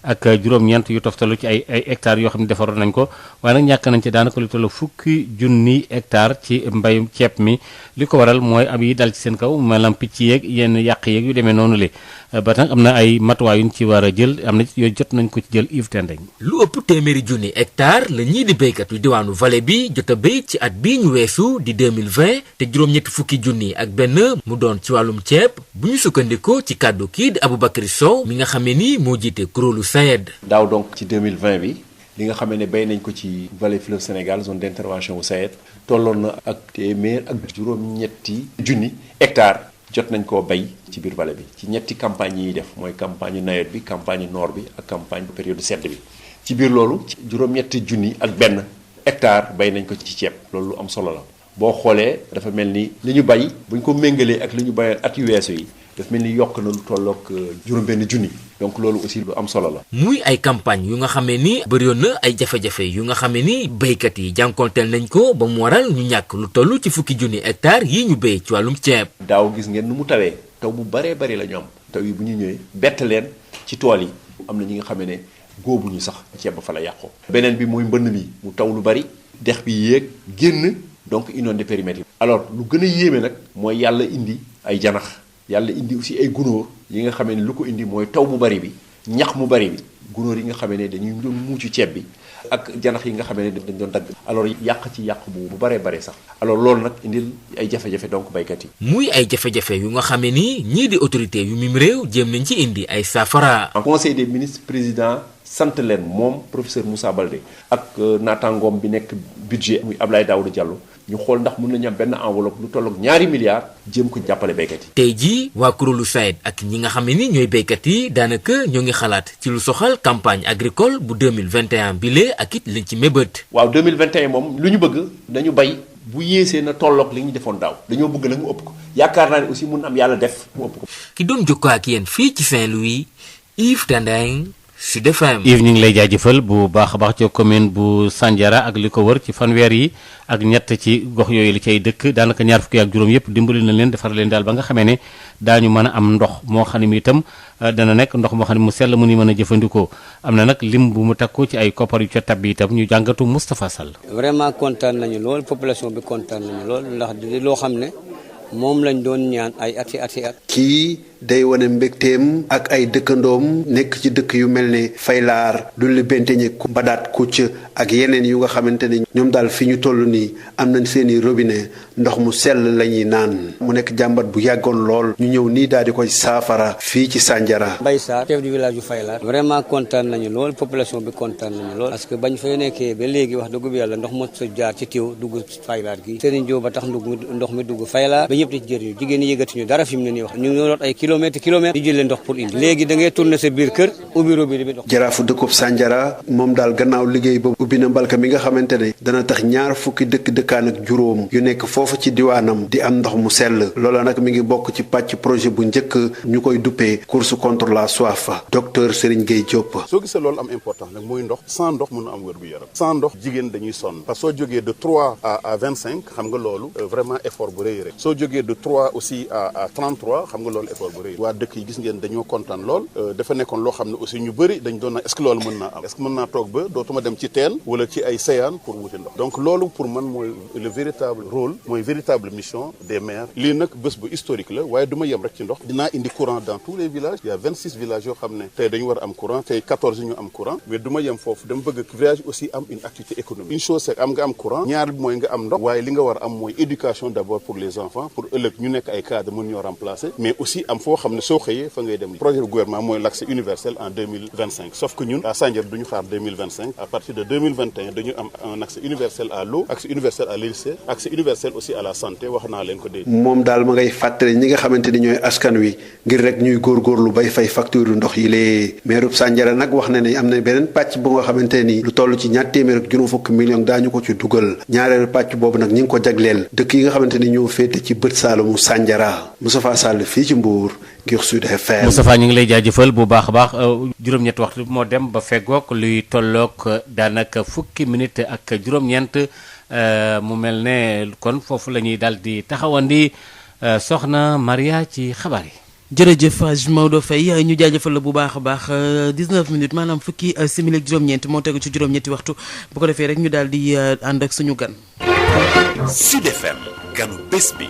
ak juróom-ñeent yu toftalu ci ay hectares yoo xam ne defaroon nañ ko waaye nag ñàkk nañ ci daanaka lu tolloog fukki junni hectares ci mbéyum ceeb mi li ko waral mooy ab yi dal ci seen kaw maanaam picc yeeg yenn yàq yeeg yu demee noonu le ba tax am na ay matuwaay yu ñu ci war a jël am na yooyu jot nañ ko ci jël Yves Tendeng. lu ëpp téeméeri junni hectare la ñii di béykat yu diwaanu vallée bi jot a béy ci at bii ñu weesu di 2020 te juróom-ñetti fukki junni ak benn mu doon ci wàllum ceeb bu ñu sukkandikoo ci kàddu kii di Aboubacry Sow mi nga xamee ni moo jiite kuréelu SAED. daaw donc ci 2020 bi li nga xamee ne béy nañ ko ci vallée fleuve Sénégal zone d'intervention bu SAED tolloon na ak téeméer ak juróom-ñetti junni hectare jot nañ koo bay ci biir vallée bi ci ñetti campagne yi def mooy campagne nawet bi campagne noor bi ak campagne période sedd bi ci biir loolu juróom-ñetti junni ak benn hectare bay nañ ko ci ceeb loolu lu am solo la boo xoolee dafa mel ni li ñu bay bu ñu ko méngalee ak li ñu bayoon at yu weesu yi dafa mel ni yokk na lu tolloog juróom-benn junni donc loolu aussi lu am solo la. muy ay campagne yu nga xamee ni bëriwoon na ay jafe-jafe yu nga xamee ni béykat yi jànkonteel nañ ko ba mu waral ñu ñàkk lu toll ci fukki junni hectare yi ñu béy ci wàllum ceeb. daaw gis ngeen nu mu tawee taw bu baree bari la ñu am taw yi bu ñu ñëwee bett leen ci tool yi am na ñi nga xamee ne góobuñu sax ceeb ba fa la yàqoo. beneen bi mooy mbënn mi mu taw lu bari dex bi yéeg génn donc inondé périmètre yi. alors lu gën a yéeme nag mooy yàlla indi ay janax. yàlla indi aussi ay gunóor yi nga xamee ne lu ko indi mooy taw mu bari bi ñax mu bari bi gunóor yi nga xamee ne dañuy doon muucu ceeb bi ak janax yi nga xamee ne dañ doon dagg alors yàq ci yàq bu baree bare sax alors loolu nag indil ay jafe-jafe donc baykat yi. muy ay jafe-jafe yu nga xamee ni ñii di autorité yu mim réew jéem nañ ci indi ay saafara. en conseil des ministres président sant leen moom professeur Moussa Baldé ak naataangoom bi nekk budget muy Abdoulaye Daouda Diallo ñu xool ndax mën nañu am benn enveloppe lu tolloog 2 milliards jéem ko jàppale béykat yi. tey jii waa kuréelu SAED ak ñi nga xam ne ni ñooy béykat yi daanaka ñoo ngi xalaat ci lu soxal campagne agricole bu 2021 bile ak it liñ ci mébét. waaw 2021 moom lu ñu bëgg dañu bay bu yéesee na tolloog li ñu defoon daaw dañoo bëgg nag mu ëpp ko yaakaar naa ne aussi mun am yàlla def mu ëpp ko. ki doon jokkoo ak yéen fii ci Saint-Louis Yves Tendeng Sud FM. Yves ñu ngi lay jaajëfal bu baax a baax ci commune bu Sandiara ak li ko wër ci fanweer yi ak ñett ci gox yooyu li cay dëkk daanaka ñaar fukki ak juróom yëpp dimbali na leen defar leen daal ba nga xamee ne daañu mën a am ndox moo xam ne mi itam dana nekk ndox moo xam ne mu sell mu ni mën a jëfandikoo am na nag lim bu mu takku ci ay koppar yu ca tab bi itam ñu jàngatu Moustapha Sall. vraiment kontaan nañu lool population bi kontaan nañu lool ndax di loo xam ne moom lañ doon ñaan ay ati at. kii day wane mbégteem ak ay dëkkandoom nekk ci dëkk yu mel ne Faylaar Dulli Benteñe Mbadaat Kucc ak yeneen yu nga xamante ne ñoom daal fi ñu toll nii am nañ seeni robinet ndox mu sell la ñuy naan mu nekk jàmbat bu yàggoon lool ñu ñëw nii daal di koy saafara fii ci Sandiara. Mbaye Sarr chef du village yu Faylaar vraiment kontaan nañu lool population bi kontaan nañu lool parce que bañ fay nekkee ba léegi wax dëgg yàlla ndox mo sa jaar ci tiw dugg Faylaar gi Serigne Diop ba tax ndox mi dugg Faylaar ba ñëpp di ci jëriñu jigéen ñi yëgatuñu dara fi mu ne nii wax ñu ngi root ay kilomètres ñu jëlee ndox pour indi léegi da ngay tourner sa biir kër ubbi robinet bi ndox. jaraafu dëkkub Sandiara moom daal gannaaw liggéey ba ubbi na mbalka mi nga xamante ne dana tax ñaar fukki dëkkaan ak juróom yu nekk foofu ci diwaanam di am ndox mu sell loola nag mi ngi bokk ci pàcc projet bu njëkk ñu koy duppee course contre la soif docteur Serigne Gueye Diop. soo gisee loolu am important nag mooy ndox sans ndox mën a am wér-gu-yaram sans ndox jigéen dañuy sonn parce que soo jógee de 3 à 25 xam nga loolu vraiment effort bu rëy rek soo jógee de 3 aussi à 33 xam nga loolu effort bu rëy waa dëkk yi gis ngeen dañoo kontaan lool dafa nekkoon loo xam ne aussi ñu bëri dañ doon na est-ce que loolu mën naa am est-ce que mën naa toog ba dootuma dem ci teen wala ci ay séyaan pour wuti ndox donc loolu pour man mooy le véritable rôle mooy véritable mission des maires lii nag bés bu historique la waaye du ma yem rek ci ndox dinaa indi courant dans tous les villages il y a 26 villages yoo xam ne tey dañu war a am courant tey 14 ñu am courant mais du ma yem foofu dama bëgg village aussi am une activité économique une chose c'est am nga am courant ñaar bi mooy nga am ndox waaye li nga war a am mooy éducation d'abord pour les enfants pour ëllëg ñu nekk ay cadres mën ñoo remplacer mais aussi am foo xam ne soo xëyee fa ngay dem projet du gouvernement mooy l'accès universel en 2025 sauf que ñun à Sandiara duñu xaar 2025 à partir de 2021 dañu am un accès universel à l'eau accès universel à l'électricité accès universel aussi à la santé wax naa leen ko dee. moom daal ma ngay fàttali ñi nga xamante ni ñooy askan wi ngir rek ñuy góorgóorlu bay fay facture ndox yi lee meerub Sandiara nag wax na ne am na beneen pàcc bu nga xamante ni lu toll ci ñaar téeméer ak juróom fukki millions daañu ko ci dugal ñaareelu pàcc boobu nag ñi ngi ko jagleel dëkk yi nga xamante ni ñoo féete ci bët saalumu Sandiara Moustapha Sall fii ci Mbour ngir Sud FM. Moustapha ñu ngi lay jaajëfal bu baax a baax juróom-ñetti waxtu moo dem ba feggoog luy tolloog daanaka fukki minute ak juróom-ñeent mu mel ne kon foofu la ñuy daal di taxawandi soxna Maria ci xabaar yi. jërëjëf Maodo Faye ñu jaajëfal la bu baax a baax 19 minutes maanaam fukki simili ak juróom-ñeent moo tegu ci juróom-ñetti waxtu bu ko defee rek ñu daal di ànd ak suñu gan. Sud FM ganu bés bi.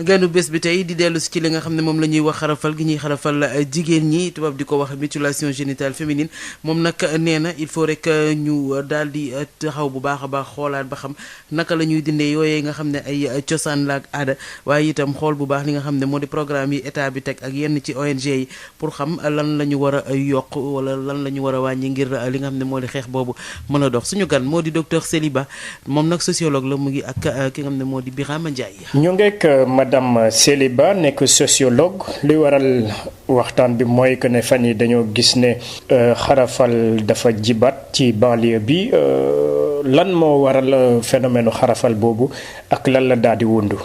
ganu bés bi tey di dellu si ci li nga xam ne moom la ñuy wax xarafal gi ñuy xarafal jigéen ñi tubaab di ko wax mutilation génitale féminine moom nag nee na il faut rek ñu daal di taxaw bu baax a baax xoolaat ba xam naka la ñuy dindee yooyee nga xam ne ay cosaan la ak aada waaye itam xool bu baax li nga xam ne moo di programme yi état bi teg ak yenn ci ONG yi pour xam lan la ñu war a yokk wala lan la ñu war a wàññi ngir li nga xam ne moo di xeex boobu mën a dox suñu gan moo di docteur Céliba moom nag sociologue la mu ngi ak ki nga xam ne moo di Birama Ndiaye. ñu ngeek madame Céliba nekk sociologue li waral waxtaan bi mooy que ne fan yi dañoo gis ne xarafal dafa jibat ci banlieue bi lan moo waral phénomène xarafal boobu ak lan la daal di wundu.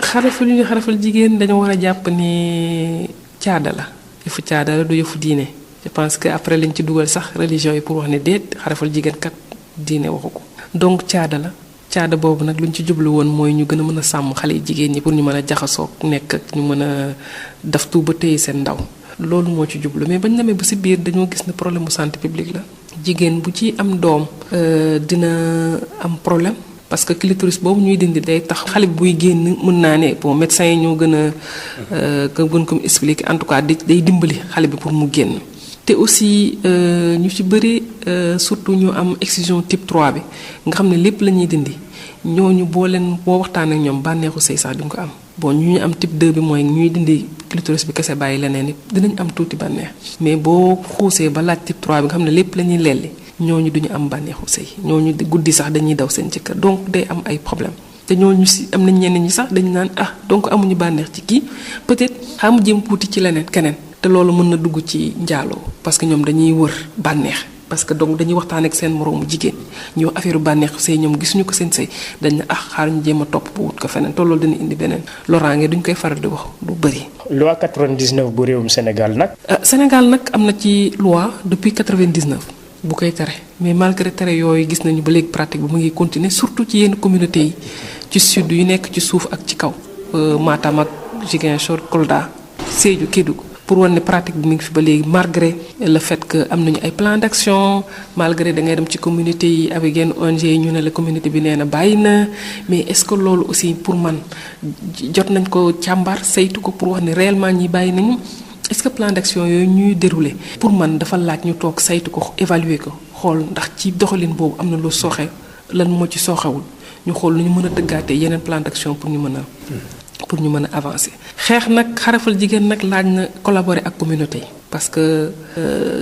xarafal yu ñu xarafal jigéen dañoo war a jàpp ni caada la yëfu caada la du yëfu diine je pense que après lañ ci dugal sax religion yi pour wax ne déet xarafal jigéen kat diine waxu ko donc caada la. caada boobu nag lu ñu ci jublu woon mooy ñu gën a mën a sàmm xale yi jigéen ñi pour ñu mën a jaxasoo nekk ak ñu mën a daf tout ba téye seen ndaw loolu moo ci jublu mais bañ demee ba si biir dañoo gis ne problème mu santé publique la jigéen bu ci am doom dina am problème parce que clitoris boobu ñuy dindi day tax xale bi buy génn mën naa ne bon médecins yi ñoo gën a gën ko expliquer en tout cas day dimbali xale bi pour mu génn te aussi ñu ci bëri surtout ñu am excision type 3 bi nga xam ne lépp la ñuy dindi ñooñu boo waxtaan ak ñoom bànneexu sëy sax duñ ko am bon ñu am type 2 bi mooy ñuy dindi clitoris bi kese bàyyi leneen it dinañ am tuuti bànneex mais boo xuusee ba laaj type 3 bi nga xam ne lépp la ñuy lelli ñooñu duñu am bànneexu sëy ñooñu guddi sax dañuy daw seen jëkkër donc day am ay problème te ñooñu si am nañ ñenn ñi sax dañu naan donc amuñu bànneex ci kii peut-être xamu jëm tuuti ci leneen keneen te loolu mën na dugg ci njaaloo parce que ñoom dañuy wër bànneex parce que donc dañuy waxtaan ak seen moroomu jigéen ñu wax affaire bànneexu sëy ñoom gisuñu ko seen sëy dañ ne xaar ñu jéem a topp bu wut ko feneen te loolu dina indi beneen loraange duñ koy faral di wax du bëri. loi 99 bu réewum Sénégal nag. Sénégal nag am na ci loi depuis 99 bu koy tere mais malgré tere yooyu gis nañu ba léegi pratique bi mu ngi continuer surtout ci yenn communauté yi ci sud yu nekk ci suuf ak ci kaw Matam ak Ziguinchor Kolda Sédhiou Kédougou pour wane ne pratique bi mu ngi fi ba léegi malgré le fait que am nañu ay plan d'action malgré da ngay dem ci communauté yi avec yenn ONG yi ñu ne la communauté bi nee na bàyyi na mais est-ce que loolu aussi pour man jot nañ ko càmbar saytu ko pour wax ne réellement ñi bàyyi nañu est-ce que plan d'action yooyu ñuy dérouler pour man dafa laaj ñu toog saytu ko évaluer ko xool ndax ci doxalin boobu am na lu sooxe lan moo ci sooxewul ñu xool nu ñu mën a tëggaatee yeneen plan d'action pour ñu mën a avancer. xeex nag xarafal jigéen nag laaj na collaborer ak communauté yi parce que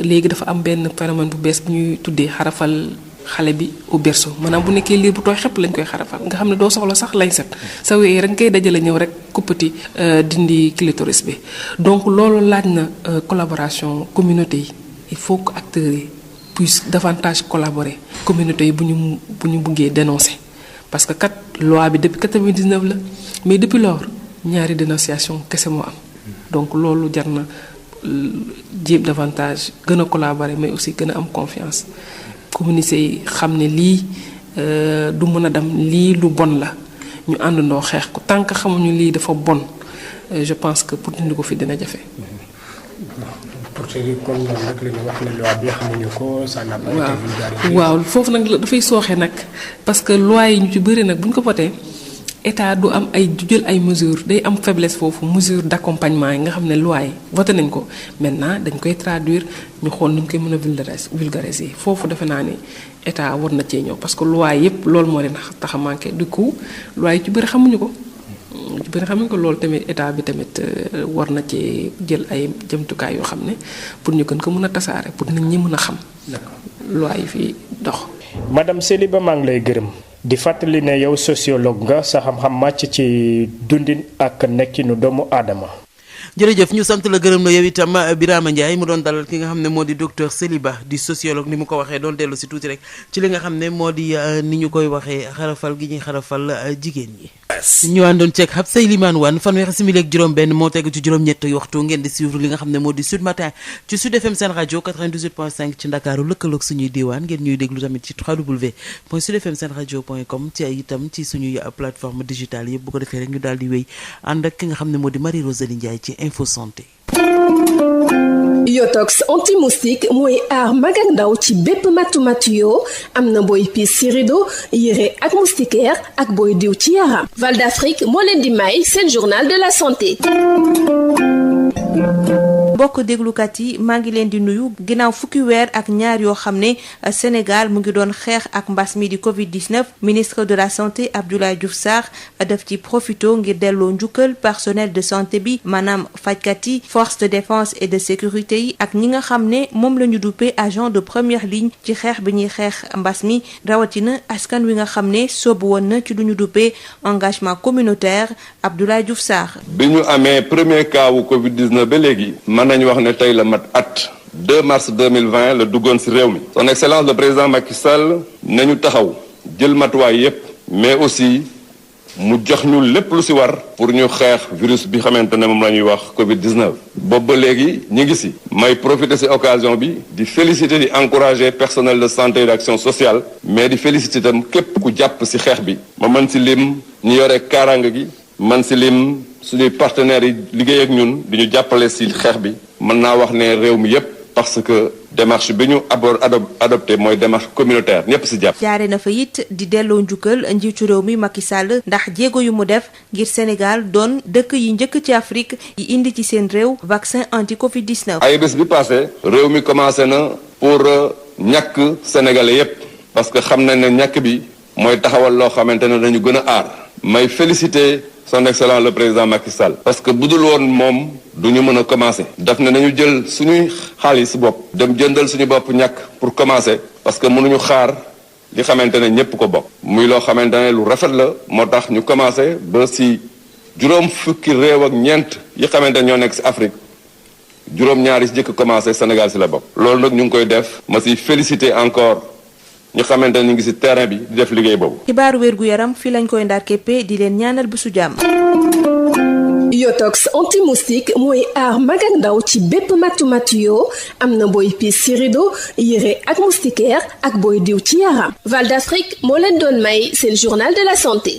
léegi dafa am benn phénomène bu bees bu ñuy tuddee xarafal xale bi au berceau maanaam bu nekkee liir bu tooy xepp lañ koy xarafal nga xam ne doo soxla sax lañ set sa wéy rek ngay dajale ñëw rek kuppati dindi clitoris bi donc loolu laaj na collaboration communauté yi il faut que acteurs yi puissent davantage collaborer communauté yi bu ñu buggee dénoncer parce que kat loi bi depuis 99 la mais depuis lors ñaari dénonciation kese moo am donc loolu jar na jéem davantage gën a collaborer mais aussi gën a am confiance communauté yi xam ne lii du mën a dem lii lu bon la ñu àndandoo xeex ko tant que xamuñu lii dafa bon je pense que pour dindi ko fi dina jafe. pour te dire kon loolu nag la ñu wax ne loi bi xamuñu ko ça n'a pas été vulgarisé. waaw foofu nag dafay sooxe nag parce que loi yi ñu ci bëri nag bu ñu ko voté état du am ay du jël ay mesures day am faiblesse foofu mesure d'accompagnement yi nga xam ne loi yi voté nañ ko maintenant dañ koy traduire ñu xool nu ñu koy mën a vulgariser foofu defe naa ni état war na cee ñëw parce que loi yépp loolu moo leen tax a manqué du coup loi yi ci bëri xamuñu ko. ci bëri xam nga ko loolu tamit état bi tamit war na ci jël ay jëmtukaay yoo xam ne pour ñu gën ko mën a tasaare pour nit ñi mën a xam. loi yi fi dox. madame Seliba maa ngi lay gërëm. di fàttali ne yow sociologue nga sa xam-xam màcc ci dundin ak nekkinu doomu aadama. jërëjëf ñu sant la gërëm la yow itam Birama Ndiaye mu doon dalal ki nga xam ne moo di docteur Seliba di sociologue ni mu ko waxee doon dellu si tuuti rek ci li nga xam ne moo di ni ñu koy waxee xarafal gi ñuy xarafal jigéen ñi. ñu àndoon ceeg xab say limaan wan fanweeri simili ak juróom-benn moo tegu ci juróom-ñett waxtu ngeen di suivre li nga xam ne moo di Sud Matin ci Sud FM seen rajo 98.5 ci Ndakaaru lëkkaloog suñuy diwaan ngeen ñuy déglu tamit ci www.sudfmsenradio.com ci ay itam ci suñuy plateforme digitale yëpp bu ko defee rek ñu daal di wéy ànd ak ki nga xam ne moo di Marie Rosalie Ndiaye ci Info Santé. Yotox anti-moustique mooy aar mag ak ndaw ci bépp matu-matu yoo am na booy piis ci rido yére ak moustiquaire ak booy diw ci yaram. Val d'Afrique moo leen di may seen journal de la santé. mbokk déglukat yi maa ngi leen di nuyu ginnaaw fukki weer ak ñaar yoo xam ne Sénégal mu ngi doon xeex ak mbas mi di Covid-19 ministre de la santé Abdoulaye Diouf Sarr def ci profito ngir delloo njukkal personnel de santé bi maanaam fajkat yi force de défense et de sécurité yi ak ñi nga xam ne moom la ñu duppee agent de première ligne ci xeex bi ñuy xeex mbas mi rawatina askan wi nga xam ne soobu woon na ci lu ñu duppee engagement communautaire Abdoulaye Diouf Sarr. bi ñu amee premier cas wu Covid-19 ba léegi mën nañu wax ne tey la mat at 2 mars 2020 la duggoon ci réew mi son excellence le président Macky Sall nañu taxaw jël matuwaay yépp mais aussi mu jox ñu lépp lu ci war pour ñu xeex virus bi xamante ne moom la ñuy wax Covid-19 boobu ba léegi ñi ngi ci may profiter ci occasion bi di féliciter di encourager personnel de santé et d'action sociale mais di féliciter itam képp ku jàpp ci xeex bi ma mën ci lim ñu yore kaaraange gi man ci lim suñuy partenaires yi liggéey ak ñun di ñu jàppale ci xeex bi mën naa wax ne réew mi yépp parce que démarche bi ñu adopté mooy démarche communautaire ñépp ci jàpp. jaare na fa it di delloo njukkal njiitu réew mi Macky Sall ndax jéego yu mu def ngir Sénégal doon dëkk yi njëkk ci Afrique yi indi ci seen réew vaccin anti Covid-19. ay bés bi passé réew mi commencé na pour ñàkk sénégalais yépp parce que xam nañ ne ñàkk bi mooy taxawal loo xamante ne dañu gën a aar may féliciter son excellence le président Macky Sall parce que bu dul woon moom du ñu mën a commencer daf ne nañu jël suñuy xaalis bopp dem jëndal suñu bopp ñàkk pour commencer parce que mënuñu xaar li xamante ne ñépp ko bokk muy loo xamante ne lu rafet la moo tax ñu commencer ba ci juróom fukki réew ak ñeent yi xamante ne ñoo nekk ci Afrique juróom-ñaar yi ci jëkk commencer Sénégal ci la bokk loolu nag ñu ngi koy def ma ci féliciter encore ñu xamante ne ñu ngi ci terrain bi di def liggéey boobu. xibaaru wérgu yaram fii lañ koy ndar képpe di leen ñaanal bésu jàmm. Yotox anti-moustique mooy aar mag ak ndaw ci bépp matu-matu yoo am na booy piis ci rido yére ak moustiquaire ak booy diw ci yaram. Val d'Afrique moo leen doon may seen journal de la santé.